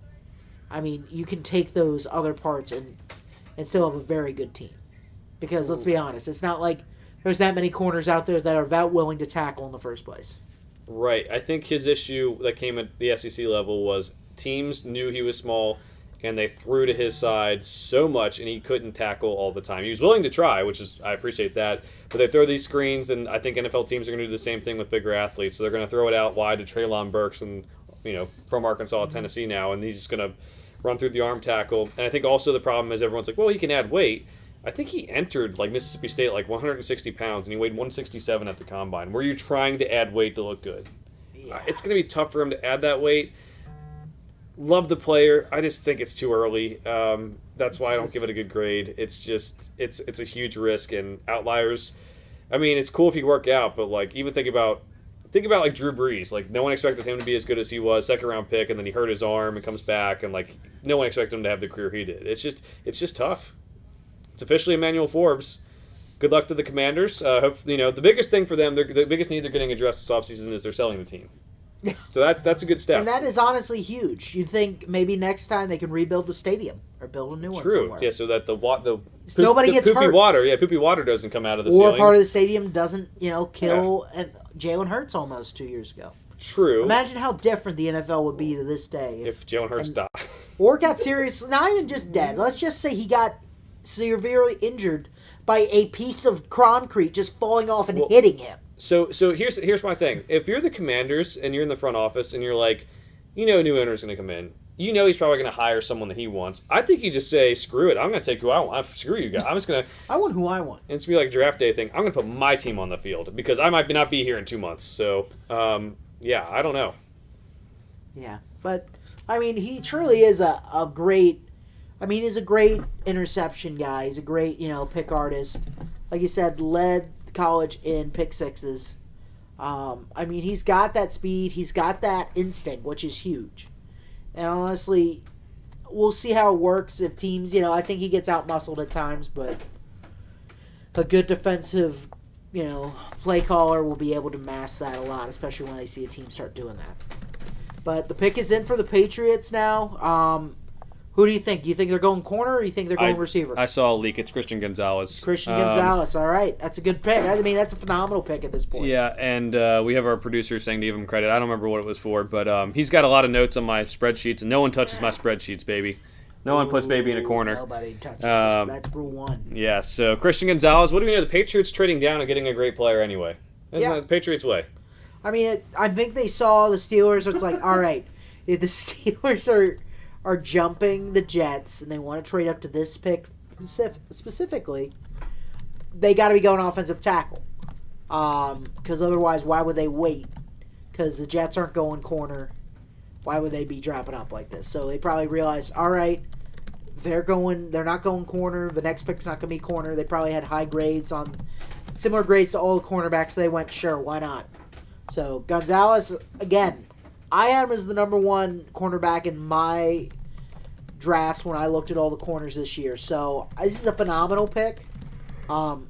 I mean, you can take those other parts and still have a very good team. Because, let's be honest, it's not like there's that many corners out there that are that willing to tackle in the first place. Right. I think his issue that came at the SEC level was teams knew he was small, and they threw to his side so much, and he couldn't tackle all the time. He was willing to try, which is, I appreciate that, but they throw these screens, and I think NFL teams are going to do the same thing with bigger athletes. So they're going to throw it out wide to Treylon Burks, and you know, from Arkansas, Tennessee now, and he's just going to run through the arm tackle. And I think also the problem is everyone's like, well, he can add weight. I think he entered like Mississippi State like 160 pounds, and he weighed 167 at the combine. Were you trying to add weight to look good? Yeah. It's going to be tough for him to add that weight. Love the player. I just think it's too early. That's why I don't give it a good grade. It's just it's a huge risk, and outliers. I mean, it's cool if he work out, but like even think about like Drew Brees. Like no one expected him to be as good as he was, second round pick, and then he hurt his arm and comes back, and like no one expected him to have the career he did. It's just tough. It's officially Emmanuel Forbes. Good luck to the Commanders. You know, the biggest thing for them, the biggest need they're getting addressed this offseason is they're selling the team. So that's a good step. And that is honestly huge. You'd think maybe next time they can rebuild the stadium or build a new one True. somewhere. Yeah, so that Nobody gets poopy hurt. water. Yeah, poopy water doesn't come out of the Or ceiling. part of the stadium doesn't, you know, kill and Jalen Hurts almost 2 years ago. True. Imagine how different the NFL would be to this day if Jalen Hurts died. or got serious, not even just dead. Let's just say he got severely injured by a piece of concrete just falling off and hitting him. So here's my thing. If you're the Commanders and you're in the front office and you're like, you know, a new owner's going to come in. You know he's probably going to hire someone that he wants. I think you just say, screw it. I'm going to take who I want. Screw you guys. I'm just going to... I want who I want. It's going to be like a draft day thing. I'm going to put my team on the field because I might not be here in 2 months. So, yeah, I don't know. Yeah, but, I mean, he truly is a great... I mean, he's a great interception guy. He's a great, you know, pick artist. Like you said, led college in pick sixes. I mean, he's got that speed. He's got that instinct, which is huge. And honestly, we'll see how it works if teams, you know, I think he gets out-muscled at times, but a good defensive, you know, play caller will be able to mask that a lot, especially when they see a team start doing that. But the pick is in for the Patriots now. Who do you think? Do you think they're going corner or do you think they're going receiver? I saw a leak. It's Christian Gonzalez. Christian Gonzalez. All right. That's a good pick. I mean, that's a phenomenal pick at this point. Yeah, and we have our producer saying to give him credit. I don't remember what it was for, but he's got a lot of notes on my spreadsheets, and no one touches my spreadsheets, baby. No one puts baby in a corner. Nobody touches this. That's rule one. Yeah, so Christian Gonzalez, what do we know? The Patriots trading down and getting a great player anyway. Isn't that the Patriots' way? I mean, I think they saw the Steelers. So it's like, all right, if the Steelers are jumping the Jets and they want to trade up to this pick specifically, they got to be going offensive tackle. Because otherwise, why would they wait? Because the Jets aren't going corner. Why would they be dropping up like this? So they probably realized, all right, they're not going corner. The next pick's not going to be corner. They probably had high grades on similar grades to all the cornerbacks. So they went, sure, why not? So Gonzalez, again, I had him as the number one cornerback in my drafts when I looked at all the corners this year. So this is a phenomenal pick. I'm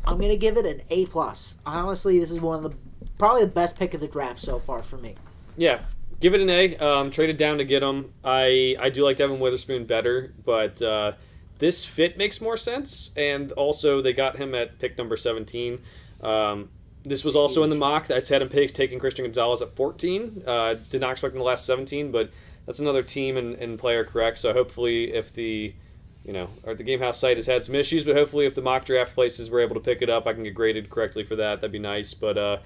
going to give it an A+. Honestly, this is probably the best pick of the draft so far for me. Yeah, give it an A. Traded down to get him. I do like Devin Witherspoon better, but this fit makes more sense. And also, they got him at pick number 17. This was also in the mock. I had him taking Christian Gonzalez at 14. Did not expect him to last 17, but that's another team and player correct. So hopefully, if the or the Game House site has had some issues, but hopefully, if the mock draft places were able to pick it up, I can get graded correctly for that. That'd be nice. But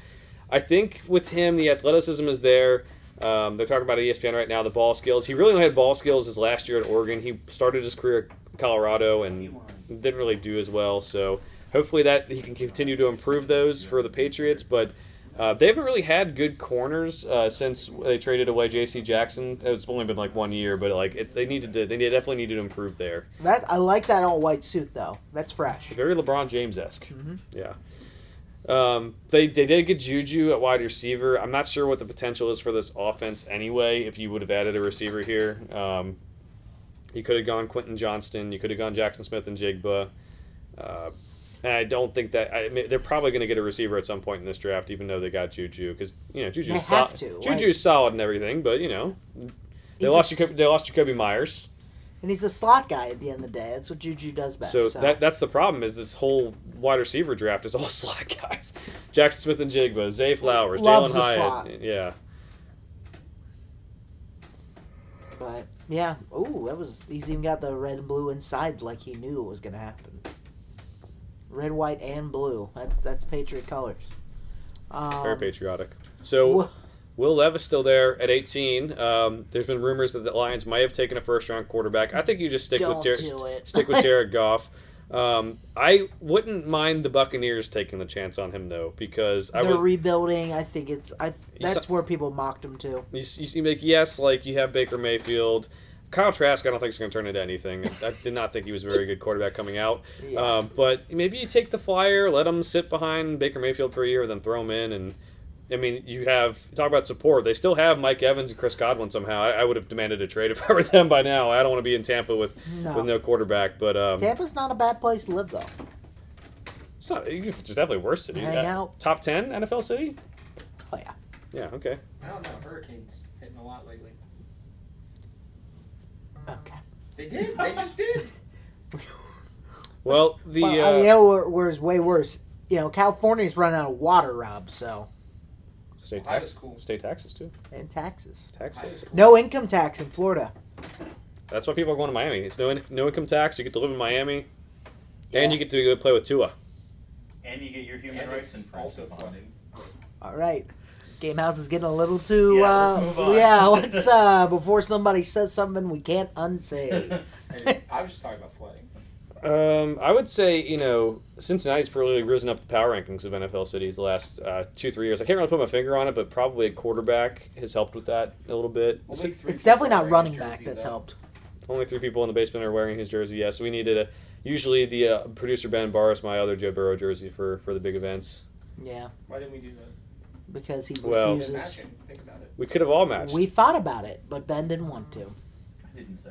I think with him, the athleticism is there. They're talking about ESPN right now, the ball skills. He really only had ball skills his last year at Oregon. He started his career at Colorado and didn't really do as well. So hopefully that he can continue to improve those for the Patriots. But they haven't really had good corners since they traded away J.C. Jackson. It's only been like 1 year, but they definitely needed to improve there. I like that all white suit though. That's fresh. Very LeBron James-esque. Mm-hmm. Yeah. They did get Juju at wide receiver. I'm not sure what the potential is for this offense anyway. If you would have added a receiver here, you could have gone Quentin Johnston. You could have gone Jackson Smith and Jigba. And I don't think that they're probably going to get a receiver at some point in this draft, even though they got Juju, because Juju's solid and everything. But they lost Jacoby Myers, and he's a slot guy at the end of the day. That's what Juju does best. So that's the problem. Is this whole wide receiver draft is all slot guys? Jackson Smith and Jigba, Zay Flowers, Loves Jalen the Hyatt, slot. yeah. But yeah, he's even got the red and blue inside, like he knew it was going to happen. Red, white, and blue. That's Patriot colors. Very patriotic. So Will Levis still there at 18. There's been rumors that the Lions might have taken a first-round quarterback. I think you just stick with Jared Goff. I wouldn't mind the Buccaneers taking the chance on him though, because they're rebuilding. I think that's where people mocked him too. You have Baker Mayfield. Kyle Trask, I don't think is going to turn into anything. I did not think he was a very good quarterback coming out. Yeah. But maybe you take the flyer, let him sit behind Baker Mayfield for a year, then throw him in. And I mean, talk about support. They still have Mike Evans and Chris Godwin somehow. I would have demanded a trade if I were them by now. I don't want to be in Tampa with no quarterback. But Tampa's not a bad place to live, though. It's not. It's definitely worse city. Hang out. Top 10 NFL city? Oh, yeah. Yeah, okay. I don't know. Hurricanes hitting a lot lately. Okay. They did. They just did. Well, where's way worse. California's running out of water, Rob. So. State taxes too. And taxes. Taxes. No income tax in Florida. That's why people are going to Miami. It's no income tax. You get to live in Miami, and you get to go play with Tua. And you get your human rights and also funding. All right. Game House is getting a little too. Let's move on. Let's before somebody says something we can't unsay. I was just talking about flooding. I would say, Cincinnati's really risen up the power rankings of NFL cities the last 2-3 years. I can't really put my finger on it, but probably a quarterback has helped with that a little bit. It's definitely not running back that's helped. Only 3 people in the basement are wearing his jersey. Yes, we needed usually the producer Ben borrows my other Joe Burrow jersey for the big events. Yeah. Why didn't we do that? Because he refuses. Matching. Think about it. We could have all matched. We thought about it, but Ben didn't want to. I didn't say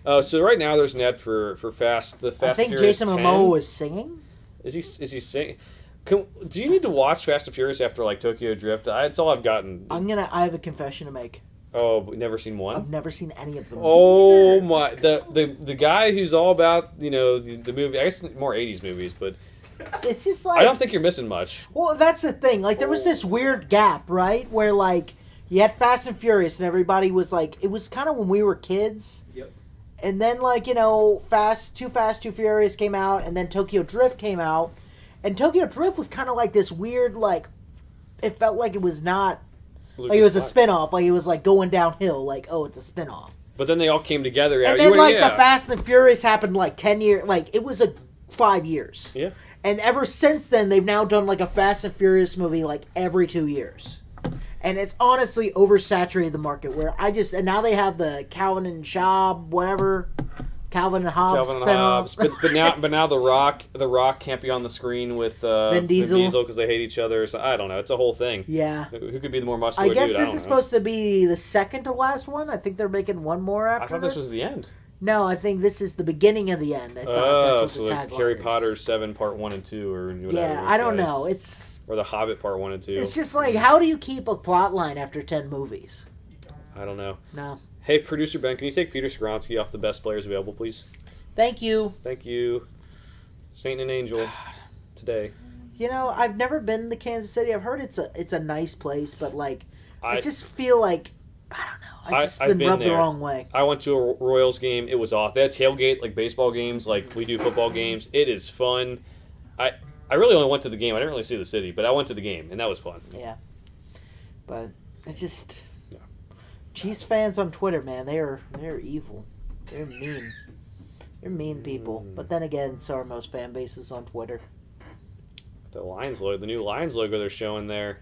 that. So right now there's an ad for Fast. The Fast. I think and Furious Jason 10. Momoa was singing. Is he singing? Do you need to watch Fast and Furious after Tokyo Drift? That's all I've gotten. I have a confession to make. Oh, but never seen one? I've never seen any of them. Oh my! The guy who's all about the movie. I guess more 80s movies, but it's just I don't think you're missing much. Well, that's the thing. There was this weird gap, right, where you had Fast and Furious, and everybody was it was kind of when we were kids. Yep. And then Fast, Too Furious came out, and then Tokyo Drift came out, and Tokyo Drift was kind of this weird it felt like it was not. It was a spin-off. It was going downhill. It's a spin-off. But then they all came together. And then the Fast and Furious happened 10 years. It was 5 years. Yeah. And ever since then, they've now done a Fast and Furious movie every 2 years. And it's honestly oversaturated the market and now they have the Calvin and Schaub, whatever. Calvin and Hobbes spinoffs. But now the Rock can't be on the screen with Vin Diesel because they hate each other. So I don't know. It's a whole thing. Yeah. Who could be the more muscular dude? I guess dude? this is supposed to be the second to last one. I think they're making one more after this. I thought this was the end. No, I think this is the beginning of the end. I thought that's what the tagline Harry is. Potter 7 Part 1 and 2 or whatever. Yeah, I don't know. It's Or The Hobbit Part 1 and 2. It's just like, how do you keep a plot line after 10 movies? I don't know. No. Hey, producer Ben, can you take Peter Skronsky off the best players available, please? Thank you. Thank you. Saint and Angel today. You know, I've never been to Kansas City. I've heard it's a nice place, but like, I I just feel like, I don't know. I've I've been been rubbed the there. wrong way. I went to a Royals game. It was off. They had tailgate like baseball games, like we do football games. It is fun. I really only went to the game. I didn't really see the city, but I went to the game, and that was fun. Yeah. But it's just, Yeah. Chiefs fans on Twitter, man, they're evil. They're mean. They're mean people. But then again, so are most fan bases on Twitter. The Lions logo, the new Lions logo they're showing there.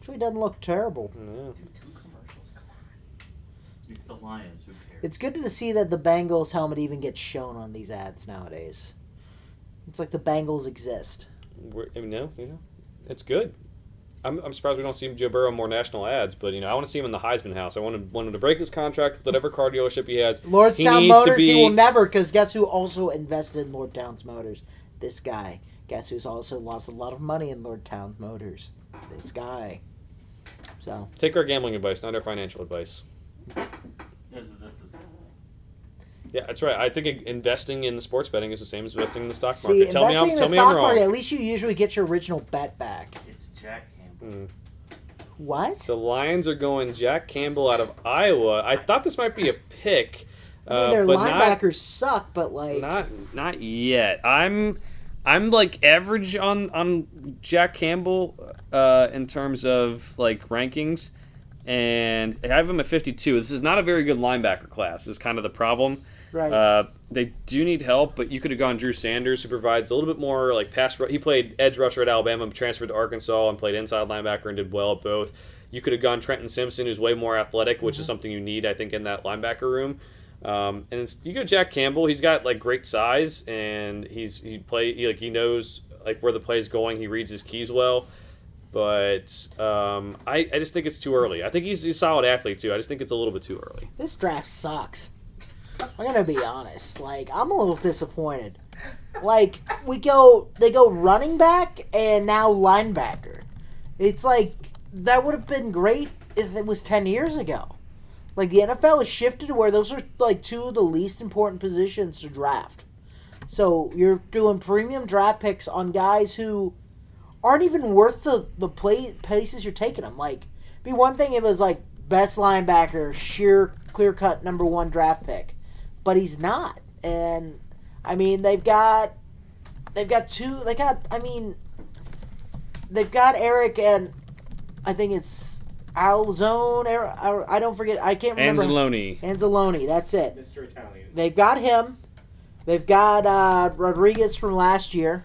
Actually, doesn't look terrible. Yeah. Dude, 2 commercials. Come on. It's the Lions. Who cares? It's good to see that the Bengals helmet even gets shown on these ads nowadays. It's like the Bengals exist. It's good. I'm surprised we don't see Joe Burrow in more national ads, but I want to see him in the Heisman house. I want him to break his contract with whatever car dealership he has. Lordstown needs to Motors, he be- will never, because guess who also invested in Lordstown Motors? This guy. Guess who's also lost a lot of money in Lordstown Motors? This guy. So, Take our gambling advice, not our financial advice. That's the same thing. Yeah, that's right. I think investing in the sports betting is the same as investing in the stock see, market. Tell me investing in I'm the stock wrong. market, at least you usually get your original bet back. It's Jack Campbell. Mm. What? The Lions are going Jack Campbell out of Iowa. I thought this might be a pick. I mean, their but linebackers suck, but like... not yet. I'm like average on Jack Campbell in terms of like rankings, and I have him at 52. This is not a very good linebacker class. Is kind of the problem. Right. They do need help, but you could have gone Drew Sanders, who provides a little bit more like pass. He played edge rusher at Alabama, transferred to Arkansas, and played inside linebacker and did well at both. You could have gone Trenton Simpson, who's way more athletic, which is something you need, I think, in that linebacker room. You go Jack Campbell. He's got like great size, and he knows like where the play's going. He reads his keys well. But I just think it's too early. I think he's a solid athlete too. I just think it's a little bit too early. This draft sucks. I'm gonna be honest. Like, I'm a little disappointed. Like, they go running back and now linebacker. It's like, that would have been great if it was 10 years ago. Like, the NFL has shifted to where those are like 2 of the least important positions to draft. So you're doing premium draft picks on guys who aren't even worth the places you're taking them. Like, it'd be one thing if it was like best linebacker, sheer clear-cut number 1 draft pick. But he's not. And, I mean, they've got Eric and I think it's Alzone. I don't forget. I can't remember. Anzalone. That's it. Mr. Italian. They've got him. They've got Rodriguez from last year.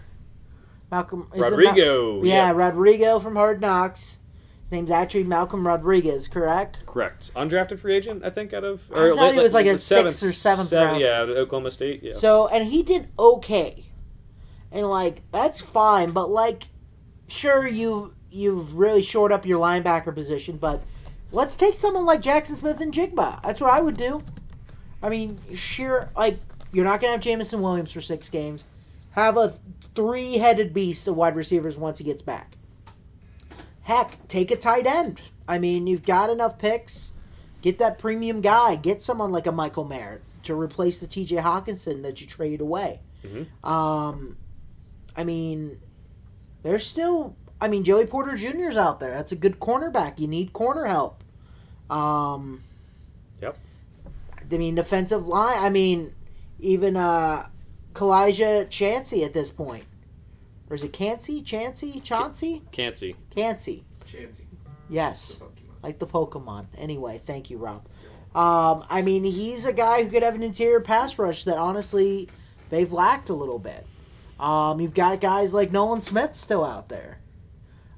Malcolm. Rodrigo. Rodrigo from Hard Knocks. His name's actually Malcolm Rodriguez, correct? Correct. Undrafted free agent, I think, out of... I thought he was like a 6th or 7th round. Yeah, out of Oklahoma State, yeah. So, and he did okay. And, like, that's fine, but, like, sure, you've really shored up your linebacker position, but let's take someone like Jackson Smith and Jigba. That's what I would do. I mean, sure, like, you're not going to have Jamison Williams for 6 games. Have a 3-headed beast of wide receivers once he gets back. Heck, take a tight end. I mean, you've got enough picks. Get that premium guy. Get someone like a Michael Merritt to replace the T.J. Hawkinson that you traded away. Mm-hmm. I mean, there's still... I mean, Joey Porter Jr.'s out there. That's a good cornerback. You need corner help. Yep. I mean, defensive line... I mean, even Kalijah Chancey at this point. Or is it Chancey? Chauncey? Can't-see. Chancey. Chansey. Yes. The Pokemon. Like the Pokemon. Anyway, thank you, Rob. I mean, he's a guy who could have an interior pass rush that, honestly, they've lacked a little bit. You've got guys like Nolan Smith still out there.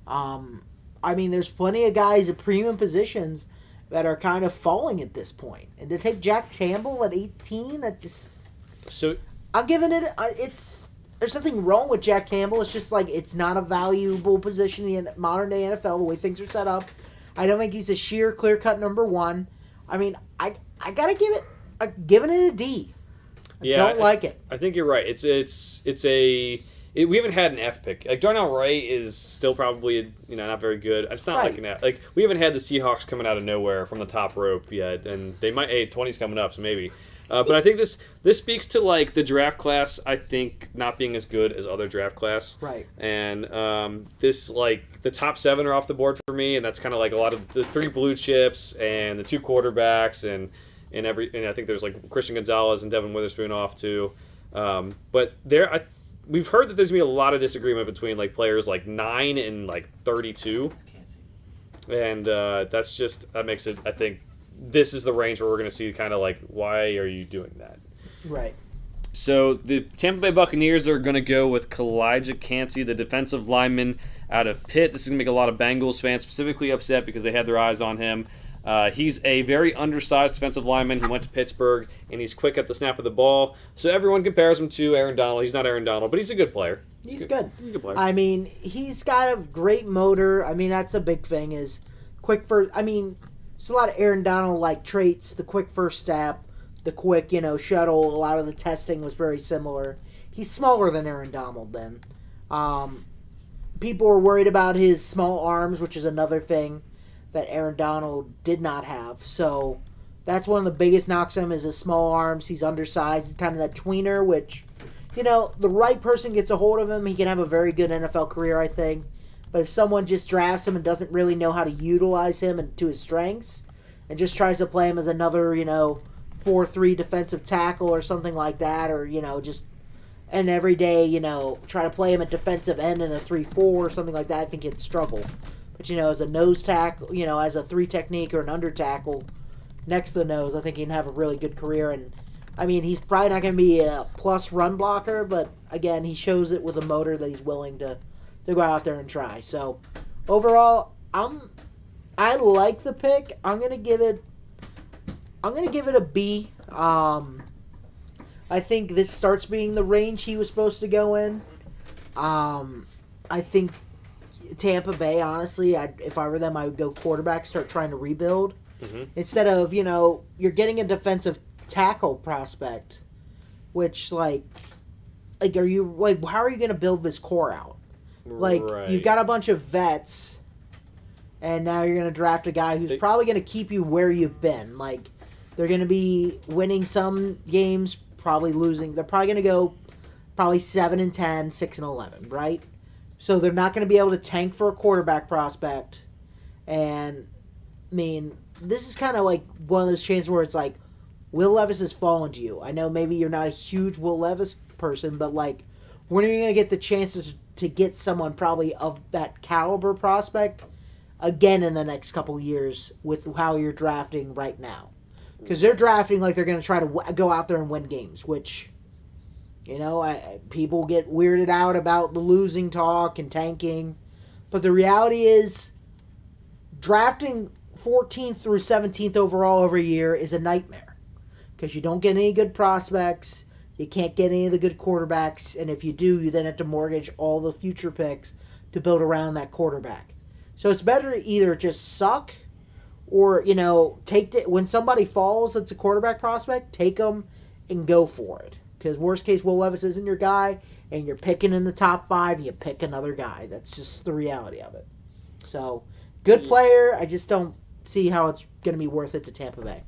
I mean, there's plenty of guys at premium positions that are kind of falling at this point. And to take Jack Campbell at 18, that just... So... I'm giving it... There's nothing wrong with Jack Campbell. It's just like it's not a valuable position in the modern day NFL, the way things are set up. I don't think he's a sheer, clear-cut number 1. I mean, I gotta give it... giving it a D. Yeah, Don't like it. I think you're right. We haven't had an F pick. Like Darnell Wright is still probably not very good. It's not like an F. Like we haven't had the Seahawks coming out of nowhere from the top rope yet, and they might. 20's coming up, so maybe. But I think this speaks to like the draft class. I think not being as good as other draft class. Right. And this like the top 7 are off the board for me, and that's kind of like a lot of the 3 blue chips and the 2 quarterbacks and I think there's like Christian Gonzalez and Devin Witherspoon off too. But we've heard that there's gonna be a lot of disagreement between like players like 9 and like 32. And that makes it. I think this is the range where we're going to see kind of like, why are you doing that? Right. So the Tampa Bay Buccaneers are going to go with Kalijah Cansey, the defensive lineman out of Pitt. This is going to make a lot of Bengals fans specifically upset because they had their eyes on him. He's a very undersized defensive lineman. He went to Pittsburgh, and he's quick at the snap of the ball. So everyone compares him to Aaron Donald. He's not Aaron Donald, but he's a good player. He's good. He's a good player. I mean, he's got a great motor. I mean, that's a big thing is quick first. I mean, there's a lot of Aaron Donald-like traits. The quick first step, the quick, shuttle. A lot of the testing was very similar. He's smaller than Aaron Donald then. People were worried about his small arms, which is another thing that Aaron Donald did not have. So that's one of the biggest knocks on him is his small arms. He's undersized. He's kind of that tweener, which, the right person gets a hold of him, he can have a very good NFL career, I think. But if someone just drafts him and doesn't really know how to utilize him and to his strengths and just tries to play him as another, 4-3 defensive tackle or something like that, or, just an everyday, try to play him at defensive end in a 3-4 or something like that, I think he'd struggle. But, as a nose tackle, as a 3 technique or an under tackle next to the nose, I think he'd have a really good career. And, I mean, he's probably not going to be a plus run blocker, but, again, he shows it with a motor that he's willing to go out there and try. So, overall, I like the pick. I'm gonna give it a B. I think this starts being the range he was supposed to go in. I think Tampa Bay, honestly, if I were them, I would go quarterback, start trying to rebuild. Mm-hmm. Instead of, you're getting a defensive tackle prospect, which, are you, how are you going to build this core out? Right. You've got a bunch of vets, and now you're going to draft a guy who's probably going to keep you where you've been. They're going to be winning some games, probably losing. They're probably going to go 7-10, 6-11, right? So they're not going to be able to tank for a quarterback prospect. And, I mean, this is kind of like one of those chances where it's like, Will Levis has fallen to you. I know maybe you're not a huge Will Levis person, but, when are you going to get the chances to get someone probably of that caliber prospect again in the next couple years with how you're drafting right now? Because they're drafting like they're going to try to go out there and win games, which, people get weirded out about the losing talk and tanking. But the reality is drafting 14th through 17th overall every year is a nightmare because you don't get any good prospects. You can't get any of the good quarterbacks, and if you do, you then have to mortgage all the future picks to build around that quarterback. So it's better to either just suck or, when somebody falls that's a quarterback prospect, take them and go for it. Because worst case, Will Levis isn't your guy, and you're picking in the top 5, you pick another guy. That's just the reality of it. So, good player. I just don't see how it's going to be worth it to Tampa Bay.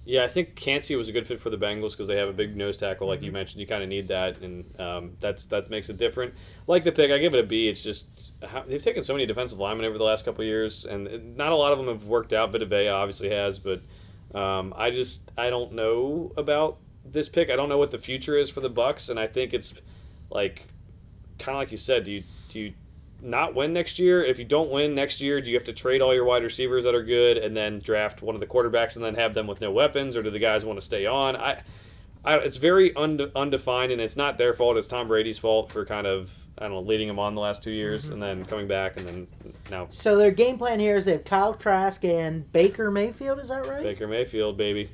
Yeah, I think Cansey was a good fit for the Bengals because they have a big nose tackle, like you mentioned. You kind of need that, and that makes it different. Like the pick, I give it a B. It's just they've taken so many defensive linemen over the last couple of years, and not a lot of them have worked out. Vita obviously has, but I don't know about this pick. I don't know what the future is for the Bucs, and I think it's kind of like you said. Do you not win next year? If you don't win next year, do you have to trade all your wide receivers that are good and then draft one of the quarterbacks and then have them with no weapons, or do the guys want to stay on? It's very undefined, and it's not their fault. It's Tom Brady's fault for kind of, leading them on the last 2 years and then coming back and then now. So their game plan here is they have Kyle Trask and Baker Mayfield, is that right? Baker Mayfield, baby.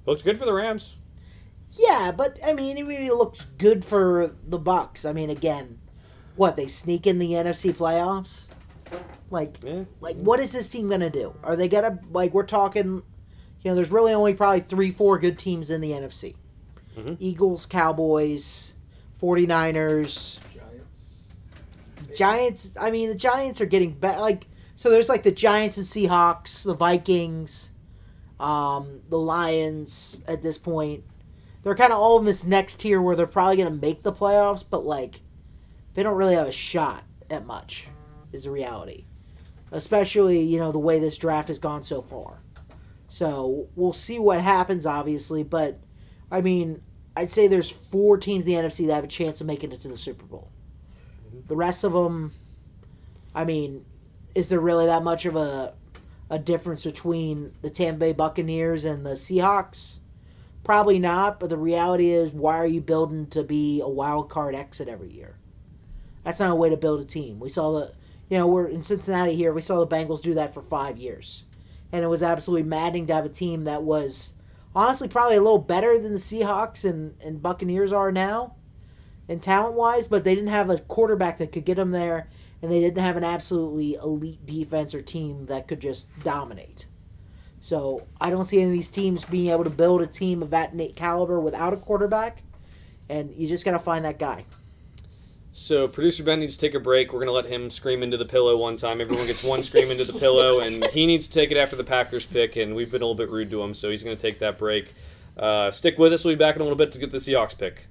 Looked good for the Rams. Yeah, but, it really looks good for the Bucs. Again, what, they sneak in the NFC playoffs? What is this team going to do? Are they going to, we're talking, there's really only probably 3-4 good teams in the NFC. Mhm. Eagles, Cowboys, 49ers, Giants. I mean, the Giants are getting better. So there's the Giants and Seahawks, the Vikings, the Lions at this point. They're kind of all in this next tier where they're probably going to make the playoffs, but they don't really have a shot at much, is the reality. Especially, the way this draft has gone so far. So we'll see what happens, obviously, but I mean, I'd say there's 4 teams in the NFC that have a chance of making it to the Super Bowl. The rest of them, I mean, is there really that much of a difference between the Tampa Bay Buccaneers and the Seahawks? Probably not, but the reality is, why are you building to be a wild card exit every year? That's not a way to build a team. We saw we're in Cincinnati here, we saw the Bengals do that for 5 years. And it was absolutely maddening to have a team that was honestly probably a little better than the Seahawks and Buccaneers are now, and talent-wise, but they didn't have a quarterback that could get them there, and they didn't have an absolutely elite defense or team that could just dominate. So I don't see any of these teams being able to build a team of that caliber without a quarterback, and you just got to find that guy. So producer Ben needs to take a break. We're going to let him scream into the pillow one time. Everyone gets one scream into the pillow, and he needs to take it after the Packers pick, and we've been a little bit rude to him, so he's going to take that break. Stick with us. We'll be back in a little bit to get the Seahawks pick.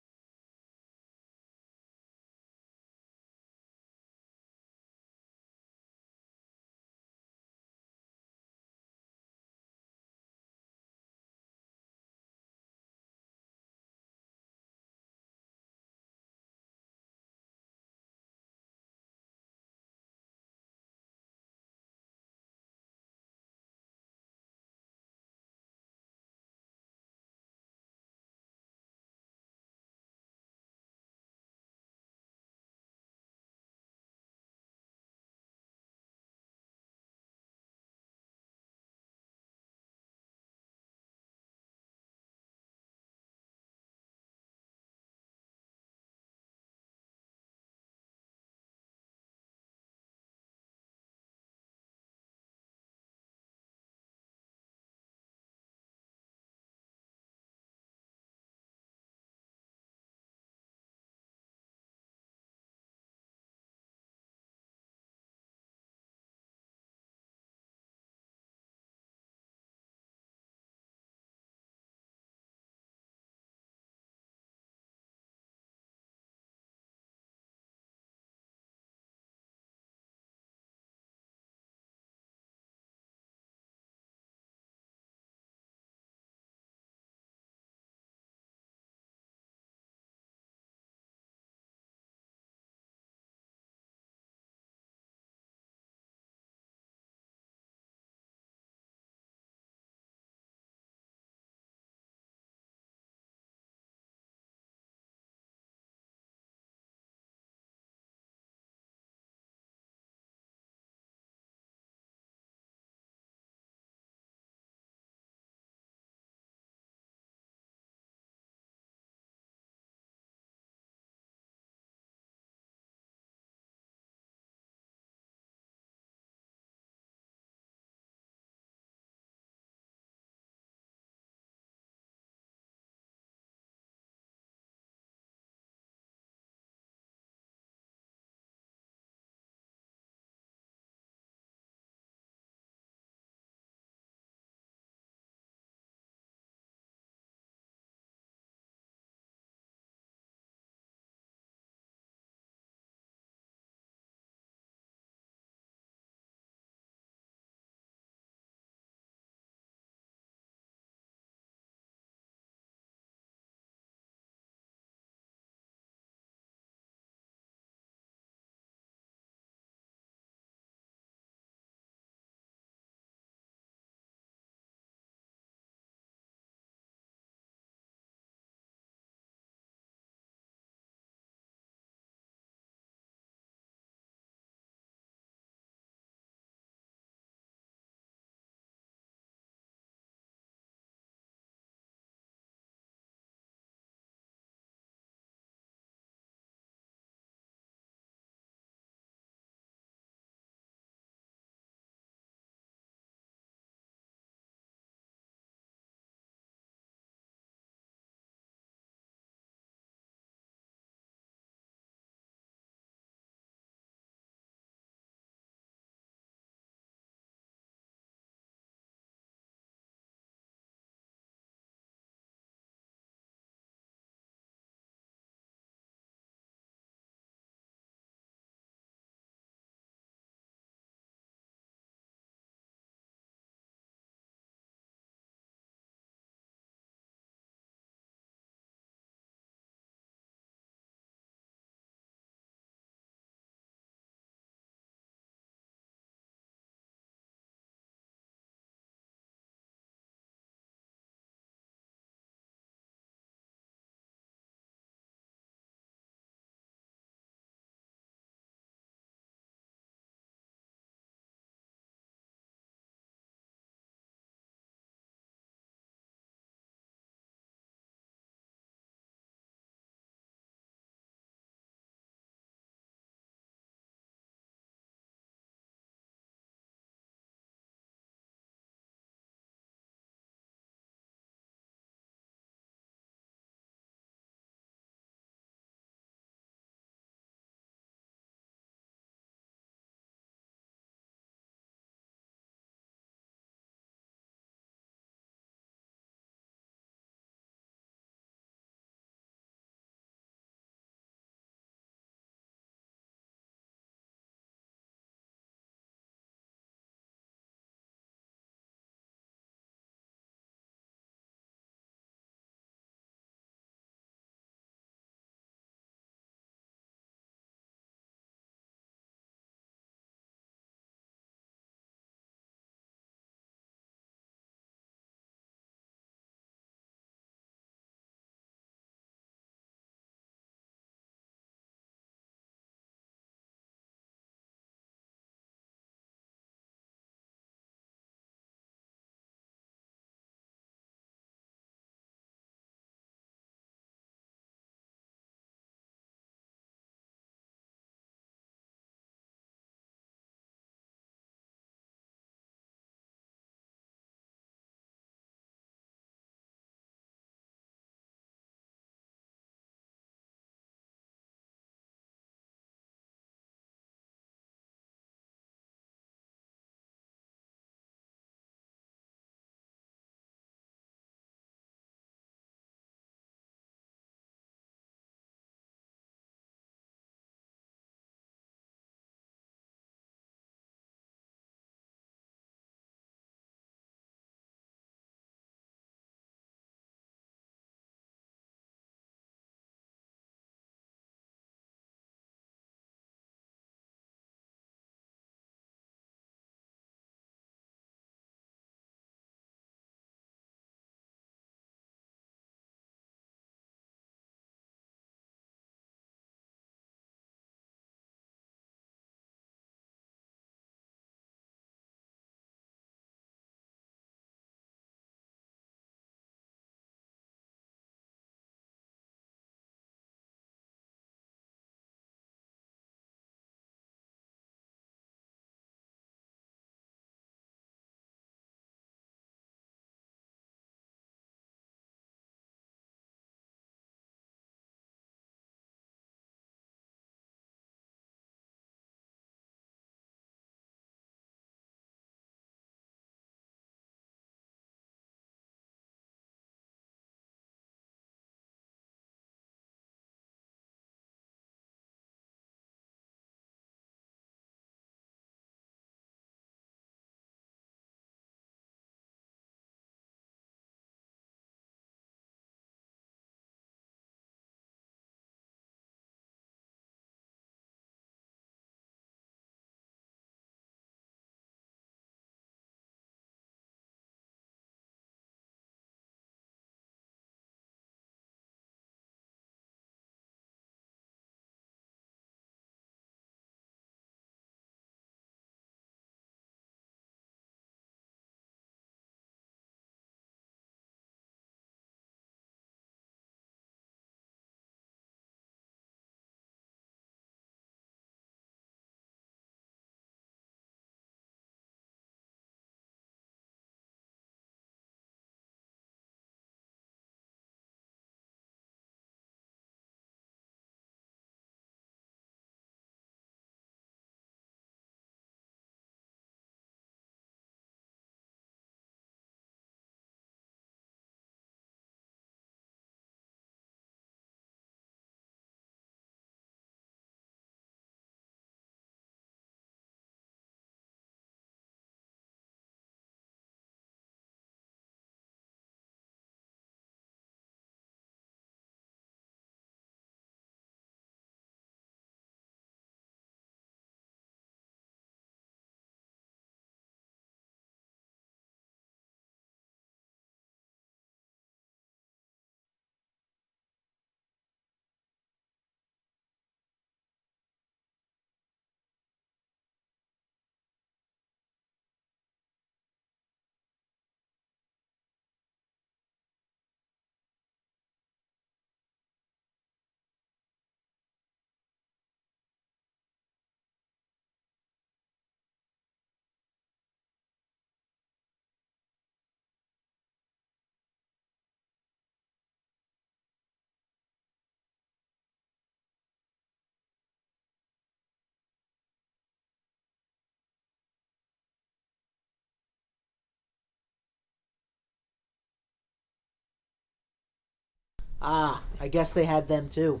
I guess they had them too.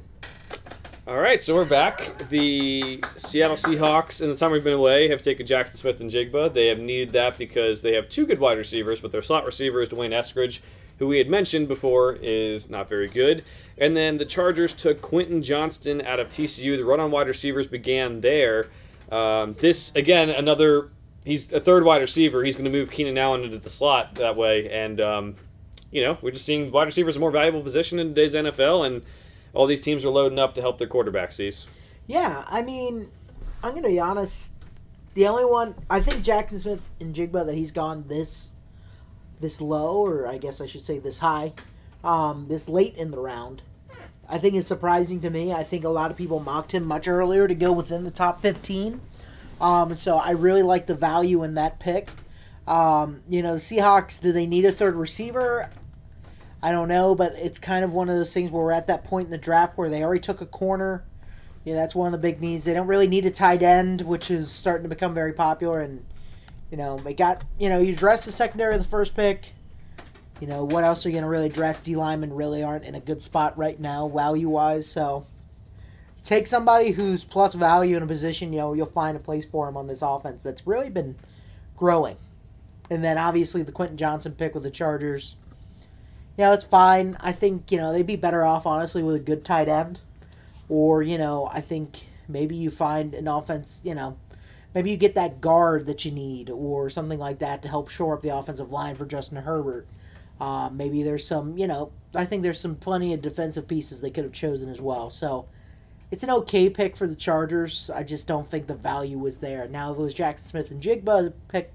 All right, so we're back. The Seattle Seahawks, in the time we've been away, have taken Jackson Smith and Jigba. They have needed that because they have two good wide receivers, but their slot receiver is Dwayne Eskridge, who we had mentioned before is not very good. And then the Chargers took Quentin Johnston out of TCU. The run on wide receivers began there. This, again, he's a third wide receiver. He's going to move Keenan Allen into the slot that way. And, we're just seeing wide receivers a more valuable position in today's NFL, and all these teams are loading up to help their quarterbacks, Cease. Yeah, I mean, I'm going to be honest. The only one, I think Jackson Smith and Jigba, that he's gone this low, or I guess I should say this high, this late in the round, I think is surprising to me. I think a lot of people mocked him much earlier to go within the top 15. So I really like the value in that pick. The Seahawks, do they need a third receiver? I don't know, but it's kind of one of those things where we're at that point in the draft where they already took a corner. Yeah, that's one of the big needs. They don't really need a tight end, which is starting to become very popular. And, they got, you address the secondary of the first pick. What else are you going to really address? D linemen really aren't in a good spot right now, value-wise. So take somebody who's plus value in a position, you'll find a place for him on this offense that's really been growing. And then, obviously, the Quentin Johnson pick with the Chargers. It's fine. I think, they'd be better off, honestly, with a good tight end. Or, I think maybe you find an offense, maybe you get that guard that you need or something like that to help shore up the offensive line for Justin Herbert. Maybe there's some, I think there's some plenty of defensive pieces they could have chosen as well. So it's an okay pick for the Chargers. I just don't think the value was there. Now, if it was Jackson Smith and Jigba pick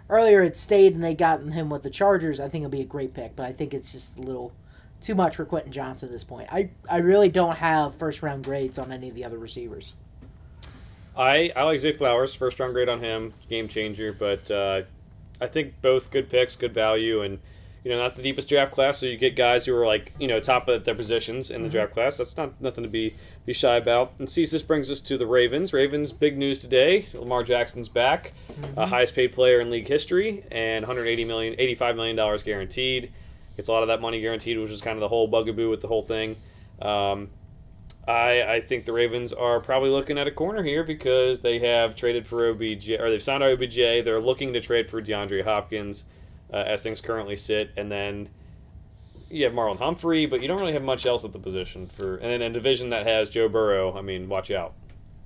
earlier, it stayed and they gotten him with the Chargers, I think it'll be a great pick. But I think it's just a little too much for Quentin Johnson at this point. I really don't have first-round grades on any of the other receivers. I like Zay Flowers, first-round grade on him, game changer. But I think both good picks, good value, and not the deepest draft class, so you get guys who are top of their positions in the draft class. That's nothing to be shy about. And this brings us to the Ravens. Ravens, big news today. Lamar Jackson's back, highest paid player in league history, and $85 million guaranteed. Gets a lot of that money guaranteed, which is kind of the whole bugaboo with the whole thing. I think the Ravens are probably looking at a corner here because they have traded for OBJ, or they've signed OBJ. They're looking to trade for DeAndre Hopkins. As things currently sit, and then you have Marlon Humphrey, but you don't really have much else at the position and then a division that has Joe Burrow. I mean, watch out.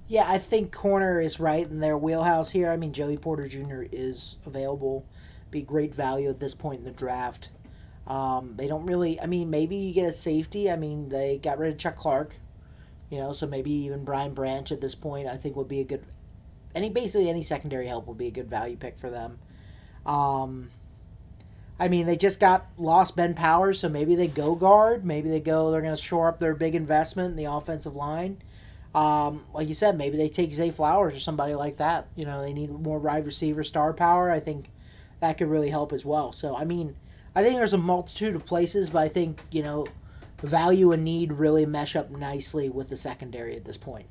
Yeah, I think corner is right in their wheelhouse here. I mean, Joey Porter Jr. is available, be great value at this point in the draft. They don't really. I mean, maybe you get a safety. I mean, they got rid of Chuck Clark, so maybe even Brian Branch at this point I think would be a good. Basically any secondary help would be a good value pick for them. I mean, they just lost Ben Powers, so maybe they go guard. Maybe they're going to shore up their big investment in the offensive line. Like you said, maybe they take Zay Flowers or somebody like that. They need more wide receiver star power. I think that could really help as well. So, I mean, I think there's a multitude of places, but I think, value and need really mesh up nicely with the secondary at this point.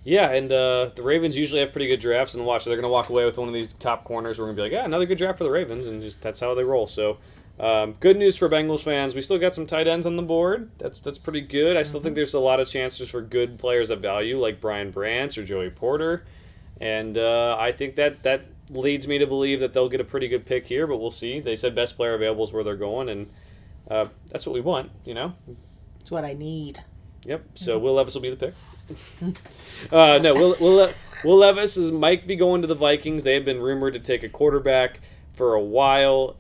Yeah, and the Ravens usually have pretty good drafts, and watch, they're going to walk away with one of these top corners. We're going to be like, yeah, another good draft for the Ravens, and just that's how they roll. So, good news for Bengals fans. We still got some tight ends on the board. That's pretty good. I still think there's a lot of chances for good players of value, like Brian Branch or Joey Porter, and I think that leads me to believe that they'll get a pretty good pick here, but we'll see. They said best player available is where they're going, and that's what we want, That's what I need. Yep, so Will Levis will be the pick. No, Will Levis might be going to the Vikings. They have been rumored to take a quarterback for a while.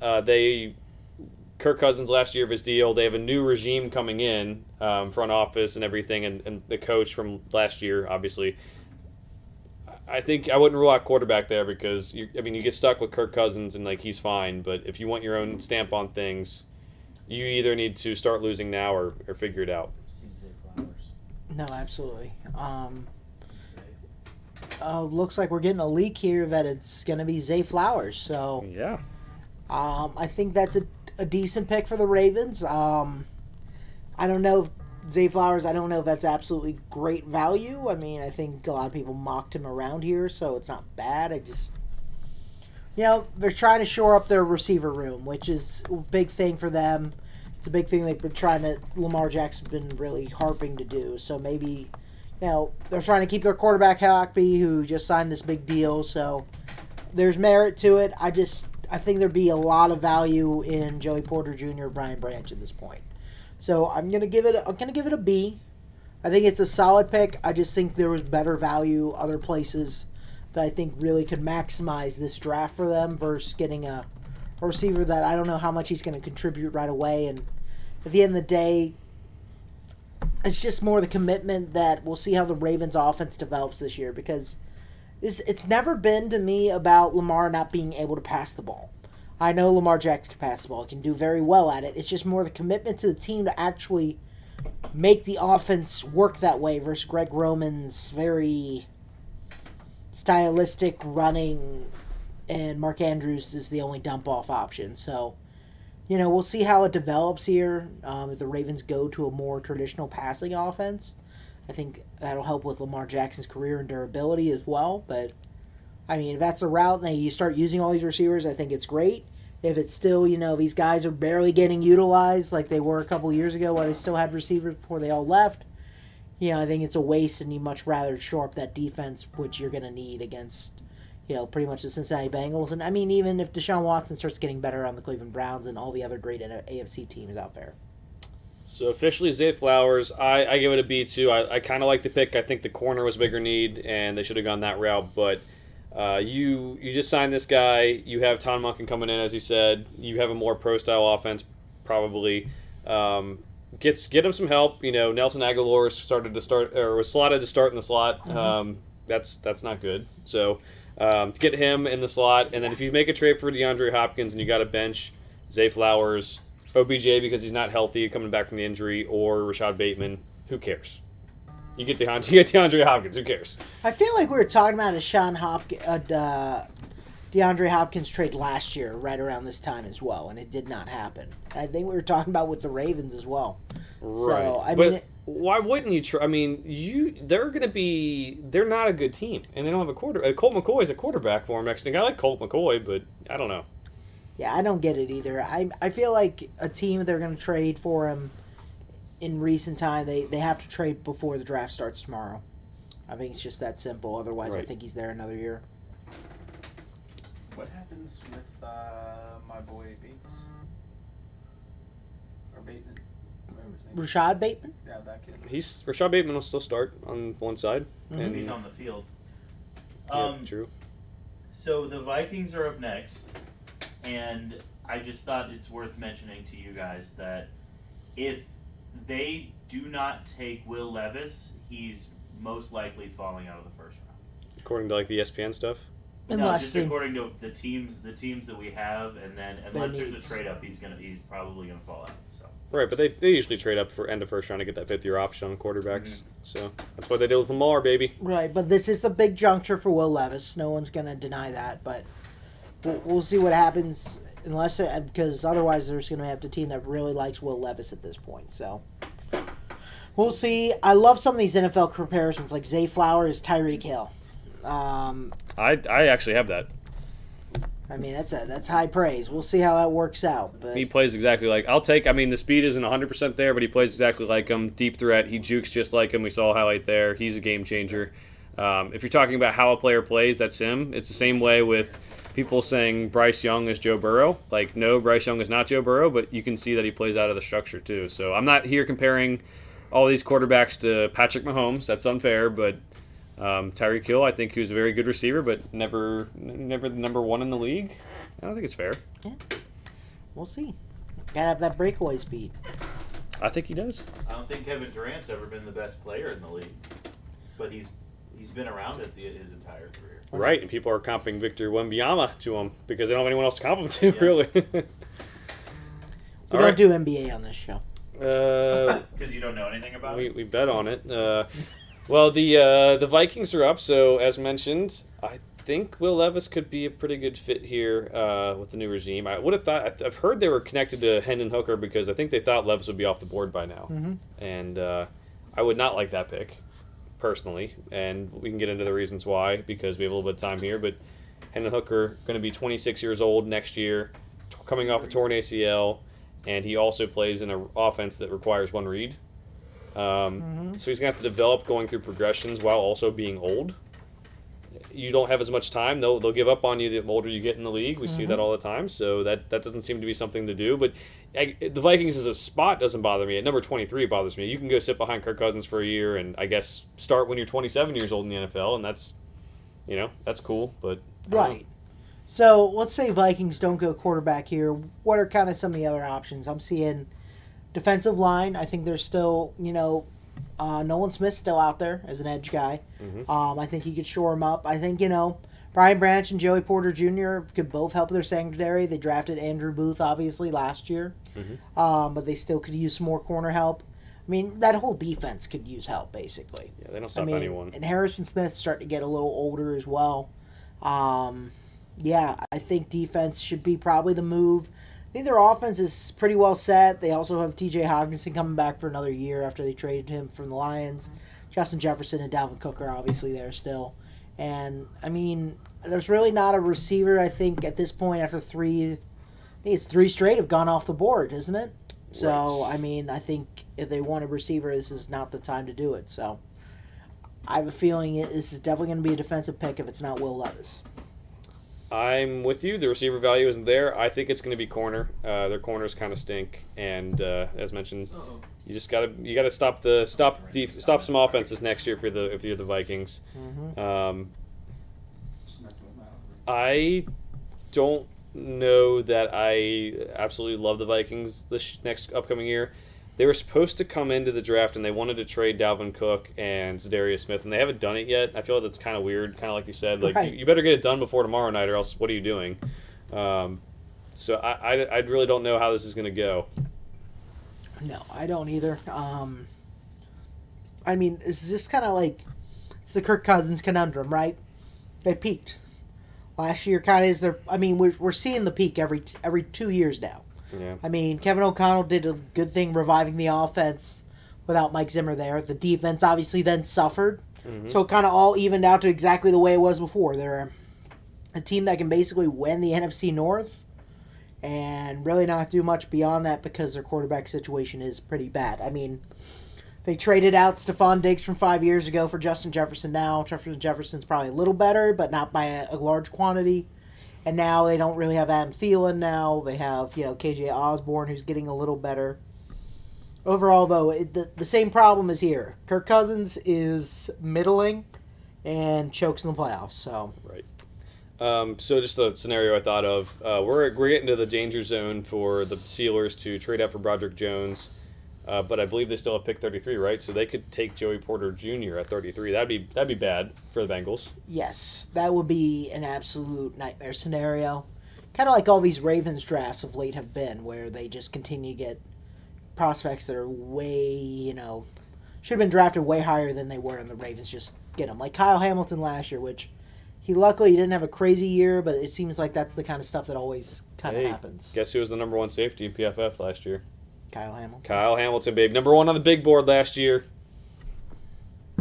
Kirk Cousins last year of his deal. They have a new regime coming in, front office and everything, and the coach from last year, obviously. I think I wouldn't rule out quarterback there because you get stuck with Kirk Cousins and he's fine. But if you want your own stamp on things, you either need to start losing now or figure it out. No, absolutely. Looks like we're getting a leak here that it's going to be Zay Flowers. So yeah, I think that's a decent pick for the Ravens. I don't know if Zay Flowers. I don't know if that's absolutely great value. I mean, I think a lot of people mocked him around here, so it's not bad. I just, they're trying to shore up their receiver room, which is a big thing for them. It's a big thing they've been trying to. Lamar Jackson's been really harping to do. So maybe, they're trying to keep their quarterback happy, who just signed this big deal. So there's merit to it. I think there'd be a lot of value in Joey Porter Jr., Brian Branch at this point. So I'm gonna give it a B. I think it's a solid pick. I just think there was better value other places that I think really could maximize this draft for them versus getting a receiver that I don't know how much he's going to contribute right away. And at the end of the day, it's just more the commitment that we'll see how the Ravens offense develops this year, because it's never been to me about Lamar not being able to pass the ball. I know Lamar Jackson can pass the ball. He can do very well at it. It's just more the commitment to the team to actually make the offense work that way versus Greg Roman's very stylistic running, and Mark Andrews is the only dump-off option. So, we'll see how it develops here. If the Ravens go to a more traditional passing offense, I think that'll help with Lamar Jackson's career and durability as well. But, if that's the route and you start using all these receivers, I think it's great. If it's still, these guys are barely getting utilized like they were a couple years ago while they still had receivers before they all left, I think it's a waste, and you much rather shore up that defense, which you're going to need against, pretty much the Cincinnati Bengals. And, even if Deshaun Watson starts getting better on the Cleveland Browns and all the other great AFC teams out there. So officially, Zay Flowers, I give it a B too. I kind of like the pick. I think the corner was a bigger need, and they should have gone that route. But you just signed this guy. You have Tom Munkin coming in, as you said. You have a more pro-style offense, probably. Get him some help. Nelson Aguilar was slotted to start in the slot. Mm-hmm. That's not good. So to get him in the slot, and then if you make a trade for DeAndre Hopkins and you got a bench, Zay Flowers, OBJ because he's not healthy coming back from the injury, or Rashad Bateman, who cares? You get DeAndre Hopkins. Who cares? I feel like we were talking about DeAndre Hopkins trade last year, right around this time as well, and it did not happen. I think we were talking about with the Ravens as well. Right. So, why wouldn't you try? They're not a good team, and they don't have a quarterback. Colt McCoy is a quarterback for them next thing. I like Colt McCoy, but I don't know. Yeah, I don't get it either. I feel like a team, they're going to trade for him in recent time, they have to trade before the draft starts tomorrow. I think it's just that simple. Otherwise, right. I think he's there another year. What happens with my boy Bates? Or Bateman? Rashad Bateman? Yeah, that kid. Rashad Bateman will still start on one side. Mm-hmm. And he's on the field. Yeah, true. So the Vikings are up next, and I just thought it's worth mentioning to you guys that if they do not take Will Levis, he's most likely falling out of the first round. According to the ESPN stuff? According to the teams that we have, and then unless there's a trade up, he's probably gonna fall out. So. Right, but they usually trade up for end of first round to get that 5th-year option on quarterbacks. Mm-hmm. So that's what they did with Lamar, baby. Right, but this is a big juncture for Will Levis. No one's gonna deny that, but we'll see what happens. Because otherwise there's going to have a team that really likes Will Levis at this point. So we'll see. I love some of these NFL comparisons, like Zay Flowers, Tyreek Hill. I actually have that. That's high praise. We'll see how that works out. But he plays exactly like the speed isn't 100% there, but he plays exactly like him. Deep threat. He jukes just like him. We saw a highlight there. He's a game changer. If you're talking about how a player plays, that's him. It's the same way with people saying Bryce Young is Joe Burrow. No, Bryce Young is not Joe Burrow, but you can see that he plays out of the structure too. So I'm not here comparing all these quarterbacks to Patrick Mahomes. That's unfair, but Tyreek Hill, I think he was a very good receiver, but never the number one in the league. I don't think it's fair. Yeah. We'll see. Gotta have that breakaway speed. I think he does. I don't think Kevin Durant's ever been the best player in the league, but he's been around it his entire career. Right, and people are comping Victor Wembanyama to him because they don't have anyone else to comp him to, really. We don't do NBA on this show. Because you don't know anything about it? We bet on it. Well, the Vikings are up, so as mentioned, I think Will Levis could be a pretty good fit here with the new regime. I would have thought, I've heard they were connected to Hendon Hooker because I think they thought Levis would be off the board by now. Mm-hmm. And I would not like that pick, personally, and we can get into the reasons why because we have a little bit of time here, but Hendon Hooker going to be 26 years old next year, coming off a torn ACL, and he also plays in an offense that requires one read. So he's going to have to develop going through progressions while also being old. You don't have as much time. They'll give up on you the older you get in the league. We see that all the time. So that doesn't seem to be something to do. But the Vikings as a spot doesn't bother me. At number 23, it bothers me. You can go sit behind Kirk Cousins for a year and I guess start when you're 27 years old in the NFL, and that's cool. But I don't know. Right. So let's say Vikings don't go quarterback here. What are kind of some of the other options? I'm seeing defensive line. I think there's still, Nolan Smith's still out there as an edge guy. I think he could shore him up. I think, Brian Branch and Joey Porter Jr. could both help their secondary. They drafted Andrew Booth, obviously, last year. But they still could use some more corner help. I mean, that whole defense could use help, basically. Yeah, they don't stop anyone. And Harrison Smith's starting to get a little older as well. Yeah, I think defense should be probably the move. I think their offense is pretty well set. They also have T.J. Hawkinson coming back for another year after they traded him from the Lions. Justin Jefferson and Dalvin Cook are obviously there still. And, there's really not a receiver, I think, at this point after it's 3 straight have gone off the board, isn't it? So, Right. I think if they want a receiver, this is not the time to do it. So, I have a feeling this is definitely going to be a defensive pick if it's not Will Levis. I'm with you. The receiver value isn't there. I think it's going to be corner. Their corners kind of stink, and as mentioned, you just gotta stop some offenses next year if you're the Vikings. I don't know that I absolutely love the Vikings this next upcoming year. They were supposed to come into the draft and they wanted to trade Dalvin Cook and Zadarius Smith, and they haven't done it yet. I feel like that's kind of weird, kind of like you said. Like Right. you better get it done before tomorrow night, or else what are you doing? So I really don't know how this is going to go. No, I don't either. It's just kind of like it's the Kirk Cousins conundrum, right? They peaked last year. Kind of is their. We're seeing the peak every 2 years now. Yeah. Kevin O'Connell did a good thing reviving the offense without Mike Zimmer there. The defense obviously then suffered. So it kind of all evened out to exactly the way it was before. They're a team that can basically win the NFC North and really not do much beyond that because their quarterback situation is pretty bad. They traded out Stephon Diggs from 5 years ago for Justin Jefferson now. Justin Jefferson's probably a little better, but not by a large quantity. And now they don't really have Adam Thielen now. They have, KJ Osborne, who's getting a little better. Overall, though, the same problem is here. Kirk Cousins is middling and chokes in the playoffs. So Right. So just a scenario I thought of. We're getting to the danger zone for the Steelers to trade up for Broderick Jones. But I believe they still have pick 33, right? So they could take Joey Porter Jr. at 33. That'd be bad for the Bengals. yes, that would be an absolute nightmare scenario. Kind of like all these Ravens drafts of late have been, where they just continue to get prospects that are way, should have been drafted way higher than they were, and the Ravens just get them. Like Kyle Hamilton last year, which he luckily didn't have a crazy year, but it seems like that's the kind of stuff that always kind of happens. Guess who was the number 1 safety in PFF last year? Kyle Hamilton, babe. Number 1 on the big board last year.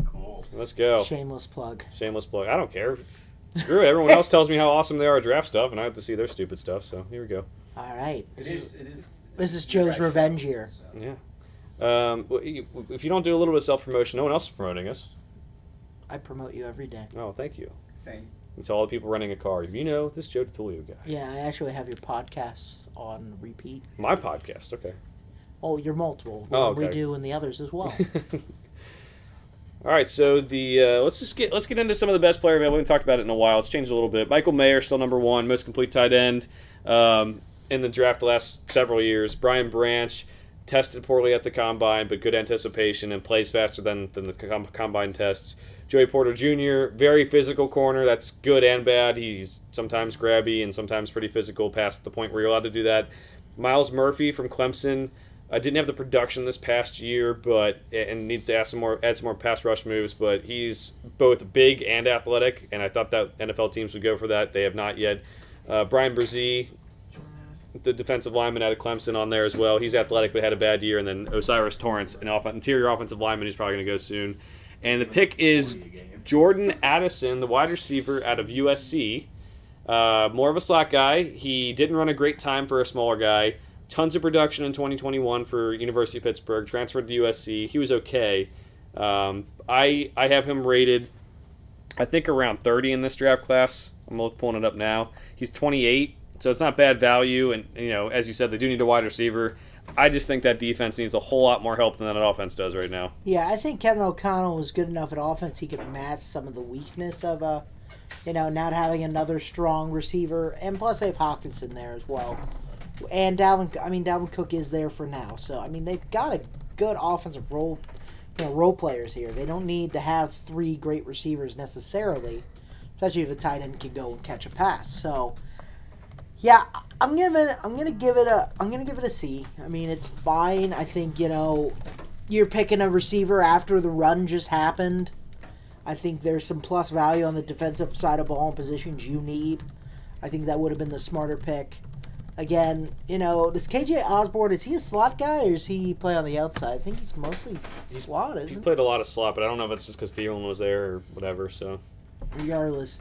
Cool. Let's go. Shameless plug. Shameless plug. I don't care. Screw it. Everyone else tells me how awesome they are at draft stuff, and I have to see their stupid stuff, so here we go. All right. It is. This is Joe's revenge year. So. Yeah. If you don't do a little bit of self-promotion, no one else is promoting us. I promote you every day. Oh, thank you. Same. It's all the people running a car. This Joe DeTulio guy. Yeah, I actually have your podcasts on repeat. My podcast, okay. Oh, you're multiple. Oh, We okay. do and the others as well. All right, so let's get into some of the best players. We haven't talked about it in a while. It's changed a little bit. Michael Mayer still number 1, most complete tight end in the draft the last several years. Brian Branch tested poorly at the combine, but good anticipation and plays faster than the combine tests. Joey Porter Jr., very physical corner. That's good and bad. He's sometimes grabby and sometimes pretty physical past the point where you're allowed to do that. Miles Murphy from Clemson. Didn't have the production this past year, and needs to add some more pass rush moves. But he's both big and athletic, and I thought that NFL teams would go for that. They have not yet. Brian Brzee, the defensive lineman out of Clemson, on there as well. He's athletic but had a bad year. And then Osiris Torrance, an interior offensive lineman, who's probably going to go soon. And the pick is Jordan Addison, the wide receiver out of USC. More of a slot guy. He didn't run a great time for a smaller guy. tons of production in 2021 for University of Pittsburgh. Transferred to USC. He was okay. I have him rated, I think, around 30 in this draft class. I'm pulling it up now. He's 28, so it's not bad value. And as you said, they do need a wide receiver. I just think that defense needs a whole lot more help than that offense does right now. Yeah, I think Kevin O'Connell was good enough at offense. He could mask some of the weakness of, not having another strong receiver. And plus, they have Hawkinson there as well. And Dalvin Cook is there for now. So, they've got a good offensive role players here. They don't need to have 3 great receivers necessarily, especially if a tight end can go and catch a pass. So, yeah, I'm gonna give it a C. It's fine. I think you're picking a receiver after the run just happened. I think there's some plus value on the defensive side of ball and positions you need. I think that would have been the smarter pick. Again, does KJ Osborne, is he a slot guy or does he play on the outside? I think he's mostly slot, isn't He he? played a lot of slot, but I don't know if it's just because Thielen was there or whatever. So, Regardless.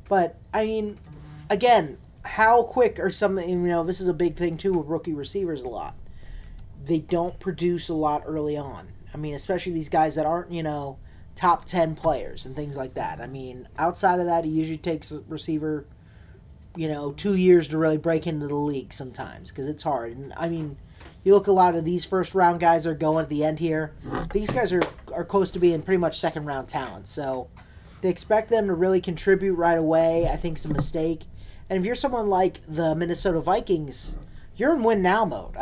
But, again, how quick are something, this is a big thing too with rookie receivers a lot. They don't produce a lot early on. Especially these guys that aren't, top 10 players and things like that. Outside of that, it usually takes a receiver 2 years to really break into the league sometimes because it's hard. And you look a lot of these first round guys are going at the end here. These guys are close to being pretty much second round talent. So to expect them to really contribute right away, I think is a mistake. And if you're someone like the Minnesota Vikings, you're in win now mode.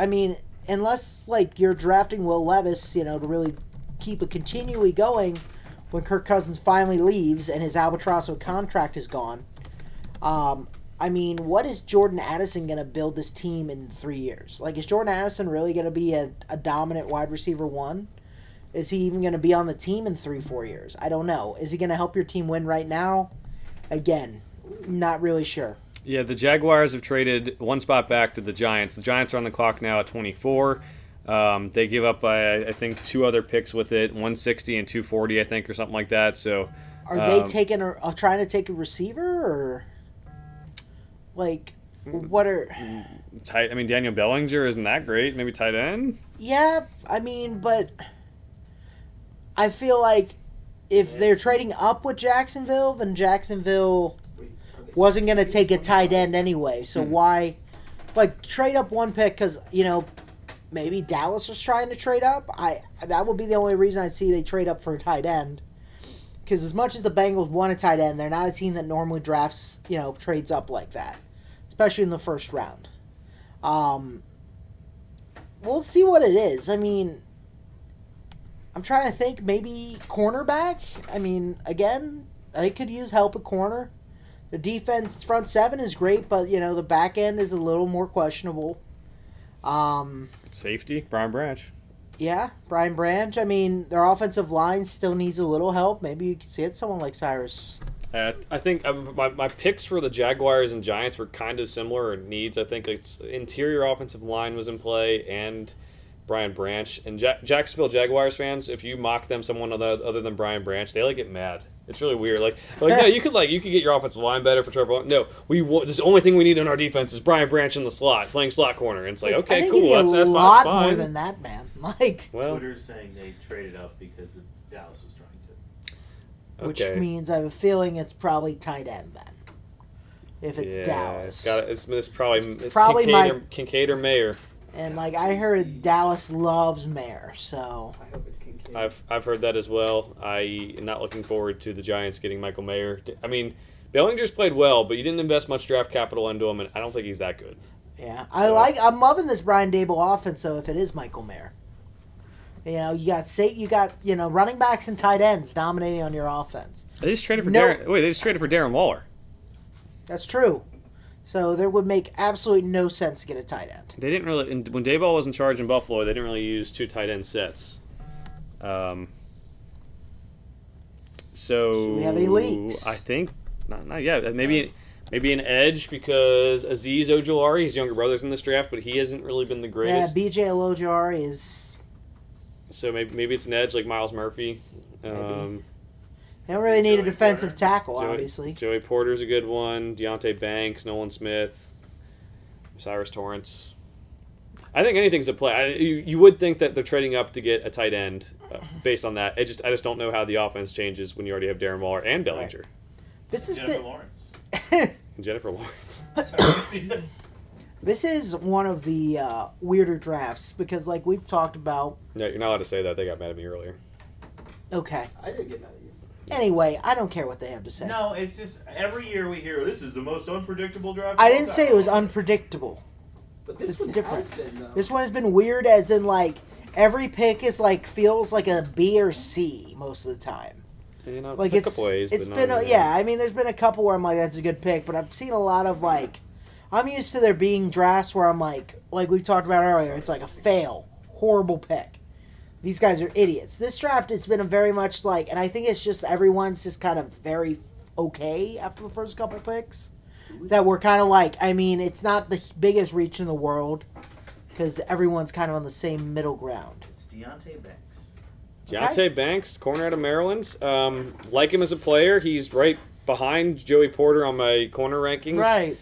Unless you're drafting Will Levis, to really keep it continually going when Kirk Cousins finally leaves and his albatross of a contract is gone. What is Jordan Addison going to build this team in 3 years? Is Jordan Addison really going to be a dominant wide receiver 1? Is he even going to be on the team in 3-4 years? I don't know. Is he going to help your team win right now? Again, not really sure. Yeah, the Jaguars have traded one spot back to the Giants. The Giants are on the clock now at 24. They give up, I think, 2 other picks with it, 160 and 240, I think, or something like that. So, are they trying to take a receiver or what are tight? Daniel Bellinger isn't that great. Maybe tight end. Yeah, but I feel like if they're trading up with Jacksonville, then Jacksonville wasn't going to take a tight end anyway. So why, trade up one pick? Because maybe Dallas was trying to trade up. That would be the only reason I'd see they trade up for a tight end. Because as much as the Bengals want a tight end, they're not a team that normally drafts, trades up like that, especially in the first round. We'll see what it is. I'm trying to think. Maybe cornerback. Again, they could use help at corner. The defense front 7 is great, but the back end is a little more questionable. Safety, Brian Branch. Yeah, Brian Branch. Their offensive line still needs a little help. Maybe you could see it someone like Cyrus. I think my picks for the Jaguars and Giants were kind of similar in needs. I think it's interior offensive line was in play and Brian Branch. And Jacksonville Jaguars fans, if you mock them someone other than Brian Branch, they get mad. It's really weird. No, you could get your offensive line better for Trevor. No, this is the only thing we need in our defense is Brian Branch in the slot, playing slot corner. And it's okay, cool. That's a lot fine. more than that, man. Twitter's saying they traded up because Dallas was trying to. Which means I have a feeling it's probably tight end then. If it's Dallas, it's probably Kincaid or Mayer. And I heard Dallas loves Mayer, so I hope it's Kincaid. I've heard that as well. I am not looking forward to the Giants getting Michael Mayer. Bellinger's played well, but you didn't invest much draft capital into him, and I don't think he's that good. Yeah, I'm loving this Brian Dable offense. So if it is Michael Mayer, you got running backs and tight ends dominating on your offense. They just traded for Darren Waller. That's true. So there would make absolutely no sense to get a tight end. They didn't really, when Dayball was in charge in Buffalo, they didn't really use 2 tight end sets. So do we have any leaks? I think not yet. Maybe an edge because Azeez Ojulari, his younger brother's in this draft, but he hasn't really been the greatest. Yeah, BJ Ojulari is. So maybe it's an edge like Miles Murphy. They don't really need a defensive tackle, obviously. Joey Porter's a good one. Deontay Banks, Nolan Smith, Cyrus Torrance. I think anything's a play. You would think that they're trading up to get a tight end based on that. I just don't know how the offense changes when you already have Darren Waller and Bellinger This has Jennifer been Lawrence. and Jennifer Lawrence. this is one of the weirder drafts because, like we've talked about. No, you're not allowed to say that. They got mad at me earlier. Okay. I didn't get mad at you. Anyway, I don't care what they have to say. No, it's just every year we hear this is the most unpredictable draft. I of all didn't say time." it was unpredictable. But this It's one different. has been, though. This one has been weird, as in like every pick is like feels like a B or C most of the time. You know, Like it's a it's couple ways, it's but been not yeah. I mean, there's been a couple where I'm like that's a good pick, but I've seen a lot of like I'm used to there being drafts where I'm like we talked about earlier. It's like a fail, horrible pick. These guys are idiots. This draft, it's been a very much like, and I think it's just everyone's just kind of very okay after the first couple picks. That we're kind of like, I mean, it's not the biggest reach in the world because everyone's kind of on the same middle ground. It's Deontay Banks. Deontay Banks, corner out of Maryland. Like him as a player. He's right behind Joey Porter on my corner rankings. Right.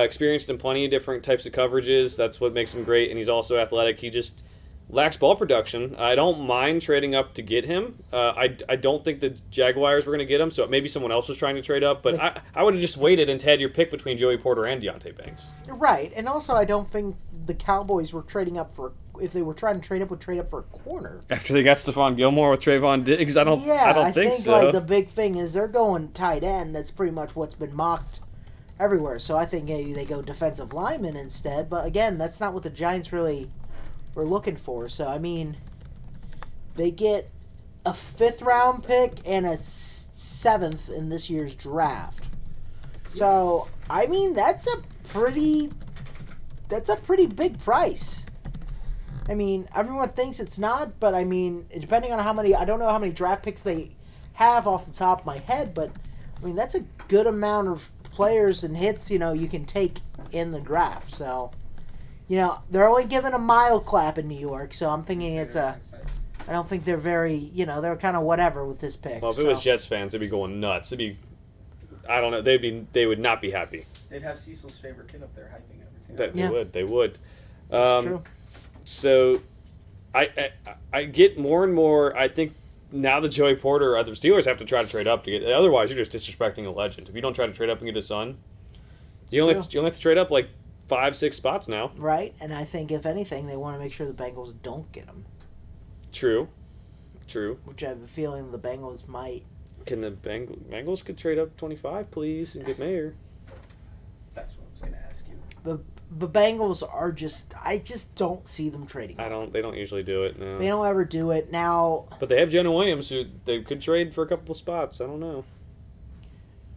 Experienced in plenty of different types of coverages. That's what makes him great, and he's also athletic. He just lacks ball production. I don't mind trading up to get him. I don't think the Jaguars were going to get him, so maybe someone else was trying to trade up. But I would have just waited and had your pick between Joey Porter and Deontay Banks. Right, and also I don't think the Cowboys were trading up for, if they were trying to trade up, would trade up for a corner. After they got Stephon Gilmore with Trayvon Diggs, I don't think so. Like the big thing is they're going tight end. That's pretty much what's been mocked everywhere. So I think they go defensive lineman instead. But again, that's not what the Giants really were looking for. So I mean, they get a 5th round pick and a 7th in this year's draft. So I mean, that's a pretty big price. I mean, everyone thinks it's not, but I mean, depending on how many, I don't know how many draft picks they have off the top of my head, but I mean, that's a good amount of players and hits, you can take in the draft. So, they're only given a mild clap in New York, so I'm thinking I don't think they're very, they're kind of whatever with this pick. Well, if it was Jets fans, they'd be going nuts. I don't know, they would not be happy. They'd have Cecil's favorite kid up there hyping everything. They would. That's true. So, I get more and more. I think now the Joey Porter, the Steelers have to try to trade up to get. Otherwise, you're just disrespecting a legend. If you don't try to trade up and get his son, you only have to trade up like 5-6 spots now. Right, and I think if anything, they want to make sure the Bengals don't get him. True. Which I have a feeling the Bengals might. Can the Bengals could trade up 25, please, and get Mayer? That's what I was going to ask you. The Bengals are I just don't see them trading. They don't usually do it. No. They don't ever do it now. But they have Jenna Williams, who they could trade for a couple of spots. I don't know.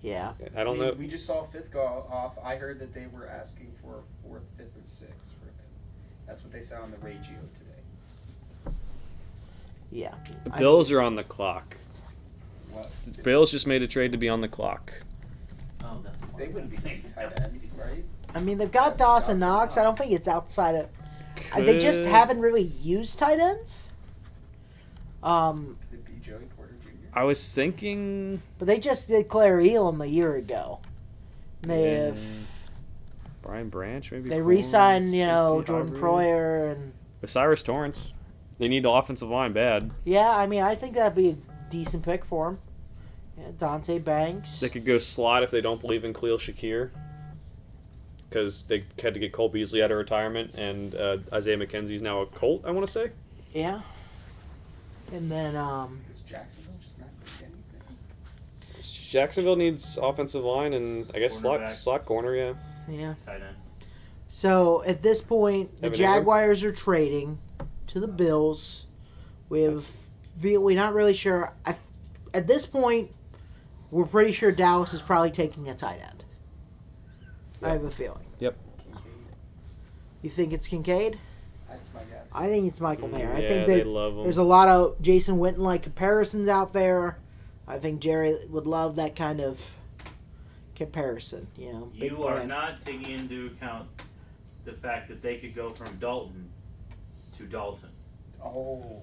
Yeah. I don't know. We just saw a 5th go off. I heard that they were asking for a 4th, 5th, or 6th for him. That's what they said on the radio today. Yeah. The Bills are on the clock. What? The Bills just made a trade to be on the clock. Oh, that's They wouldn't be named tight end, right? I mean, they've got Dawson Knox. I don't think it's outside of. They just Could- haven't really used tight ends. Could it be Joey Porter Jr.? I was thinking. But they just did Claire Elam a year ago. They have. Brian Branch, maybe. They Coles, re-signed, Safety, Jordan Aubrey. Proyer and. Osiris Torrance. They need the offensive line bad. Yeah, I mean, I think that'd be a decent pick for him. Yeah, Dante Banks. They could go slot if they don't believe in Khalil Shakir. Because they had to get Cole Beasley out of retirement, and Isaiah McKenzie's now a Colt, I want to say. Yeah. And then, Does Jacksonville just not get anything? Jacksonville needs offensive line and I guess Cornerback. slot corner, yeah. yeah. Tight end. So at this point, the Evan Ingram? Jaguars are trading to the Bills. We're not really sure. At this point, we're pretty sure Dallas is probably taking a tight end. I have a feeling. Yep. You think it's Kincaid? That's my guess. I think it's Michael Mayer. I Yeah, think they that love him. there's a lot of Jason Witten-like comparisons out there. I think Jerry would love that kind of comparison. Big You are brand. not taking into account the fact that they could go from Dalton to Dalton. Oh.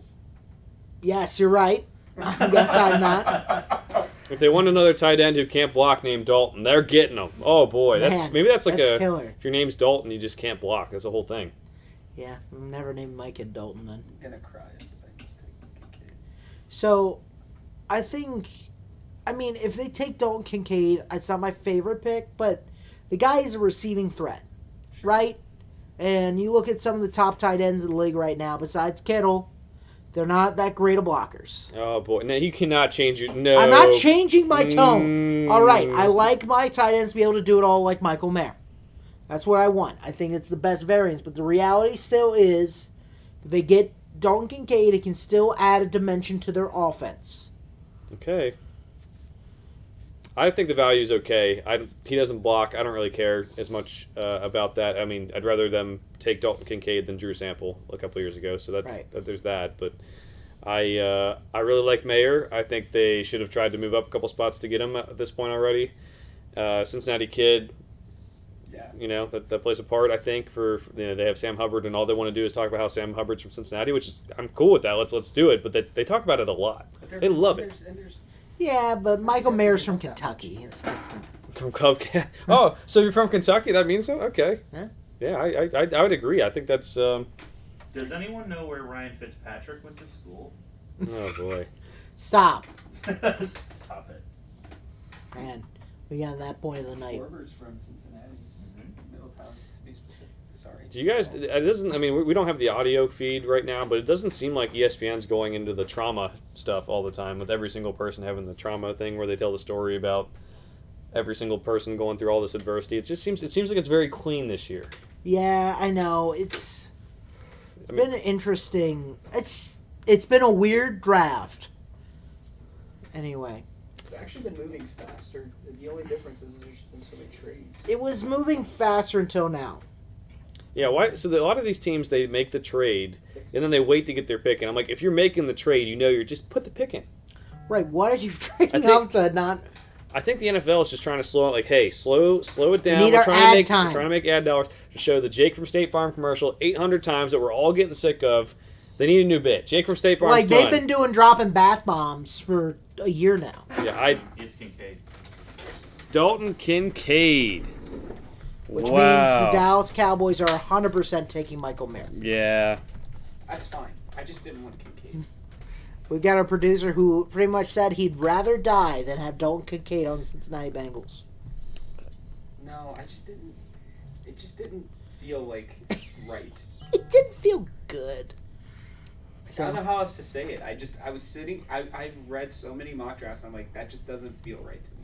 Yes, you're right. Yes, I'm not. If they want another tight end who can't block named Dalton, they're getting him. Oh boy, Man, maybe that's like that's killer. If your name's Dalton, you just can't block. That's the whole thing. Yeah, never named my kid Dalton then. I'm gonna cry if the Bengals take Kincaid. So, I think, if they take Dalton Kincaid, it's not my favorite pick, but the guy is a receiving threat, right? And you look at some of the top tight ends in the league right now, besides Kittle, they're not that great of blockers. Oh boy, no, you cannot change your no. I'm not changing my tone. All right, I like my tight ends to be able to do it all like Michael Mayer. That's what I want. I think it's the best variance. But the reality still is, if they get Dalton Kincaid, it can still add a dimension to their offense. Okay. I think the value is okay. He doesn't block. I don't really care as much about that. I mean, I'd rather them take Dalton Kincaid than Drew Sample a couple years ago. So there's that. But I really like Mayer. I think they should have tried to move up a couple spots to get him at this point already. Cincinnati kid. Yeah. That plays a part, I think, for they have Sam Hubbard, and all they want to do is talk about how Sam Hubbard's from Cincinnati, which is, I'm cool with that. Let's do it. But they talk about it a lot. They love it. Yeah, but Michael Mayer's from Kentucky. It's different. From Cubcats. Oh, so you're from Kentucky? That means so? Okay. Yeah. Yeah, I would agree. I think that's... Does anyone know where Ryan Fitzpatrick went to school? Oh, boy. Stop. Stop it. Man, we got to that point of the night. Korver's from Cincinnati. Middletown, to be specific. Sorry. Do you guys... It doesn't... I mean, we don't have the audio feed right now, but it doesn't seem like ESPN's going into the trauma stuff all the time, with every single person having the trauma thing where they tell the story about every single person going through all this adversity. It seems like it's very clean this year. Yeah, I know. It's been an interesting... It's been a weird draft. Anyway. It's actually been moving faster. The only difference is there's been so many trades. It was moving faster until now. Yeah, why? So a lot of these teams, they make the trade, and then they wait to get their pick. And I'm like, if you're making the trade, you're just put the pick in. Right, what are you trading up to not... I think the NFL is just trying to slow it. Like, hey, slow it down. We're trying to make ad dollars to show the Jake from State Farm commercial 800 times that we're all getting sick of. They need a new bit. Jake from State Farm. They've been dropping bath bombs for a year now. Yeah, It's Kincaid. Dalton Kincaid. Which means the Dallas Cowboys are 100% taking Michael Mayer. Yeah. That's fine. I just didn't want Kincaid. We've got a producer who pretty much said he'd rather die than have Dalton Kincaid on the Cincinnati Bengals. No, I just didn't. It just didn't feel like right. It didn't feel good. I don't know how else to say it. I was sitting. I've read so many mock drafts. I'm like, that just doesn't feel right to me.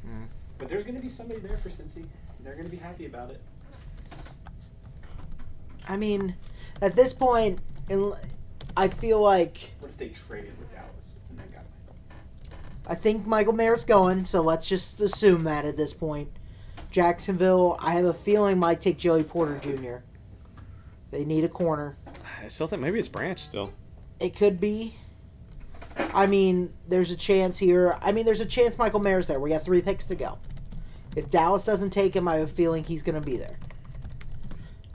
Mm. But there's going to be somebody there for Cincy. They're going to be happy about it. I mean, at this point, I feel like... What if they traded with Dallas and then got Michael? I think Michael Mayer's going, so let's just assume that at this point. Jacksonville, I have a feeling might take Joey Porter Jr. They need a corner. I still think maybe it's Branch still. It could be. I mean, there's a chance here. There's a chance Michael Mayer's there. We got 3 picks to go. If Dallas doesn't take him, I have a feeling he's going to be there.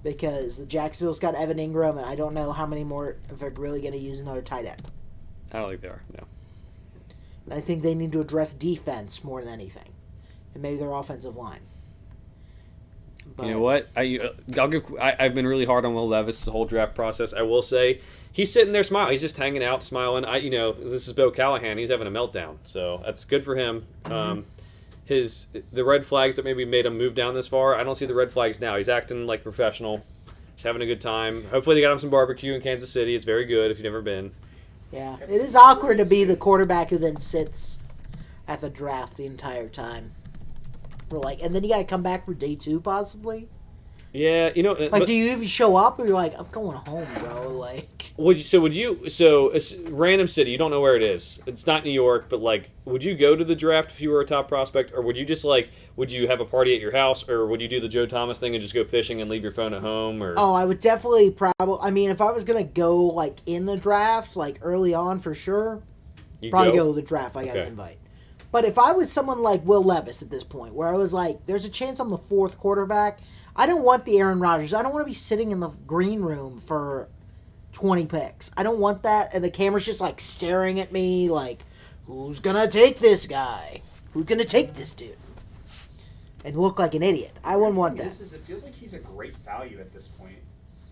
Because the Jacksonville's got Evan Ingram, and I don't know how many more if they're really going to use another tight end. I don't think they are, no. And I think they need to address defense more than anything. And maybe their offensive line. But, you know what? I've been really hard on Will Levis the whole draft process. I will say he's sitting there smiling. He's just hanging out, smiling. This is Bill Callahan. He's having a meltdown, so that's good for him. Mm-hmm. The red flags that maybe made him move down this far, I don't see the red flags now. He's acting like professional. He's having a good time. Hopefully they got him some barbecue in Kansas City. It's very good if you've never been. Yeah, it is awkward to be the quarterback who then sits at the draft the entire time. And then you got to come back for day 2 possibly. Yeah, do you even show up or you're like, I'm going home, bro? Random city, you don't know where it is. It's not New York, but would you go to the draft if you were a top prospect, or would you just would you have a party at your house, or would you do the Joe Thomas thing and just go fishing and leave your phone at home? Or I would definitely if I was gonna go in the draft early on for sure, go to the draft. I got an invite. But if I was someone like Will Levis at this point, where I was there's a chance I'm the 4th quarterback, I don't want the Aaron Rodgers. I don't want to be sitting in the green room for 20 picks. I don't want that, and the camera's just staring at me who's gonna take this guy? Who's gonna take this dude? And look like an idiot. I wouldn't want that. It feels like he's a great value at this point.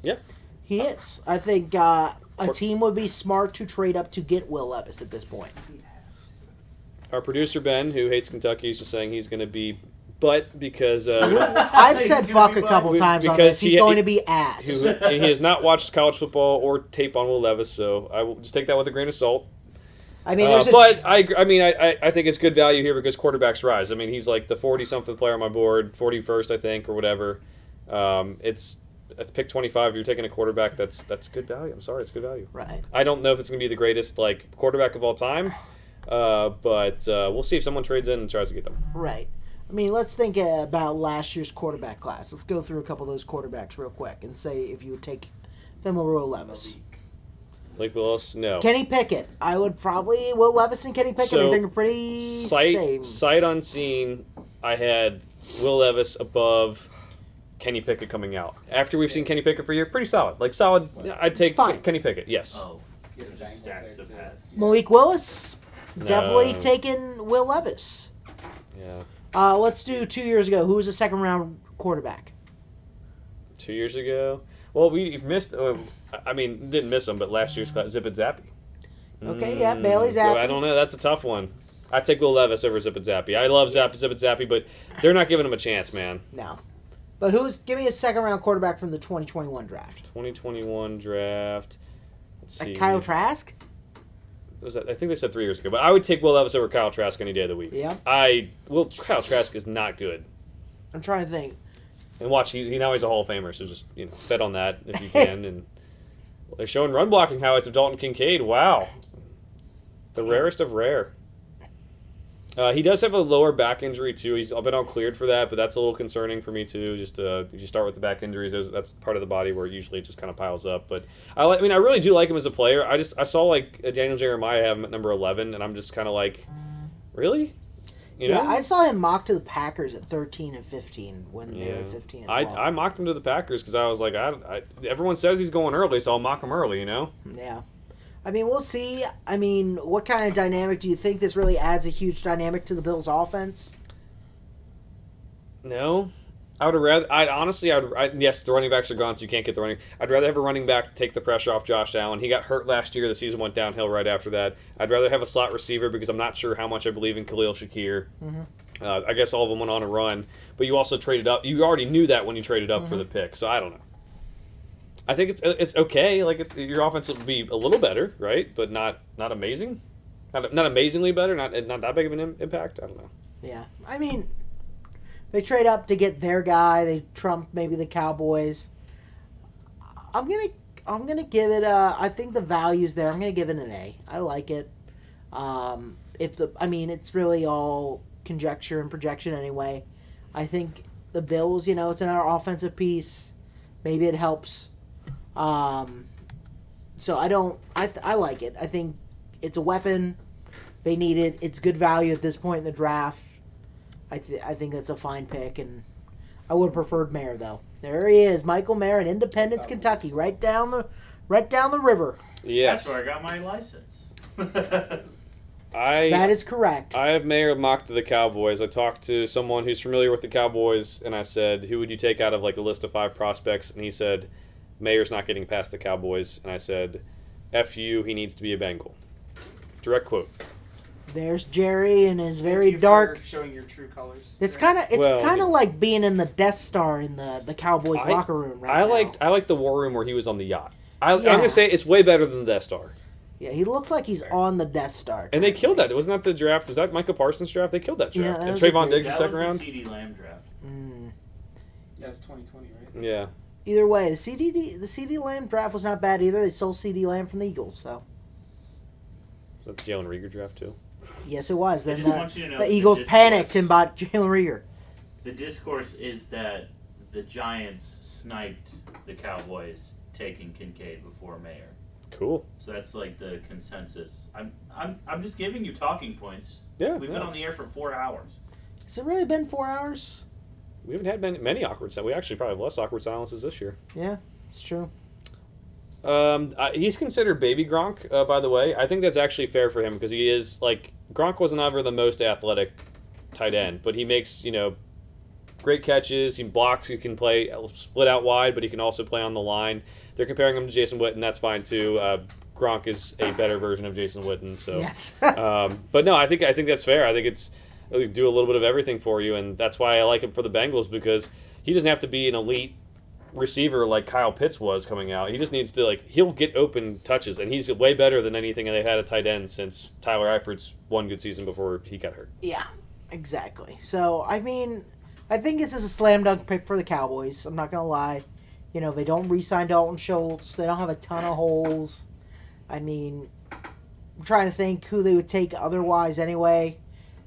Yeah. He is. I think a team would be smart to trade up to get Will Levis at this point. Our producer Ben, who hates Kentucky, is just saying he's going to be butt because I've said He's fuck gonna a be couple butt. times on Because this. He's he- going to be ass. he has not watched college football or tape on Will Levis, so I will just take that with a grain of salt. I mean, there's But I think it's good value here because quarterbacks rise. I mean, he's like the 40-something player on my board, 41st, I think, or whatever. It's at pick 25. If you're taking a quarterback, that's good value. I'm sorry, it's good value. right. I don't know if it's going to be the greatest like quarterback of all time, but we'll see if someone trades in and tries to get them. Right. I mean, let's think about last year's quarterback class. Let's go through a couple of those quarterbacks real quick and say if you would take them or Will Levis. Blake Willis, no. Kenny Pickett. I would probably Will Levis and Kenny Pickett. I So, think are pretty same. Sight unseen, I had Will Levis above Kenny Pickett coming out. After we've seen Kenny Pickett for a year, pretty solid. Like solid. I'd take Fine. Kenny Pickett. Yes. Oh, Yeah, the just Bengals stacks there, of too. hats. Malik Willis. Definitely No. taking Will Levis. Yeah. Let's do 2 years ago. Who was a second round quarterback? 2 years ago. Well, we've missed. I mean, didn't miss him, but last year's class, Zip and Zappy. Okay, yeah, Bailey Zappi. I don't know. That's a tough one. I take Will Levis over Zip and Zappy. I love Zip and Zappy, but they're not giving him a chance, man. No. But give me a second round quarterback from the 2021 draft. 2021 draft. Let's see. Like Kyle Trask? I think they said 3 years ago, but I would take Will Levis over Kyle Trask any day of the week. Yeah. Kyle Trask is not good. I'm trying to think. And watch, he now he's a Hall of Famer, so just bet on that if you can. And they're showing run blocking highlights of Dalton Kincaid. Wow, the rarest of rare. He does have a lower back injury too. He's been all cleared for that, but that's a little concerning for me too. Just if you start with the back injuries, that's part of the body where usually it just kind of piles up. But I really do like him as a player. I saw like Daniel Jeremiah have him at number 11, and I'm just kind of like, really? Yeah, I saw him mocked to the Packers at 13 and 15 when they were 15 and 12. I mocked him to the Packers because I was like, everyone says he's going early, so I'll mock him early, Yeah. I mean, we'll see. I mean, what kind of dynamic do you think this really adds a huge dynamic to the Bills' offense? No. I would have rather. Yes, the running backs are gone, so you can't get the running. I'd rather have a running back to take the pressure off Josh Allen. He got hurt last year. The season went downhill right after that. I'd rather have a slot receiver because I'm not sure how much I believe in Khalil Shakir. Mm-hmm. I guess all of them went on a run, but you also traded up. You already knew that when you traded up for the pick, so I don't know. I think it's okay. Like your offense will be a little better, right? But not amazing. Not amazingly better. Not that big of an impact. I don't know. Yeah. I mean, they trade up to get their guy. They trump maybe the Cowboys. I'm gonna give it I think the value's there. I'm gonna give it an A. I like it. It's really all conjecture and projection anyway. I think the Bills, it's in our offensive piece. Maybe it helps. So I like it. I think it's a weapon. They need it. It's good value at this point in the draft. I think that's a fine pick, and I would have preferred Mayer though. There he is, Michael Mayer in Independence, Kentucky, right down the river. Yes. That's where I got my license. That is correct. I have Mayer mocked to the Cowboys. I talked to someone who's familiar with the Cowboys, and I said, who would you take out of like a list of 5 prospects? And he said, Mayer's not getting past the Cowboys. And I said, F you, he needs to be a Bengal. Direct quote. There's Jerry in his very Thank you dark. for showing your true colors. It's there. kind of like being in the Death Star in the Cowboys locker room right now. I liked the war room where he was on the yacht. I'm Yeah. gonna say it's way better than the Death Star. Yeah, he looks like he's on the Death Star. And they killed that. Wasn't that the draft? Was that Micah Parsons' draft? They killed that Yeah, draft. that and was a Trayvon good- Diggs, That the second was round. the CD Lamb draft. That's 2020, right? Yeah. Either way, the CD Lamb draft was not bad either. They stole CD Lamb from the Eagles, so Was that the Jalen Rieger draft too? yes, it was. I Then just want you to know the the Eagles discourse. panicked and bought Jalen Rieger. The discourse is that the Giants sniped the Cowboys taking Kincaid before Mayer. Cool. So that's like the consensus. I'm just giving you talking points. Yeah. We've been on the air for 4 hours. Has it really been 4 hours? We haven't had many awkward silences. We actually probably have less awkward silences this year. Yeah, it's true. He's considered baby Gronk, by the way. I think that's actually fair for him because he is, like, Gronk wasn't ever the most athletic tight end, but he makes, great catches. He blocks. He can play split out wide, but he can also play on the line. They're comparing him to Jason Witten. That's fine too. Gronk is a better version of Jason Witten. So, Yes. but no, I think that's fair. I think it's do a little bit of everything for you, and that's why I like him for the Bengals, because he doesn't have to be an elite receiver like Kyle Pitts was coming out. He just needs to he'll get open touches, and he's way better than anything they've had at tight end since Tyler Eifert's one good season before he got hurt. Yeah, exactly. So, I mean, I think this is a slam dunk pick for the Cowboys. I'm not going to lie. You know, they don't re-sign Dalton Schultz. They don't have a ton of holes. I mean, I'm trying to think who they would take otherwise anyway.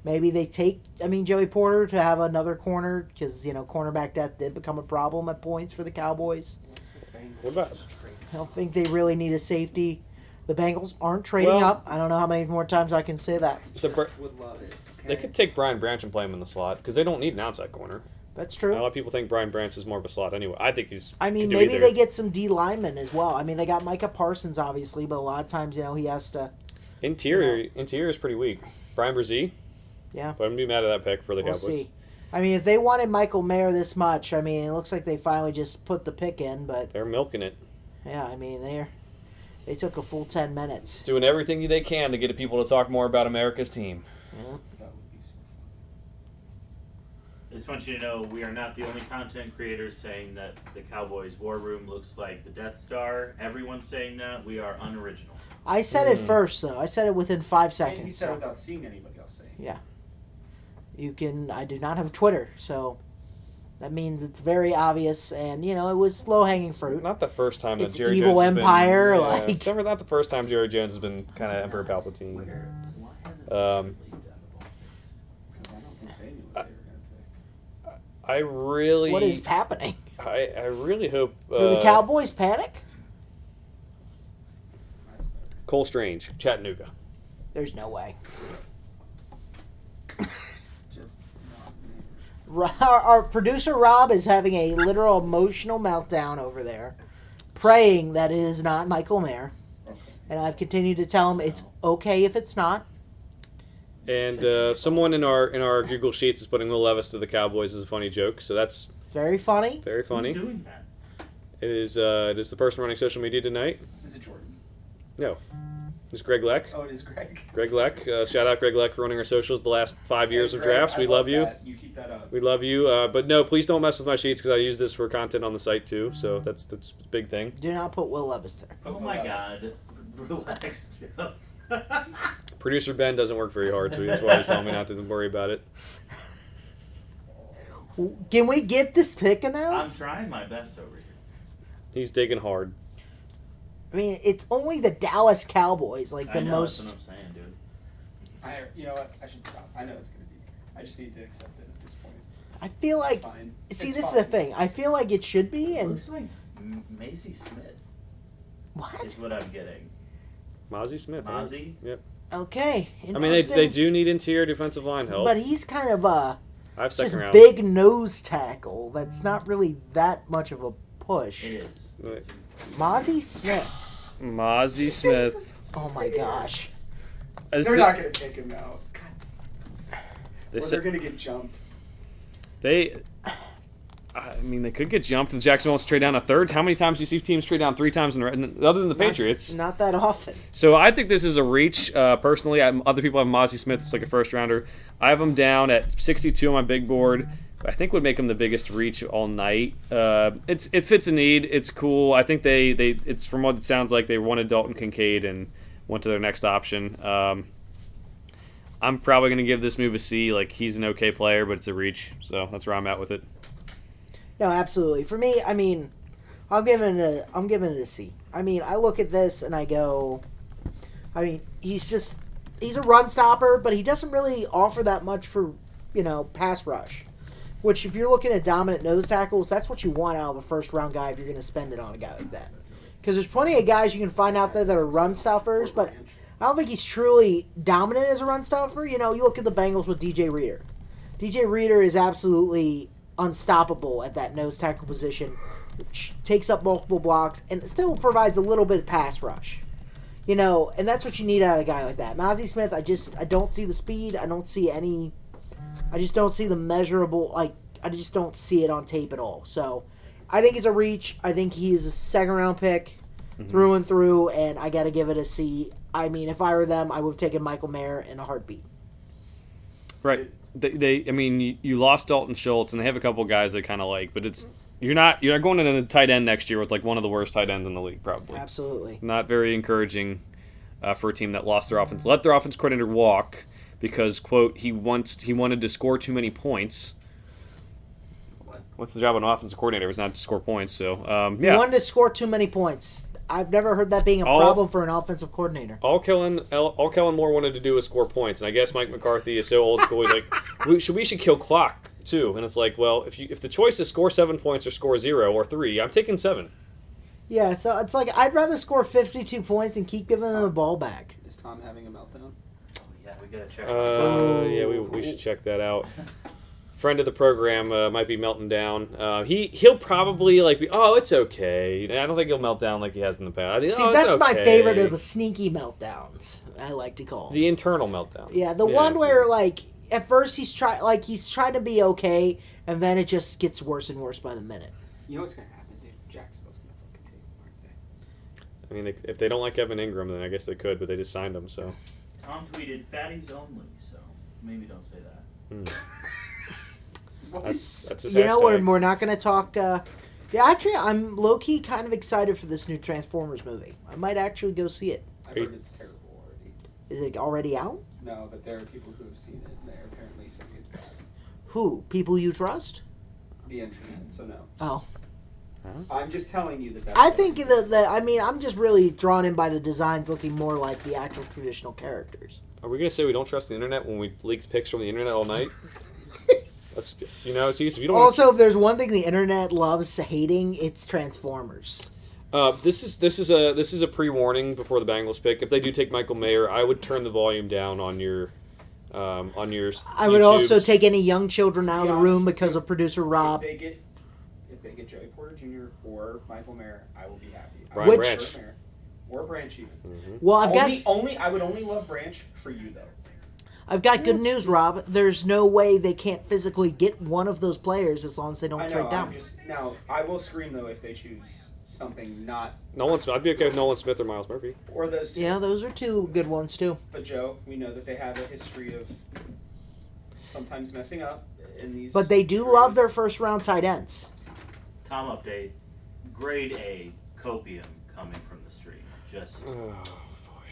Maybe they take, Joey Porter to have another corner because, cornerback depth did become a problem at points for the Cowboys. What about? I don't think they really need a safety. The Bengals aren't trading up. I don't know how many more times I can say that. Would love it. Okay. They could take Brian Branch and play him in the slot because they don't need an outside corner. That's A true. lot of people think Brian Branch is more of a slot anyway. I think he's. Maybe either. they get some D linemen as well. They got Micah Parsons, obviously, but a lot of times, he has to. Interior is pretty weak. Brian Brzee. Yeah. But I wouldn't be mad at that pick for the We'll Cowboys. see. If they wanted Michael Mayer this much, it looks like they finally just put the pick in, but They're milking it. yeah, they took a full 10 minutes. Doing everything they can to get people to talk more about America's team. Yeah. That would be so I just want you to know we are not the only content creators saying that the Cowboys war room looks like the Death Star. Everyone's saying that. We are unoriginal. I said it first, though. I said it within 5 fun. And he seconds. said it without seeing anybody else saying it. Yeah. I do not have Twitter, so that means it's very obvious, and, it was low-hanging fruit. Not the first time that It's Jerry evil Jones has empire, been, it's never not the first time Jerry Jones has been kind of Emperor Palpatine. Why hasn't Um, this leaked out of all this? Because I don't think they knew what they were going to pick. I really, What is happening? I really hope Do the Cowboys panic? That's better. Cole Strange, Chattanooga. There's no way. Just not me. Our producer Rob is having a literal emotional meltdown over there, praying that it is not Michael Mayer. Okay. And I've continued to tell him it's okay if it's not. And someone in our Google Sheets is putting Will Levis to the Cowboys as a funny joke, so that's Very funny. very funny. Who's doing that? It is the person running social media tonight. Is it Jordan? No, it's Greg Leck. Oh, it is Greg. Greg Leck. Shout out Greg Leck for running our socials the last 5 years Hey, of Greg, drafts. I We love you. that. You keep that up. We love you. But no, please don't mess with my sheets because I use this for content on the site too. So that's a big thing. Do not put Will Levis there. Oh my God! Relax, Joe. Producer Ben doesn't work very hard, so that's why he's telling me not to worry about it. Can we get this pick I'm announced? trying my best over here. He's digging hard. It's only the Dallas Cowboys, like I the know, most. That's what I'm saying, dude. You know what? I should stop. I know it's going to be. I just need to accept it at this point. I feel like. It's fine. See, It's this fine. is the thing. I feel like it should be, It and looks like Maisie Smith what? is what I'm getting. Mozzie Smith. huh? Mozzie? Yep. Okay. I mean, they do need interior defensive line help. But he's kind of a I have second just round. big nose tackle. That's not really that much of a push. It is. Right. It's- Mozzie Smith. Mozzie Smith. Oh my gosh. They're not going to take him out. They Or said- they're going to get jumped. I mean, they could get jumped. If Jackson wants to trade down a third, how many times do you see teams trade down 3 times in a row? Other than the Patriots. Not that often. So I think this is a reach. Personally, other people have Mozzie Smith. It's like a first rounder. I have him down at 62 on my big board. I think would make him the biggest reach all night. It fits a need. It's cool. I think they it's from what it sounds like they wanted Dalton Kincaid and went to their next option. I'm probably going to give this move a C. Like, he's an okay player, but it's a reach. So that's where I'm at with it. No, absolutely. For me, I'm giving it a C. I look at this and I go, he's a run stopper, but he doesn't really offer that much for, pass rush. Which, if you're looking at dominant nose tackles, that's what you want out of a first round guy if you're going to spend it on a guy like that. Because there's plenty of guys you can find out there that are run stuffers, but I don't think he's truly dominant as a run stopper. You look at the Bengals with DJ Reader. DJ Reader is absolutely unstoppable at that nose tackle position, which takes up multiple blocks and still provides a little bit of pass rush. And that's what you need out of a guy like that. Mozzie Smith, I don't see the speed. I just don't see the measurable, just don't see it on tape at all. So I think he's a reach. I think he's a second round pick through and through, and I got to give it a C. I mean, if I were them, I would have taken Michael Mayer in a heartbeat. Right. I mean, you lost Dalton Schultz, and they have a couple guys they kind of like, but you're not going into a tight end next year with like one of the worst tight ends in the league, probably. Absolutely. Not very encouraging for a team that lost their offense, let their offense coordinator walk because, quote, he wanted to score too many points. What's the job of an offensive coordinator? It's not to score points. So He wanted to score too many points. I've never heard that being a problem for an offensive coordinator. All Kellen Moore wanted to do was score points, and I guess Mike McCarthy is so old school. He's like, we should kill clock too. And it's like, well, if the choice is score 7 points or score 0 or 3, I'm taking 7. Yeah, so it's like I'd rather score 52 points and keep giving them the ball back. Is Tom having a meltdown? Yeah, we gotta check. Yeah, we should check that out. Friend of the program might be melting down. He'll probably be, oh, it's okay. I don't think he'll melt down like he has in the past. See, that's my favorite of the sneaky meltdowns. I like to call the internal meltdown. Yeah, the one where at first he's trying to be okay, and then it just gets worse and worse by the minute. You know what's gonna happen, dude? Jacksonville's gonna fucking take him, aren't they? I mean, if they don't like Evan Ingram, then I guess they could, but they just signed him. So Tom tweeted fatties only, so maybe don't say that. That's his You know, hashtag. we're not going to talk. Yeah, actually, I'm low key kind of excited for this new Transformers movie. I might actually go see it. I've heard it's terrible already. Is it already out? No, but there are people who have seen it, and they're apparently saying it's bad. Who? People you trust? The internet, so no. Oh. I'm just telling you that. I think I'm just really drawn in by the designs looking more like the actual traditional characters. Are we gonna say we don't trust the internet when we leaked pics from the internet all night? That's see, if you don't. Also, if there's one thing the internet loves hating, it's Transformers. This is a pre-warning before the Bengals pick. If they do take Michael Mayer, I would turn the volume down on your. I would also take any young children out of the room because of producer Rob. If they get Joey Porter Jr. or Michael Mayer, I will be happy. Brian Branch. Or Branch even. Mm-hmm. Well, I would only love Branch for you though. I've got good news, Rob. There's no way they can't physically get one of those players as long as they don't trade down. Now, I will scream though if they choose something not. Nolan Smith. I'd be okay with Nolan Smith or Miles Murphy. Or those two. Yeah, those are two good ones too. But Joe, we know that they have a history of sometimes messing up in these. But they do love their first round tight ends. Tom update. Grade A copium coming from the street. Just. Oh boy.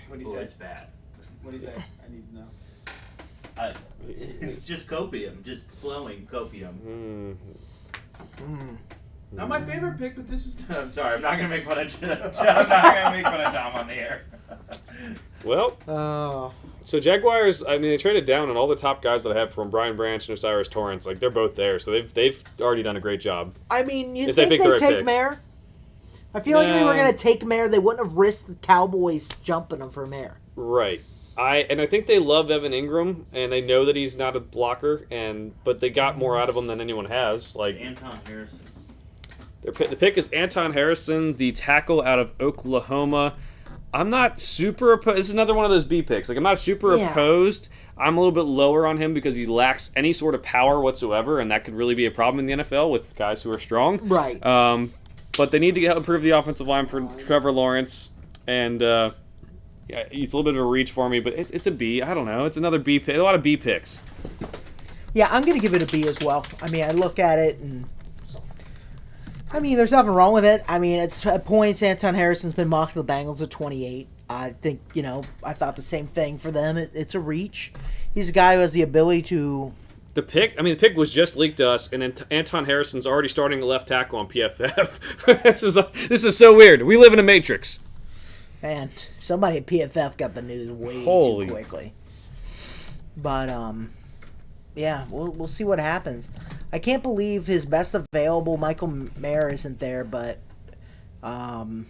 What do you say? It's bad. What do you say? I need to know. It's just copium, just flowing copium. Not my favorite pick, but this is. I'm sorry, I'm not gonna make fun of. I'm not gonna make fun of Tom on the air. Well, so Jaguars. I mean, they traded down, and all the top guys that I have from Brian Branch and Osiris Torrance, they're both there, so they've already done a great job. I mean, you If they think pick the they right take pick. Mayer? I feel like if they were No. going to take Mayer, they wouldn't have risked the Cowboys jumping him for Mayer. Right. I think they love Evan Ingram, and they know that he's not a blocker, but they got more out of him than anyone has. Like It's Anton Harrison. the pick is Anton Harrison, the tackle out of Oklahoma. I'm not super opposed. This is another one of those B picks. Like I'm not super opposed. I'm a little bit lower on him because he lacks any sort of power whatsoever, and that could really be a problem in the NFL with guys who are strong. Right. But they need to improve the offensive line for Trevor Lawrence, and yeah, it's a little bit of a reach for me, but it's a B. I don't know. It's another B pick. A lot of B picks. Yeah, I'm going to give it a B as well. I mean, I look at it and... I mean, there's nothing wrong with it. I mean, at points, Anton Harrison's been mocked to the Bengals at 28. I think, I thought the same thing for them. It's a reach. He's a guy who has the ability to... The pick was just leaked to us, and Anton Harrison's already starting a left tackle on PFF. This is so weird. We live in a matrix. Man, somebody at PFF got the news way Holy. too quickly. But, yeah, we'll see what happens. I can't believe his best available Michael Mayer isn't there, but Anton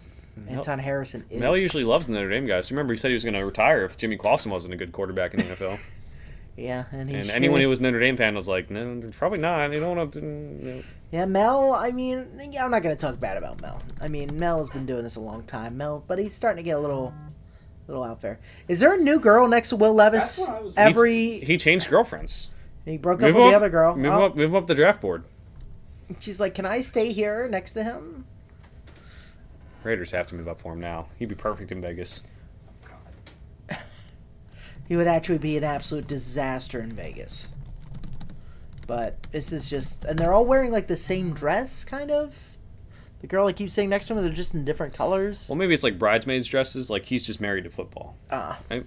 Harrison is. Mel usually loves the Notre Dame guys. Remember, he said he was going to retire if Jimmy Clausen wasn't a good quarterback in the NFL. Yeah, and anyone who was a Notre Dame fan was like, no, probably not. They don't want to. No. Yeah, Mel, I mean, I'm not going to talk bad about Mel. I mean, Mel has been doing this a long time, but he's starting to get a little out there. Is there a new girl next to Will Levis? That's what I was- He changed girlfriends. He broke up with the other girl. Move up the draft board. She's like, can I stay here next to him? Raiders have to move up for him now. He'd be perfect in Vegas. He would actually be an absolute disaster in Vegas. But this is just... And they're all wearing, like, the same dress, kind of. The girl I keep sitting next to him, they're just in different colors. Well, maybe it's like bridesmaids dresses. Like, he's just married to football. Maybe.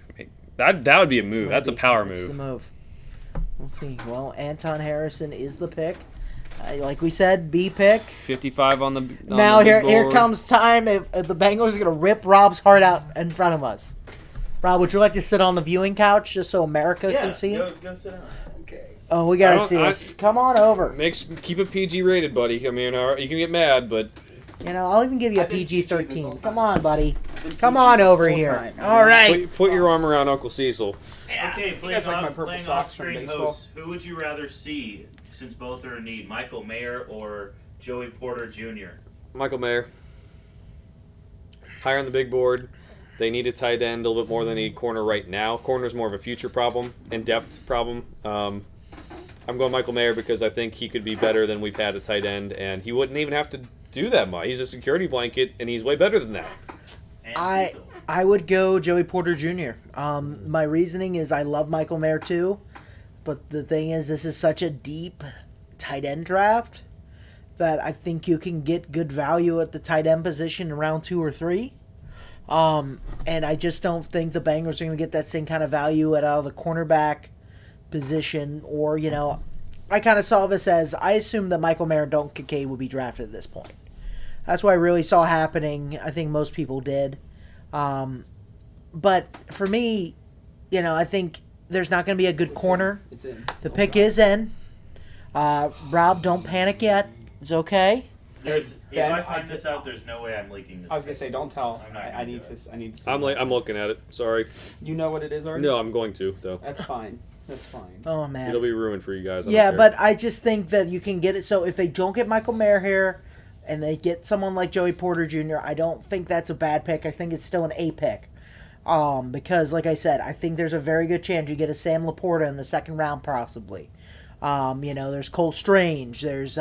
That would be a move. That's a power That's move. the move. We'll see. Well, Anton Harrison is the pick. Like we said, B pick. 55 on the Now the big here board. comes time if the Bengals are going to rip Rob's heart out in front of us. Rob, would you like to sit on the viewing couch just so America can see? Go sit down. Okay. Oh, we got to see this. Come on over. Keep it PG rated, buddy. I mean, you can get mad, but You know, I'll even give you a I've been PG this whole PG-13. time. Come on, buddy. Been Come PG on the over whole here. time. All right. put your arm around Uncle Cecil. Okay, You guys like my purple playing socks from off-screen baseball? hosts. Who would you rather see, since both are in need, Michael Mayer or Joey Porter Jr.? Michael Mayer. Higher on the big board. They need a tight end a little bit more than they need corner right now. Corner's more of a future problem and depth problem. I'm going Michael Mayer because I think he could be better than we've had a tight end, and he wouldn't even have to do that much. He's a security blanket, and he's way better than that. And Cecil. I would go Joey Porter Jr. My reasoning is I love Michael Mayer too, but the thing is this is such a deep tight end draft that I think you can get good value at the tight end position in round 2 or 3. And I just don't think the Bengals are going to get that same kind of value out of the cornerback position. Or, you know, I kind of saw this as I assumed that Michael Mayer and Dalton Kincaid would be drafted at this point. That's what I really saw happening. I think most people did. But for me, you know, I think there's not going to be a good corner. It's in. The pick is in. Rob, don't panic yet. It's okay. If Ben, I find this out, there's no way I'm leaking this. I was gonna say, don't tell. I'm not I gonna need do to. I need to. See I'm looking at it. Sorry. You know what it is already? No, I'm going to though. That's fine. That's fine. Oh, man. It'll be ruined for you guys. I don't Yeah, care. but I just think that you can get it. So if they don't get Michael Mayer here and they get someone like Joey Porter Jr., I don't think that's a bad pick. I think it's still an A pick. Because, like I said, I think there's a very good chance you get a Sam Laporta in the second round, possibly. You know, there's Cole Strange. There's,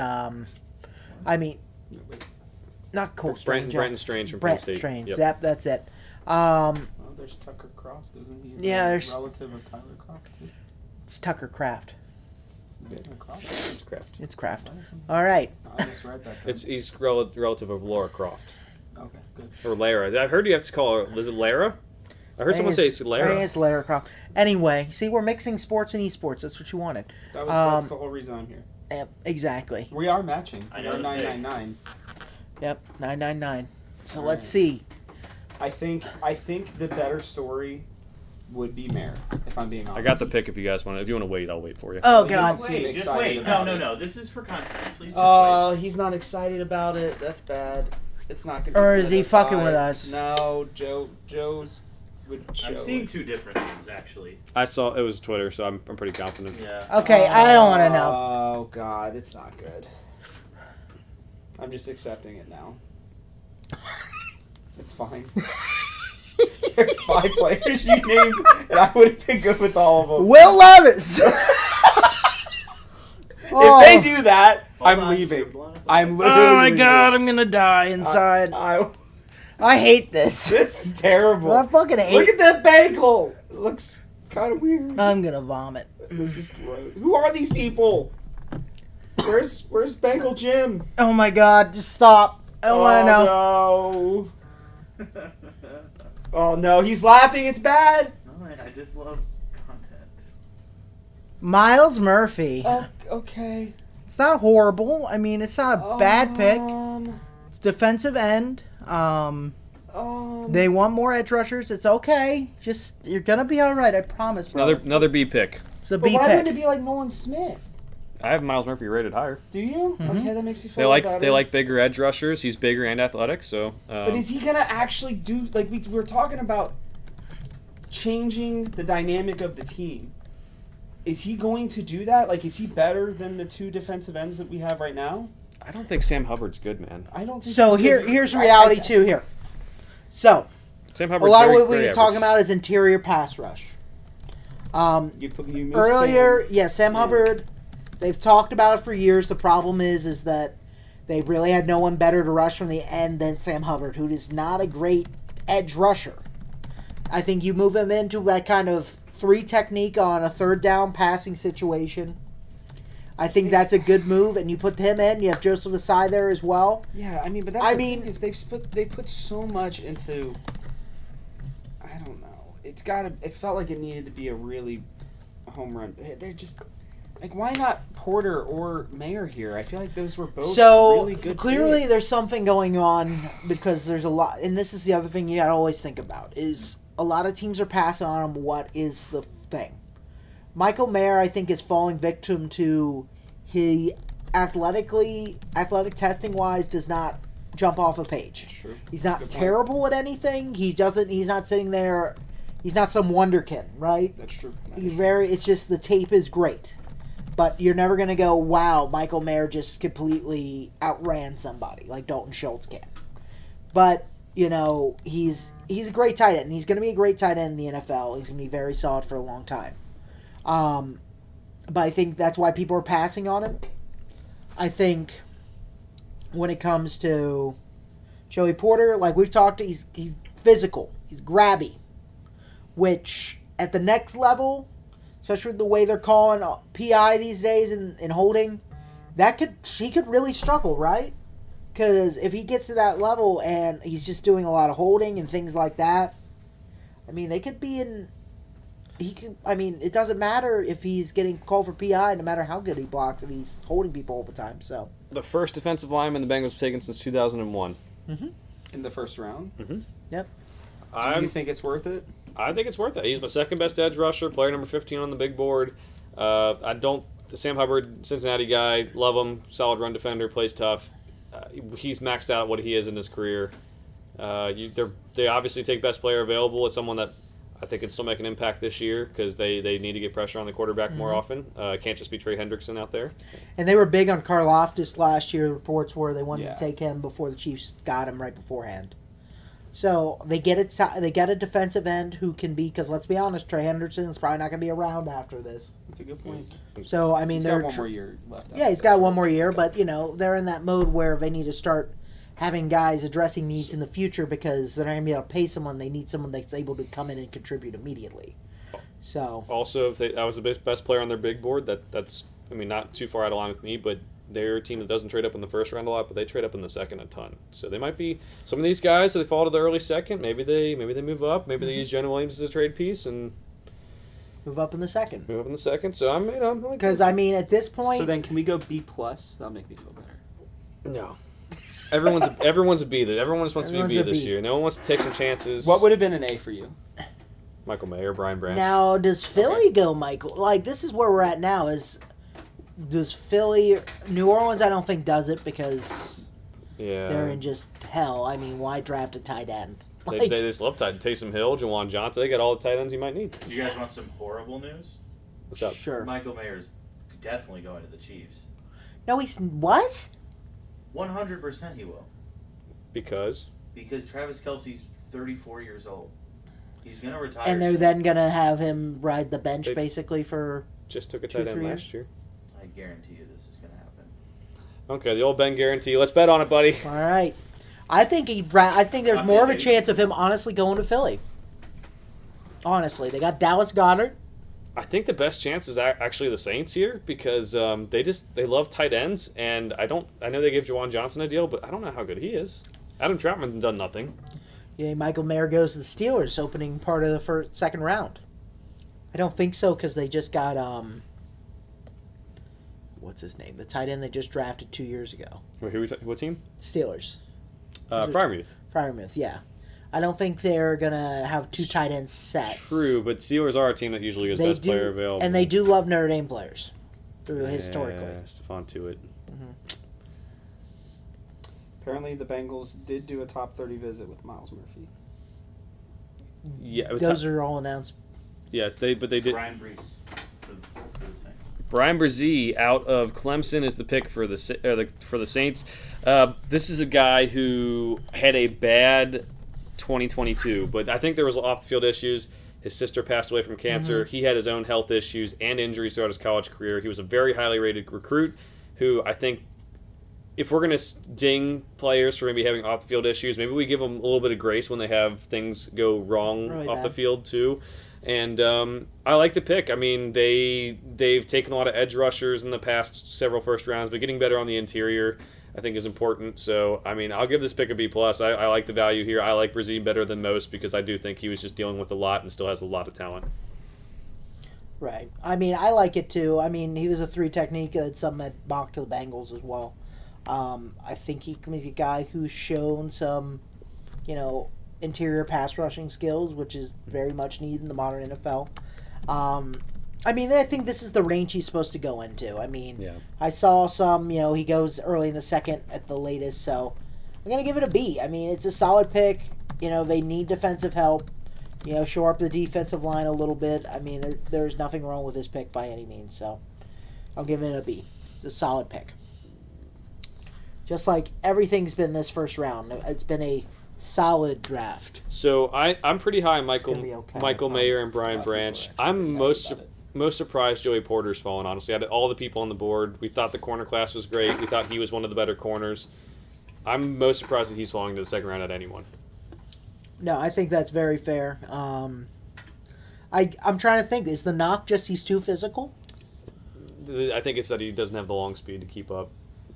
not Cole Strange. Brenton Strange from Penn Brent State. Strange. Yep. That's it. Oh, there's Tucker Croft, isn't he? Yeah, a there's- relative of Tyler Croft too. It's Tucker Kraft. Isn't it Croft? It's Kraft. It's Kraft. Why isn't- All right. I misread that. then. He's relative of Laura Croft Okay, good. or Lara. I've heard you have to call her. Is it Lara? I heard someone say it's I think Lara. it's Lara Croft. Anyway, see, we're mixing sports and esports. That's what you wanted. That's the whole reason I'm here. Exactly. We are matching. I We know are the pick. 999. Yep, 999. So All let's right. see. I think the better story would be Mayer, if I'm being honest. I got the pick if you guys want. If you want to wait, I'll wait for you. Oh, Well, God. you seem Wait, just excited wait. about No, it. no. This is for content. Please just Oh, he's not excited about it. That's bad. It's not gonna. Or be is good he at fucking 5. with us? No, Joe's would wait. show. I'm seeing it. 2 different things, actually. I saw it was Twitter, so I'm pretty confident. Yeah. Okay, I don't want to know. Oh God, it's not good. I'm just accepting it now. It's fine. There's 5 players you named, and I would have been good with all of them. Will Levis! If they do that, Hold I'm on. leaving. I'm literally. Oh my leaving. God, I'm gonna die inside. I hate this. This is terrible. I fucking hate. Look at that bagel. It looks kind of weird. I'm gonna vomit. This is gross. Who are these people? Where's Bagel Jim? Oh my God, just stop. I don't want to know. No. Oh no, he's laughing. It's bad. No, I just love content. Miles Murphy. Oh, okay. It's not horrible. I mean, it's not a bad pick. Um, It's defensive end. They want more edge rushers. It's okay. Just you're gonna be all right. I promise. It's Bro. another B pick. It's a but B why pick. wouldn't it be like Nolan Smith? I have Miles Murphy rated higher. Do you? Mhm. Okay, that makes you They feel like better. bigger edge rushers. He's bigger and athletic, so. But is he gonna actually do like we were talking about changing the dynamic of the team? Is he going to do that? Like, is he better than the 2 defensive ends that we have right now? I don't think Sam Hubbard's good, man. I don't think. So he's good. here's reality too. Here. So Sam a Hubbard's lot of very, what we very were talking average. about is interior pass rush. You moved Earlier, Sam. yeah, Sam Yeah. Hubbard. They've talked about it for years. The problem is that they really had no one better to rush from the end than Sam Hubbard, who is not a great edge rusher. I think you move him into that kind of 3 technique on a third down passing situation. I think that's a good move, and you put him in. You have Joseph Asai there as well. Yeah, I mean, but that's I the mean- thing is they put so much into. I don't know. It felt like it needed to be a really home run. They're just like, why not Porter or Mayer here? I feel like those were both So really good. clearly, picks. there's something going on because there's a lot, and this is the other thing you gotta always think about is a lot of teams are passing on him. What is the thing? Michael Mayer, I think, is falling victim to he athletic testing wise does not jump off a page. True. He's That's a not good point. terrible at anything. He's not sitting there. He's not some wonderkin, right? That's true. It's just the tape is great. But you're never going to go, wow, Michael Mayer just completely outran somebody like Dalton Schultz can. But, he's a great tight end. He's going to be a great tight end in the NFL. He's going to be very solid for a long time. But I think that's why people are passing on him. I think when it comes to Joey Porter, like we've talked, he's physical. He's grabby. Which, at the next level, especially with the way they're calling PI these days and holding, he could really struggle, right? Because if he gets to that level and he's just doing a lot of holding and things like that, I mean, they could be in. It doesn't matter if he's getting called for PI, no matter how good he blocks, if he's holding people all the time. So The first defensive lineman the Bengals have taken since 2001. In the first round. Yep. Do you think it's worth it? I think it's worth it. He's my second best edge rusher, player number 15 on the big board. The Sam Hubbard, Cincinnati guy, love him, solid run defender, plays tough. He's maxed out what he is in his career. They obviously take best player available. It's someone that I think can still make an impact this year because they need to get pressure on the quarterback more often. Can't just be Trey Hendrickson out there. And they were big on Karlaftis last year. Reports were they wanted Yeah. to take him before the Chiefs got him right beforehand. So they get a defensive end who can be, because let's be honest, Trey Henderson's probably not going to be around after this. That's a good point. So I mean, He's they're got one more year left. yeah, he's got one more year, but they're in that mode where they need to start having guys addressing needs in the future because they're not going to be able to pay someone. They need someone that's able to come in and contribute immediately. So Also, if I was the best player on their big board, that's not too far out of line with me, but they're a team that doesn't trade up in the first round a lot, but they trade up in the second a ton. So they might be some of these guys. If they fall to the early second, maybe they move up. Maybe they use Jenna Williams as a trade piece and move up in the second. move up in the second. So I'm Because at this point, So then, can we go B plus? That'll make me feel better. no. Everyone's a B. Everyone just wants to be a B Everyone's a this B. year. No one wants to take some chances. What would have been an A for you? Michael Mayer, Brian Branch. now does Philly go Michael? Like this is where we're at now. Does Philly? New Orleans, I don't think does it because yeah, they're in just hell. I mean, why draft a tight end? they just love tight. Taysom Hill, Jawan Johnson. They got all the tight ends you might need. You guys want some horrible news? What's up? Sure. Michael Mayer's definitely going to the Chiefs. No, he's what? 100% he will. Because Because Travis Kelce's 34 years old. He's going to retire. And they're soon. then gonna have him ride the bench They- basically for. just took a 2, tight end 3 last year. I guarantee you this is going to happen. Okay, the old Ben guarantee. Let's bet on it, buddy. All right, I think there's I'm more of a thinking- chance of him honestly going to Philly. Honestly, they got Dallas Goddard. I think the best chance is actually the Saints here because they love tight ends, and I know they gave Jawan Johnson a deal, but I don't know how good he is. Adam Troutman's done nothing. Yeah, Michael Mayer goes to the Steelers, opening part of the second round. I don't think so because they just got what's his name? The tight end they just drafted 2 years ago. Wait, what team? Steelers. Freiermuth. Freiermuth, yeah. I don't think they're gonna have 2 tight end sets. True, but Steelers are a team that usually is best player available. and they do love Notre Dame players historically. Yeah, Stephon Tuitt. Apparently, the Bengals did do a top 30 visit with Miles Murphy. Yeah, Those are all announced. yeah. They did. Brian Brees for the Saints. Brian Brzee out of Clemson is the pick for the Saints. This is a guy who had a bad 2022, but I think there was off the field issues. His sister passed away from cancer. He had his own health issues and injuries throughout his college career. He was a very highly rated recruit who I think if we're going to ding players for maybe having off-the-field issues, maybe we give them a little bit of grace when they have things go wrong Really off the bad. field too. And I like the pick. I mean, they've taken a lot of edge rushers in the past several first rounds, but getting better on the interior I think is important. So, I mean, I'll give this pick a B+. I like the value here. I like Brazil better than most because I do think he was just dealing with a lot and still has a lot of talent. Right. I mean, I like it too. I mean, he was a 3 technique. That's something that mocked to the Bengals as well. I think he can be a guy who's shown some, interior pass rushing skills, which is very much needed in the modern NFL. I mean, I think this is the range he's supposed to go into. I mean, Yeah. I saw some, he goes early in the second at the latest, so I'm going to give it a B. I mean, it's a solid pick. They need defensive help. Shore up the defensive line a little bit. I mean, there's nothing wrong with this pick by any means, so I'll give it a B. It's a solid pick. Just like everything's been this first round. It's been a solid draft. So I'm pretty high on gonna be okay. Michael Mayer and Brian Branch. I'm most surprised Joey Porter's fallen, honestly. Out of all the people on the board, we thought the corner class was great. We thought he was one of the better corners. I'm most surprised that he's falling to the second round at anyone. No, I think that's very fair. I'm trying to think. Is the knock just he's too physical? I think it's that he doesn't have the long speed to keep up.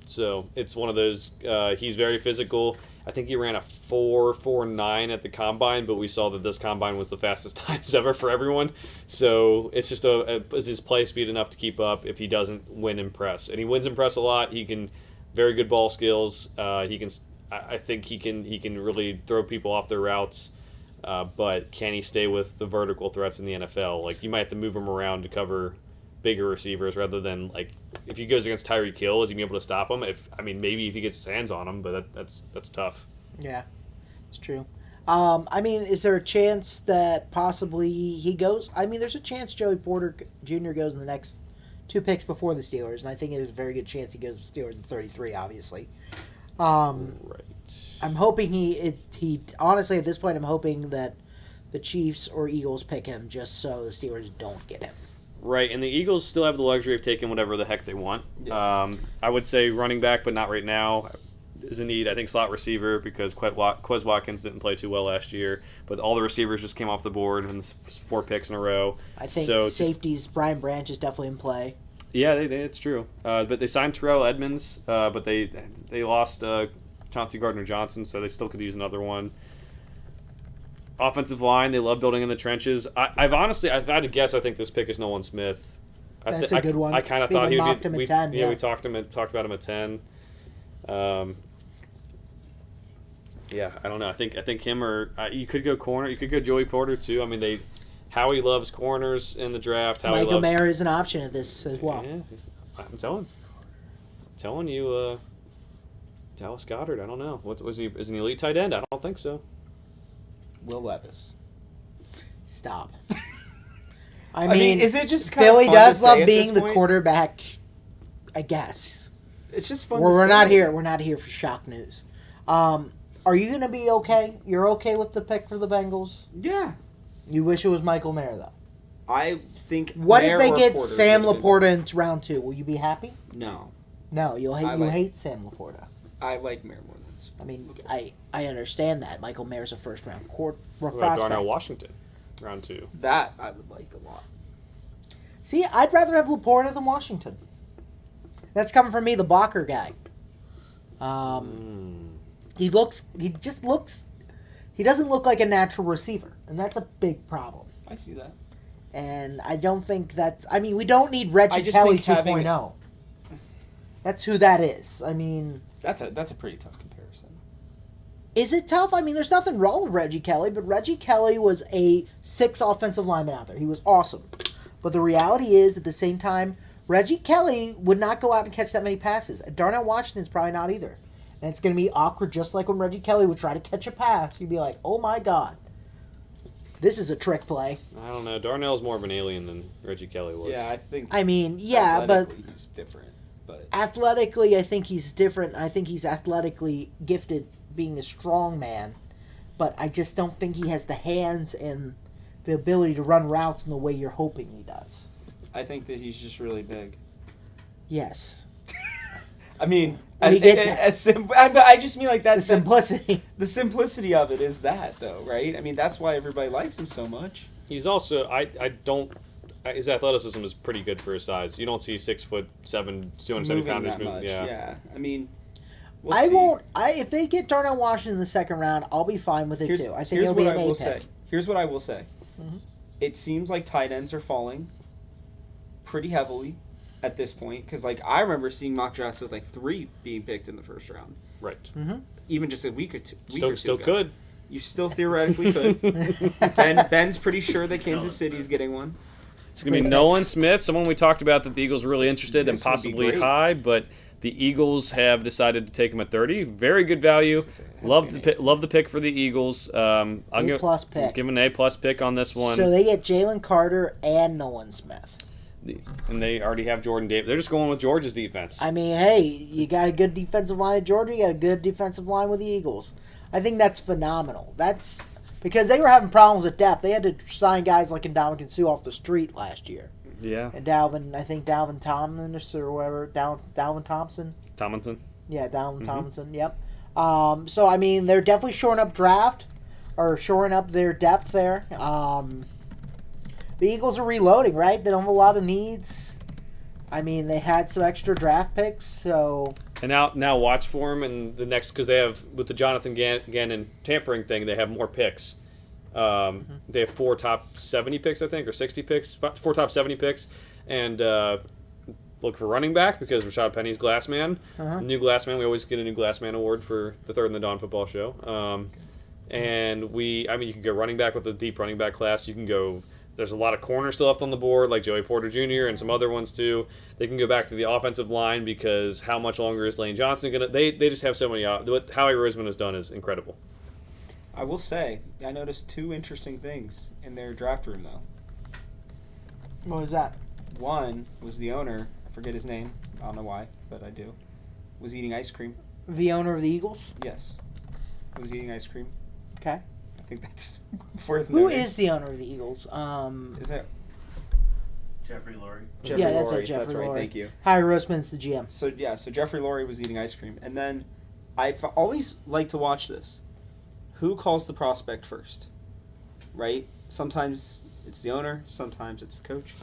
So it's one of those, he's very physical. I think he ran a 4.49 at the combine, but we saw that this combine was the fastest times ever for everyone. So it's just is his play speed enough to keep up if he doesn't win in press? And he wins in press a lot. He can, very good ball skills. I think he can really throw people off their routes. But can he stay with the vertical threats in the NFL? Like, you might have to move him around to cover bigger receivers rather than, like, if he goes against Tyreek Hill, is he going to be able to stop him? Maybe if he gets his hands on him, but that's tough. Yeah, it's true. I mean, is there a chance that possibly he goes? I mean, there's a chance Joey Porter Jr. goes in the next 2 picks before the Steelers, and I think there's a very good chance he goes to the Steelers in 33, obviously. Right. I'm hoping he honestly, at this point, I'm hoping that the Chiefs or Eagles pick him just so the Steelers don't get him. Right, and the Eagles still have the luxury of taking whatever the heck they want. Yeah. I would say running back, but not right now. Is a need. I think slot receiver because Quez Watkins didn't play too well last year, but all the receivers just came off the board in 4 picks in a row. I think So safeties, Brian Branch is definitely in play. Yeah, it's true. But they signed Terrell Edmonds, but they lost Chauncey Gardner-Johnson, so they still could use another one. Offensive line, they love building in the trenches. I've had to guess. I think this pick is Nolan Smith. That's a good one. I kind of People thought he would mocked be. him at We 10, yeah. we talked about him at 10. Yeah, I don't know. I think him or you could go corner. You could go Joey Porter too. I mean, Howie loves corners in the draft. Michael Mayer is an option at this as well. Yeah, I'm telling you, Dallas Goedert. I don't know. What was he? Is he an elite tight end? I don't think so. Will Levis. Stop. I mean, is it just kind Philly of fun does to love say at being this the point? quarterback, I guess. It's just fun. We're to not say. here. We're not here for shock news. Are you going to be okay? You're okay with the pick for the Bengals? Yeah, You wish it was Michael Mayer, though. I think. What Mayer if they or get Porter Sam would've been Laporta in round 2? Will you be happy? better. No, No, you I hate Sam Laporta. I like Mayer more than. I mean, I understand that. Michael Mayer's a first-round What about prospect. Darnell Washington, round 2? That I would like a lot. See, I'd rather have Laporta than Washington. That's coming from me, the blocker guy. He doesn't look like a natural receiver, and that's a big problem. I see that. And I don't think we don't need Reggie I just Kelly think having- 2.0. That's who that is. I mean, That's a pretty tough comparison. is it tough? I mean, there's nothing wrong with Reggie Kelly, but Reggie Kelly was a 6 offensive lineman out there. He was awesome. But the reality is, at the same time, Reggie Kelly would not go out and catch that many passes. Darnell Washington's probably not either. And it's going to be awkward, just like when Reggie Kelly would try to catch a pass. You'd be like, oh my God. This is a trick play. I don't know. Darnell's more of an alien than Reggie Kelly was. Yeah, I think. I mean, yeah, but athletically he's different. But athletically, I think he's different. I think he's athletically gifted being a strong man. But I just don't think he has the hands and the ability to run routes in the way you're hoping he does. I think that he's just really big. Yes. I mean, We get that. I just mean like that. The simplicity. The simplicity of it is that, though, right? I mean, that's why everybody likes him so much. He's also his athleticism is pretty good for his size. You don't see 6'7", 270 Moving pounders that moving. much, Yeah. I mean, we'll I see. won't. If they get Darnell Washington in the second round, I'll be fine with it too. I think here's it'll be what an I A will pick. say. Here's what I will say. Mhm. It seems like tight ends are falling pretty heavily at this point because, like, I remember seeing mock drafts with like 3 being picked in the first round, Right. Mm-hmm. even just a week or two. Still ago. could. You still theoretically could. Ben's pretty sure that Kansas City's getting one. It's going to be Nolan Smith, someone we talked about that the Eagles were really interested in, This would be possibly great. high, but the Eagles have decided to take him at 30. Very good value. I was gonna say, it has to Love be the an love the pick for the Eagles. I'm A+ pick. Give an A+ pick on this one. So they get Jalen Carter and Nolan Smith. And they already have Jordan Davis. They're just going with Georgia's defense. I mean, hey, you got a good defensive line at Georgia. You got a good defensive line with the Eagles. I think that's phenomenal. That's because they were having problems with depth. They had to sign guys like Ndamukong Suh off the street last year. Yeah. And Dalvin Tomlinson or whatever, Dalvin Thompson. Tomlinson. Yeah, Dalvin Tomlinson. Yep. So I mean, they're definitely shoring up their depth there. The Eagles are reloading, right? They don't have a lot of needs. I mean, they had some extra draft picks, so And now watch for him and the next because they have with the Jonathan Gannon tampering thing, they have more picks. They have 4 top 70 picks, I think, or 60 picks, 4 top 70 picks, and look for running back because Rashad Penny's glass man, new glass man. We always get a new glass man award for the Third and the Dawn football show. And you can go running back with the deep running back class. You can go. There's a lot of corners still left on the board, like Joey Porter Jr. and some other ones too. They can go back to the offensive line because how much longer is Lane Johnson gonna? They just have so many. What Howie Roseman has done is incredible. I will say, I noticed 2 interesting things in their draft room, though. what was that? One was the owner, I forget his name, I don't know why, but I do, was eating ice cream. The owner of the Eagles? Yes. Was eating ice cream. Okay. I think that's worth Who noting. is the owner of the Eagles? Is that Jeffrey Lurie. Jeffrey Yeah, that's Lurie? it, Jeffrey That's right, Lurie. thank you. Harry Roseman's the GM. So Jeffrey Lurie was eating ice cream. And then I've always liked to watch this. Who calls the prospect first? Right? Sometimes it's the owner, sometimes it's the coach.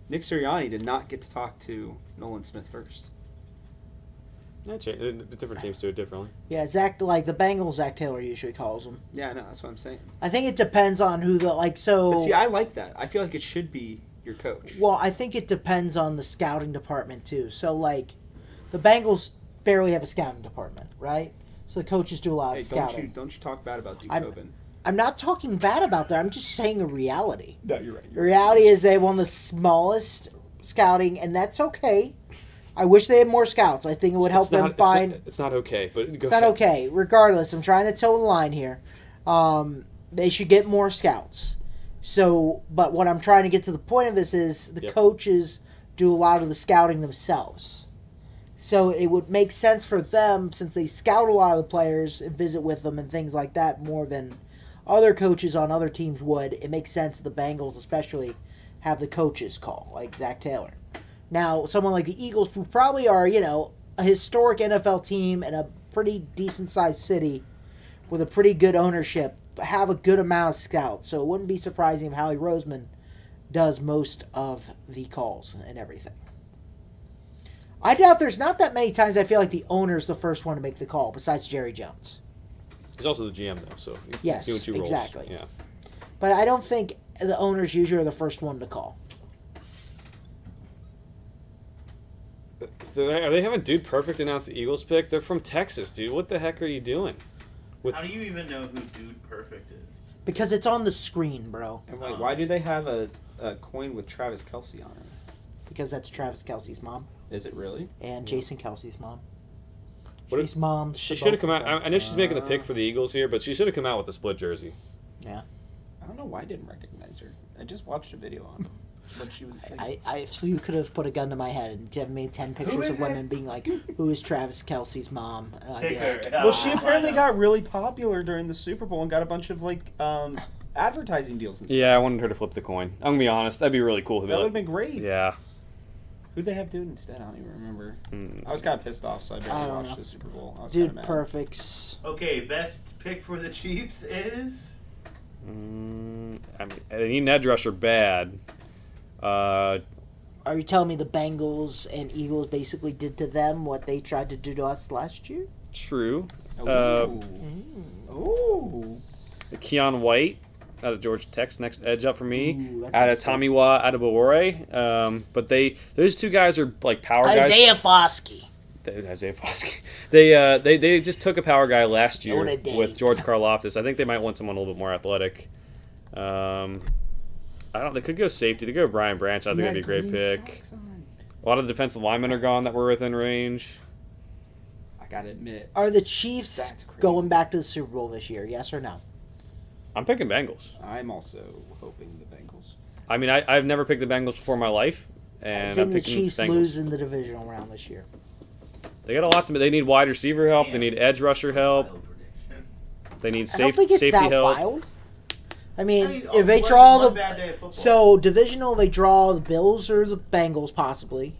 Nick Sirianni did not get to talk to Nolan Smith first. Different teams do it differently. Yeah, the Bengals, Zach Taylor usually calls them. Yeah, I know, that's what I'm saying. I think it depends on who But see, I like that. I feel like it should be your coach. Well, I think it depends on the scouting department too. So the Bengals barely have a scouting department, right? So the coaches do a lot Hey, of scouting. don't you talk bad about Duke I'm- Hoban. I'm not talking bad about that. I'm just saying a reality. No, you're right. The reality is they have one of the smallest scouting, and that's okay. I wish they had more scouts. I think it would help them find. It's not okay, but It's not okay. Regardless, I'm trying to toe the line here. They should get more scouts. So, but what I'm trying to get to the point of this is the coaches do a lot of the scouting themselves. So it would make sense for them, since they scout a lot of the players and visit with them and things like that more than other coaches on other teams would. It makes sense the Bengals especially have the coaches call, like Zach Taylor. Now, someone like the Eagles, who probably are, a historic NFL team and a pretty decent-sized city with a pretty good ownership, have a good amount of scouts. So it wouldn't be surprising if Howie Roseman does most of the calls and everything. I doubt there's not that many times I feel like the owner's the first one to make the call, besides Jerry Jones. He's also the GM though, so Yes, doing 2 roles. exactly. Yeah. But I don't think the owners usually are the first one to call. Are they having Dude Perfect announce the Eagles pick? They're from Texas, dude. What the heck are you doing? How do you even know who Dude Perfect is? Because it's on the screen, bro. And why do they have a coin with Travis Kelce on it? Because that's Travis Kelce's mom. Is it really? And Jason Kelce's mom. What She's mom. She should have come out. I know she's making the pick for the Eagles here, but she should have come out with a split jersey. Yeah. I don't know why I didn't recognize her. I just watched a video on what she was like. So you could have put a gun to my head and have made 10 pictures is of women being like, "Who is Travis Kelce's mom?" And I'd be Pick her. like, Well, she I'll apparently find out. got really popular during the Super Bowl and got a bunch of advertising deals and stuff. Yeah, I wanted her to flip the coin. I'm gonna be honest. That'd be really cool. That would have been great. Yeah. Who'd they have do it instead? I don't even remember. Hmm. I was kind of pissed off, so I I barely don't watched know. the Super Bowl. I was Dude, kinda mad. perfects. Okay, best pick for the Chiefs is. I mean, they need an edge rusher bad. Are you telling me the Bengals and Eagles basically did to them what they tried to do to us last year? True. Ooh. Ooh. Keon White out of Georgia Tech's next edge up for me. Ooh, that's Out of interesting. Tomiwa Adebawore. But those two guys are like power guys. Isaiah Foskey. Isaiah Foskey. They just took a power guy last year What a day. with George Karlaftis. I think they might want someone a little bit more athletic. I don't. They could go safety. They could go Brian Branch. I think that'd be a great pick. A lot of the defensive linemen are gone that were within range. I gotta admit. Are the Chiefs That's crazy. going back to the Super Bowl this year? Yes or no? I'm picking Bengals. I'm also hoping the Bengals. I mean, I've never picked the Bengals before in my life, and I I'm think the picking Chiefs Bengals. lose in the divisional round this year. They got a lot to. They need wide receiver help. They need edge rusher help. Wild prediction. They need I don't think it's safety that help. wild. I mean, I mean, if they one- draw one the bad day of football. so divisional, they draw the Bills or the Bengals possibly.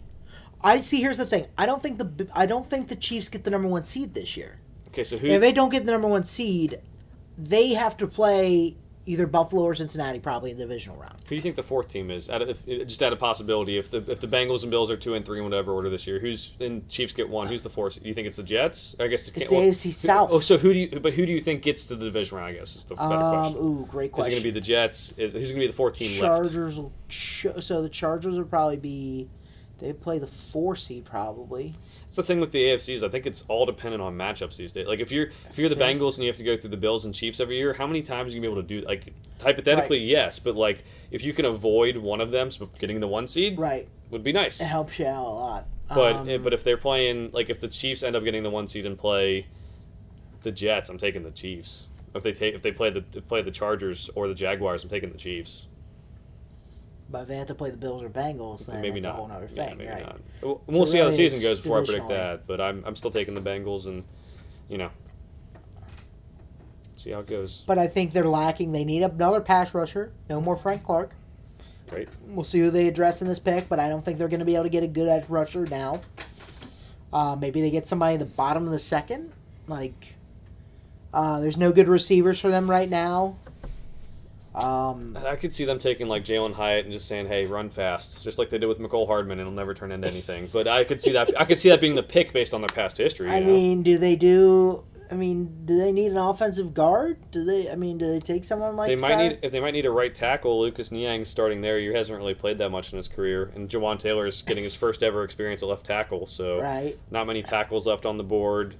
I see. Here's the thing. I don't think the Chiefs get the number one seed this year. Okay, so who? If they don't get the number one seed, they have to play either Buffalo or Cincinnati probably in the divisional round. Who do you think the fourth team is? Just out of possibility, if the Bengals and Bills are 2 and 3 in whatever order this year, who's and Chiefs get 1? Who's the fourth? Do you think it's the Jets? I guess It's the AFC South. Oh, so who do you think gets to the division round? I guess is the better question. Ooh, great Is it question. going to be the Jets? Who's going to be the fourth team left? Chargers will so the Chargers will probably be they play the 4 seed probably. That's the thing with the AFCs. I think it's all dependent on matchups these days. Like if you're the Fifth. Bengals and you have to go through the Bills and Chiefs every year, how many times are you gonna be able to do? Like hypothetically, yes, but like if you can avoid one of them getting the 1 seed, Right. would be nice. It helps you out a lot. But if they're playing, like if the Chiefs end up getting the 1 seed and play the Jets, I'm taking the Chiefs. If they play the Chargers or the Jaguars, I'm taking the Chiefs. But if they have to play the Bills or Bengals, then Maybe that's not. a whole other Yeah, thing, maybe right? not. We'll see how the really season it's goes before I predict divisionally. that. But I'm still taking the Bengals and see how it goes. But I think they're lacking. They need another pass rusher. No more Frank Clark. Great. We'll see who they address in this pick, but I don't think they're going to be able to get a good edge rusher now. Maybe they get somebody in the bottom of the second. There's no good receivers for them right now. I could see them taking like Jalen Hyatt and just saying, "Hey, run fast," just like they did with McCole Hardman, and it'll never turn into anything. But I could see that. I could see that being the pick based on their past history. I mean, do they need an offensive guard? Do they take someone like they might Sar- need a right tackle. Lucas Niang's starting there. He hasn't really played that much in his career, and Jawan Taylor's getting his first ever experience at left tackle. So right? not many tackles left on the board.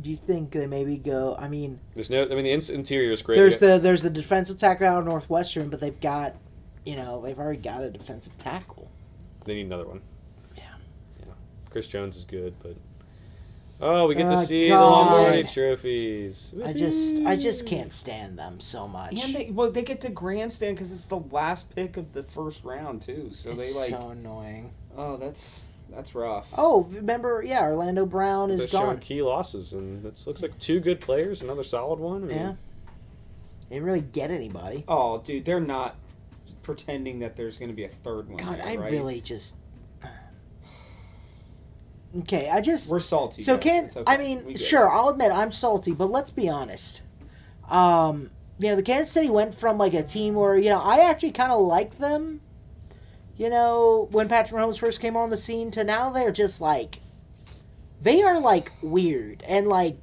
Do you think they maybe go? I mean, There's no. I mean, the interior is great. there's the defensive tackle out of Northwestern, but they've already got a defensive tackle. They need another one. Yeah. Chris Jones is good, but we get to Oh, see God. the Lombardi trophies. I just can't stand them so much. And they get to grandstand because it's the last pick of the first round too. So It's they like, so annoying. oh, that's rough. Oh, remember? Yeah, Orlando Brown They're is showing gone. key losses, and it looks like 2 good players, another solid one. I mean, Yeah. They didn't really get anybody. Oh, dude, they're not pretending that there's going to be a third one. God, there, I right? really just. Okay, I just. We're salty. So guys. It's okay. I We mean, get it. sure, I'll admit I'm salty, but let's be honest. The Kansas City went from like a team where I actually kind of liked them. When Patrick Mahomes first came on the scene, to now they're just like, they are like weird and like.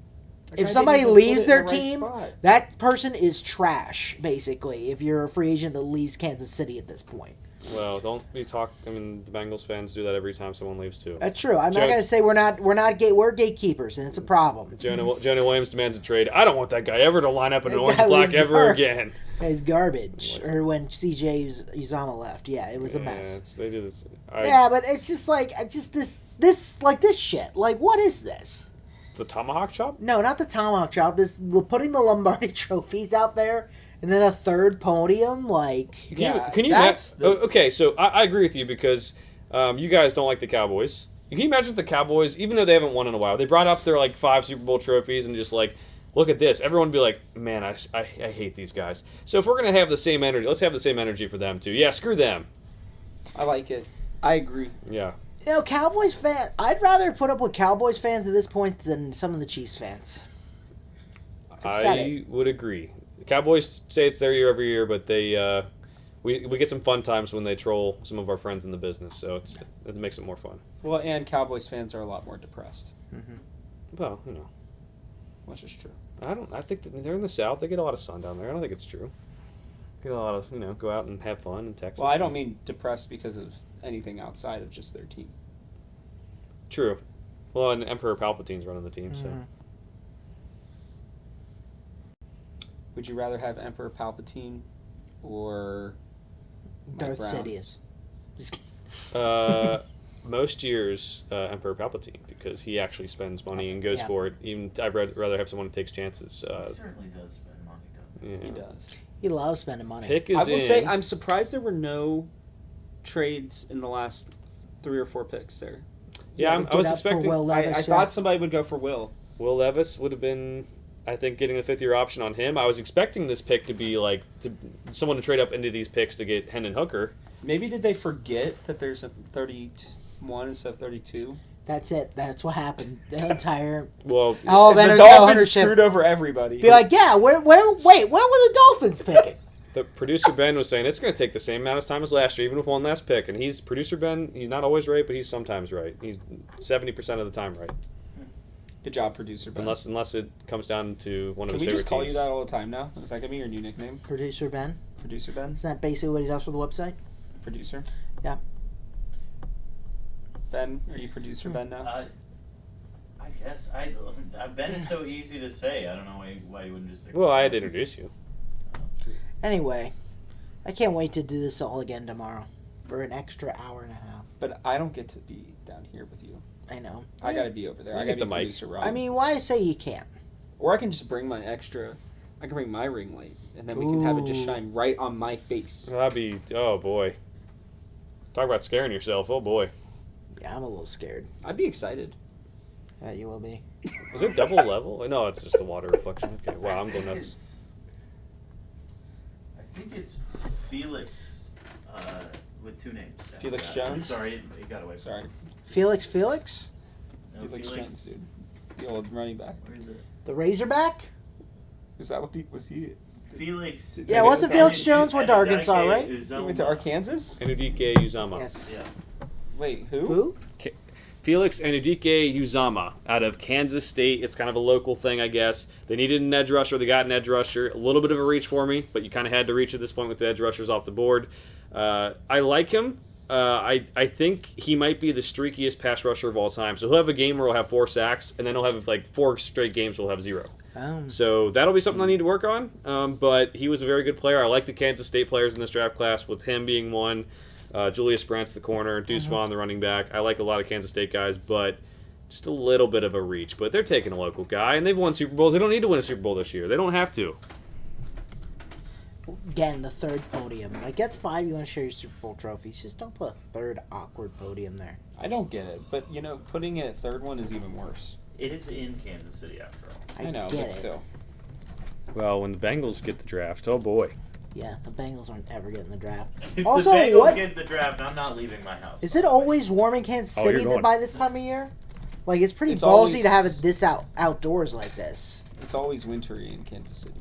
That If guy somebody didn't even put leaves it in their the right team, spot. that person is trash, basically, if you're a free agent that leaves Kansas City at this point. well, don't be talk. I mean, the Bengals fans do that every time someone leaves too. That's true. I'm Joe- not going to say we're gatekeepers, and it's a problem. Jonah Williams demands a trade. I don't want that guy ever to line up in an That orange guy and black was ever garbage. again. It's garbage. Or when CJ Uzama left. Yeah, it was a mess. They do this. Yeah, but it's just like, this shit. Like, what is this? The tomahawk chop. No, not the tomahawk chop. Putting the Lombardi trophies out there, and then a third podium, like... Can you that's imagine? Okay, so I agree with you because you guys don't like the Cowboys. Can you imagine the Cowboys, even though they haven't won in a while, they brought up their like 5 Super Bowl trophies and just like look at this. Everyone would be like, man, I hate these guys. So if we're going to have the same energy, let's have the same energy for them too. Yeah, screw them. I like it. I agree. Yeah. You know, Cowboys fan. I'd rather put up with Cowboys fans at this point than some of the Chiefs fans. I would agree. The Cowboys say it's their year every year, but they we get some fun times when they troll some of our friends in the business, so it makes it more fun. Well, and Cowboys fans are a lot more depressed. Well, you know, Which is true. I think that they're in the South. They get a lot of sun down there. I don't think it's true. Get a lot of go out and have fun in Texas. Well, I don't mean depressed because of anything outside of just their team. True. Well, and Emperor Palpatine's running the team, so. Would you rather have Emperor Palpatine or Darth Brown? Sidious. Just kidding. Most years, Emperor Palpatine, because he actually spends money and goes Yeah. for it. Even I'd rather have someone who takes chances. He certainly does spend money, doesn't Yeah. He does. He loves spending money. Pick is I will in. say I'm surprised there were no trades in the last 3 or 4 picks there. Yeah, to I get was up for expecting Will I Levis, thought somebody would go for Will. Will Levis would have been, I think, getting the 5th-year option on him. I was expecting this pick to be like someone to trade up into these picks to get Hendon Hooker. Maybe did they forget that there's a 31 instead of 32? That's it. That's what happened. The entire. Well, Oh, then The there's no Dolphins ownership. screwed over everybody. Be like, yeah, where were the Dolphins picking? the producer Ben was saying it's going to take the same amount of time as last year, even with one last pick. And producer Ben. He's not always right, but he's sometimes right. He's 70% of the time right, Good job, producer Ben. unless it comes down to one of Can his we favorite just call teams. you that all the time now? Is that gonna be your new nickname, Producer Ben. producer Ben? Isn't that basically what he does for the website? Producer. Yeah. Ben, are you producer Ben now? I guess Ben is so easy to say. I don't know why you wouldn't just. Stick Well, with I that. had to introduce you. Anyway, I can't wait to do this all again tomorrow for an extra hour and a half. But I don't get to be down here with you. I know. I gotta be over there. You I get gotta be the mic. producer Rob. I mean, why say you can't? or I can just bring my extra. I can bring my ring light, and then we can have it just Ooh. shine right on my face. That'd be, oh boy. Talk about scaring yourself. Oh boy. Yeah, I'm a little scared. I'd be excited. Yeah, you will be. Is it double level? No, it's just the water reflection. Okay, wow, I'm going nuts. I think it's Felix with 2 names. Felix I'm Jones? sorry, it got away. Sorry, Felix? No, Felix Jones, dude, the old running back. Where is it? The Razorback? Is that what he was? He Felix. Yeah, wasn't Felix Jones went to Arkansas, right? he went to Arkansas? Enudike Uzama. Yes. Yeah. Wait, who? Who? Felix Enudike Uzama out of Kansas State. It's kind of a local thing, I guess. They needed an edge rusher. They got an edge rusher. A little bit of a reach for me, but you kind of had to reach at this point with the edge rushers off the board. I like him. I think he might be the streakiest pass rusher of all time. So he'll have a game where he'll have 4 sacks, and then he'll have like 4 straight games where he'll have 0. So that'll be something I need to work on. But he was a very good player. I like the Kansas State players in this draft class, with him being one. Julius Brents, the corner, Deuce Vaughn, the running back. I like a lot of Kansas State guys, but just a little bit of a reach. But they're taking a local guy, and they've won Super Bowls. They don't need to win a Super Bowl this year. They don't have to. Again, the third podium. Like, get 5, you want to share your Super Bowl trophies. Just don't put a third awkward podium there. I don't get it, but putting it at third one is even worse. It is in Kansas City after all. I know, get but it. still. Well, when the Bengals get the draft, oh boy. Yeah, the Bengals aren't ever getting the draft. If Also, the Bengals what- get the draft, I'm not leaving my house. Is it always warm in Kansas Oh, City you're going. by this time of year? Like, it's pretty It's ballsy always- to have it this outdoors like this. It's always wintry in Kansas City.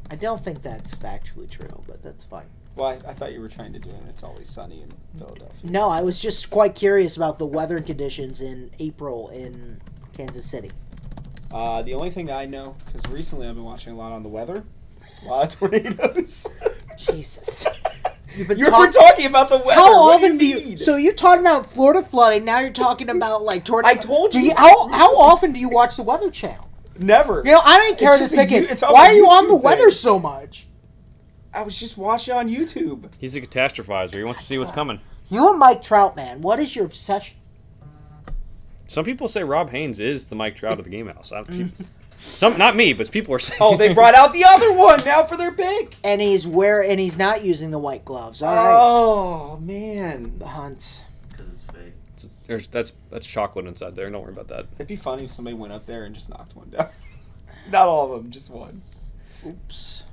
I don't think that's factually true, but that's fine. Well, I thought you were trying to do it. It's always sunny in Philadelphia. No, I was just quite curious about the weather conditions in April in Kansas City. The only thing I know, because recently I've been watching a lot on the weather, a lot of tornadoes. Jesus. You've been We're talk- talking about the weather. How What often do you? need? So you're talking about Florida flooding. Now you're talking about like tornadoes. I told you. How often do you watch the Weather Channel? Never. You know, I didn't care It's this just a thinking. it's on Why a are you on the YouTube weather thing. so much? I was just watching on YouTube. He's a catastrophizer. He wants to see what's coming. You and Mike Trout, man. What is your obsession? Some people say Rob Haynes is the Mike Trout of the game house. Not me, but people are saying. Oh, they brought out the other one now for their pick. And he's not using the white gloves. All right. Oh man. The Hunts. Because it's fake. That's chocolate inside there. Don't worry about that. It'd be funny if somebody went up there and just knocked one down. Not all of them, just one. Oops.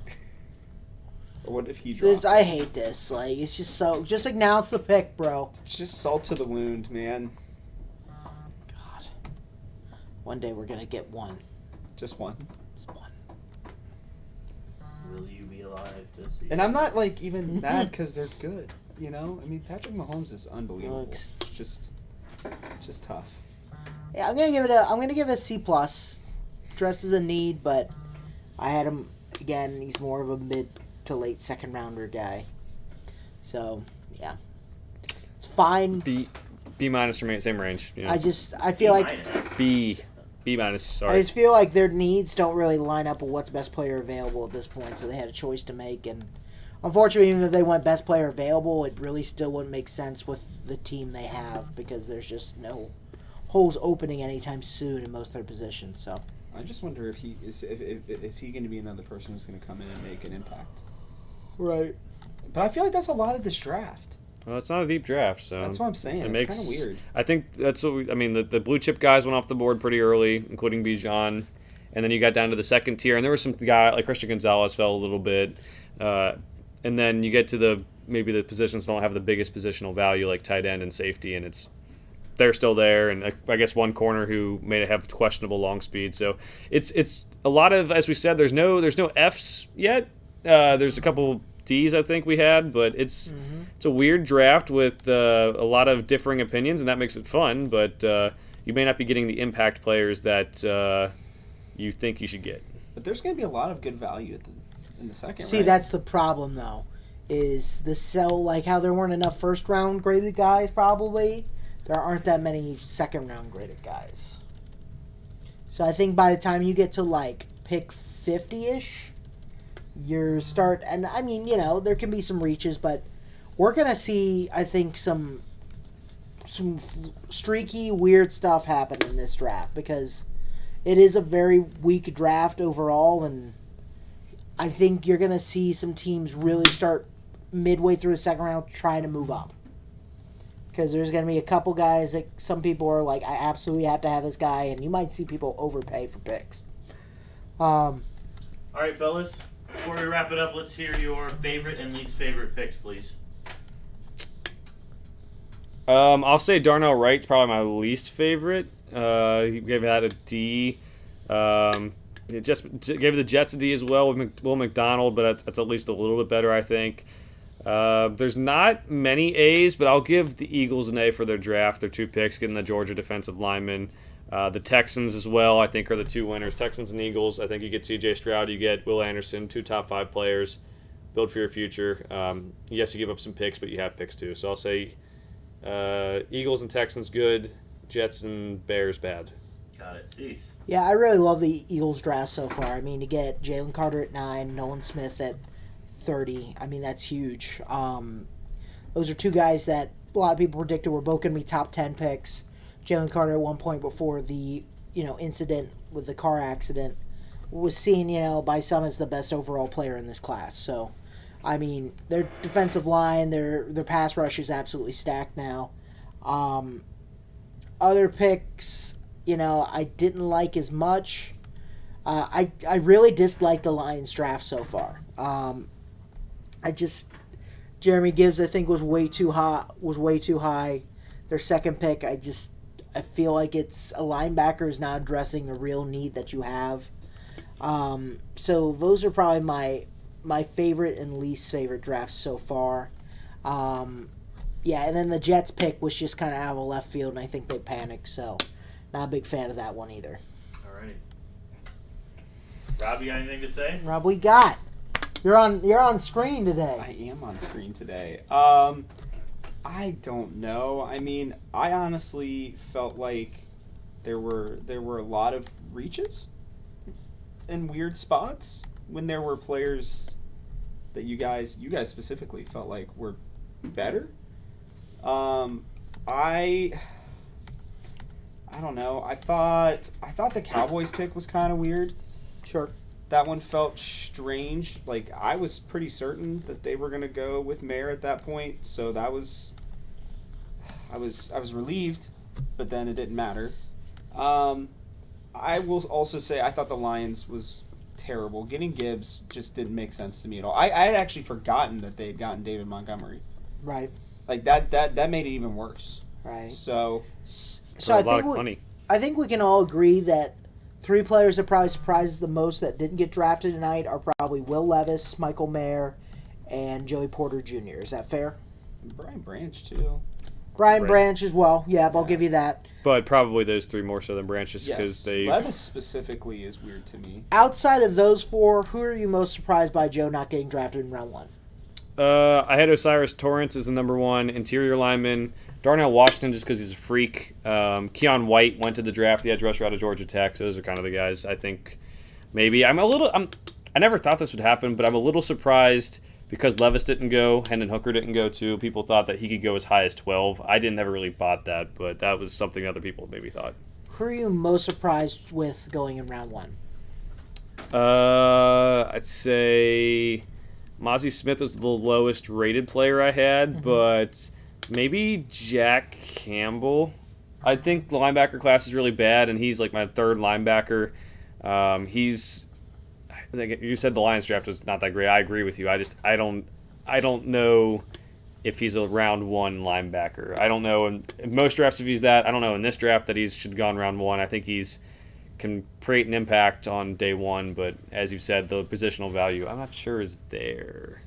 Or what if he dropped? This I hate this. Like it's just announce the pick, bro. It's just salt to the wound, man. God. One day we're gonna get one. Just one. Just one. Will you be alive to see? And I'm not like even mad because they're good. You know, I mean Patrick Mahomes is unbelievable. Looks. It's just tough. Yeah, I'm gonna give it a C plus. Dress is a need, but I had him again. He's more of a mid to late second rounder guy. So yeah, it's fine. B minus for me, same range. You know. I feel like B minus. I Sorry. just feel like their needs don't really line up with what's best player available at this point. So they had a choice to make, and unfortunately, even if they went best player available, it really still wouldn't make sense with the team they have because there's just no holes opening anytime soon in most of their positions. So I just wonder if he is he going to be another person who's going to come in and make an impact. right. But I feel like that's a lot of this draft. Well, it's not a deep draft, so That's what I'm saying. It's kind of weird. I think that's what the blue chip guys went off the board pretty early, including Bijan, and then you got down to the second tier, and there was some guy like Christian Gonzalez fell a little bit, and then you get to maybe the positions don't have the biggest positional value like tight end and safety, and they're still there, and I guess one corner who may have questionable long speed. So it's a lot of, as we said, there's no Fs yet. There's a couple Ds I think we had, but it's a weird draft with a lot of differing opinions, and that makes it fun. But you may not be getting the impact players that you think you should get. But there's going to be a lot of good value in the second. See, right? that's the problem though. Is like how there weren't enough first round graded guys probably. There aren't that many second round graded guys. So I think by the time you get to like pick 50-ish, and I mean, there can be some reaches, but we're going to see, I think, some streaky, weird stuff happen in this draft because it is a very weak draft overall, and I think you're going to see some teams really start midway through the second round trying to move up. Because there's going to be a couple guys that some people are like, I absolutely have to have this guy, and you might see people overpay for picks. All right, fellas. Before we wrap it up, let's hear your favorite and least favorite picks, please. I'll say Darnell Wright's probably my least favorite. He gave that a D. It just gave the Jets a D as well with Will McDonald, but that's at least a little bit better, I think. There's not many A's, but I'll give the Eagles an A for their draft. Their 2 picks, getting the Georgia defensive lineman. The Texans as well, I think, are the 2 winners. Texans and Eagles. I think you get C.J. Stroud, you get Will Anderson, 2 top 5 players. Build for your future. Yes, you give up some picks, but you have picks too. So I'll say Eagles and Texans good, Jets and Bears bad. Got it. Cease. Yeah, I really love the Eagles draft so far. I mean, to get Jalen Carter at 9, Nolan Smith at 30, I mean, that's huge. Those are 2 guys that a lot of people predicted were both going to be top 10 picks. Jalen Carter at one point before the incident with the car accident was seen by some as the best overall player in this class. So, I mean, their defensive line, their pass rush is absolutely stacked now. Other picks, I didn't like as much. I really disliked the Lions draft so far. Jeremy Gibbs I think was way too high. Their second pick, I feel like it's a linebacker is not addressing a real need that you have. So those are probably my favorite and least favorite drafts so far. Yeah, and then the Jets pick was just kind of out of left field, and I think they panicked. So not a big fan of that one either. Alrighty. Rob, you got anything to say? Rob, we got. You're on screen today. I am on screen today. I don't know. I mean, I honestly felt like there were a lot of reaches in weird spots when there were players that you guys specifically felt like were better. I don't know. I thought the Cowboys pick was kind of weird. Sure. That one felt strange. Like, I was pretty certain that they were going to go with Mayer at that point, so I was relieved but then it didn't matter. I will also say I thought the Lions was terrible. Getting Gibbs just didn't make sense to me at all. I had actually forgotten that they had gotten David Montgomery. Right. Like that made it even worse. Right. So So a lot of money. I think we can all agree that 3 players that probably surprises the most that didn't get drafted tonight are probably Will Levis, Michael Mayer, and Joey Porter Jr. Is that fair? Brian Branch too. Brian Right. Branch as well. Yeah, I'll give you that. But probably those 3 more so than Branch, just Yes, because they. Levis specifically is weird to me. Outside of those 4, who are you most surprised by Joe not getting drafted in round 1? I had Osiris Torrance as the number 1 interior lineman. Darnell Washington just because he's a freak. Keon White went to the draft, the edge rusher out of Georgia Tech. So those are kind of the guys I think maybe. I never thought this would happen, but I'm a little surprised because Levis didn't go, Hendon Hooker didn't go too. People thought that he could go as high as 12. I didn't ever really bought that, but that was something other people maybe thought. Who are you most surprised with going in round 1? I'd say Mozzie Smith was the lowest rated player I had, but maybe Jack Campbell. I think the linebacker class is really bad, and he's like my 3rd linebacker. You said the Lions draft was not that great. I agree with you. I don't know if he's a round 1 linebacker. I don't know in most drafts if he's that. I don't know in this draft that he should have gone round 1. I think he's can create an impact on day 1, but as you said, the positional value I'm not sure is there.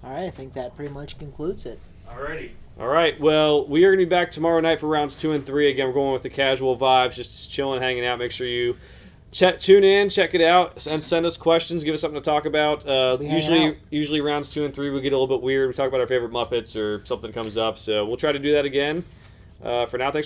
All right, I think that pretty much concludes it. Alrighty. All right, well, we are going to be back tomorrow night for rounds 2 and 3. Again, we're going with the casual vibes, just chilling, hanging out. Make sure you tune in, check it out, and send us questions. Give us something to talk about. We hang out. Usually rounds 2 and 3 we get a little bit weird. We talk about our favorite Muppets or something comes up, so we'll try to do that again. For now, thanks for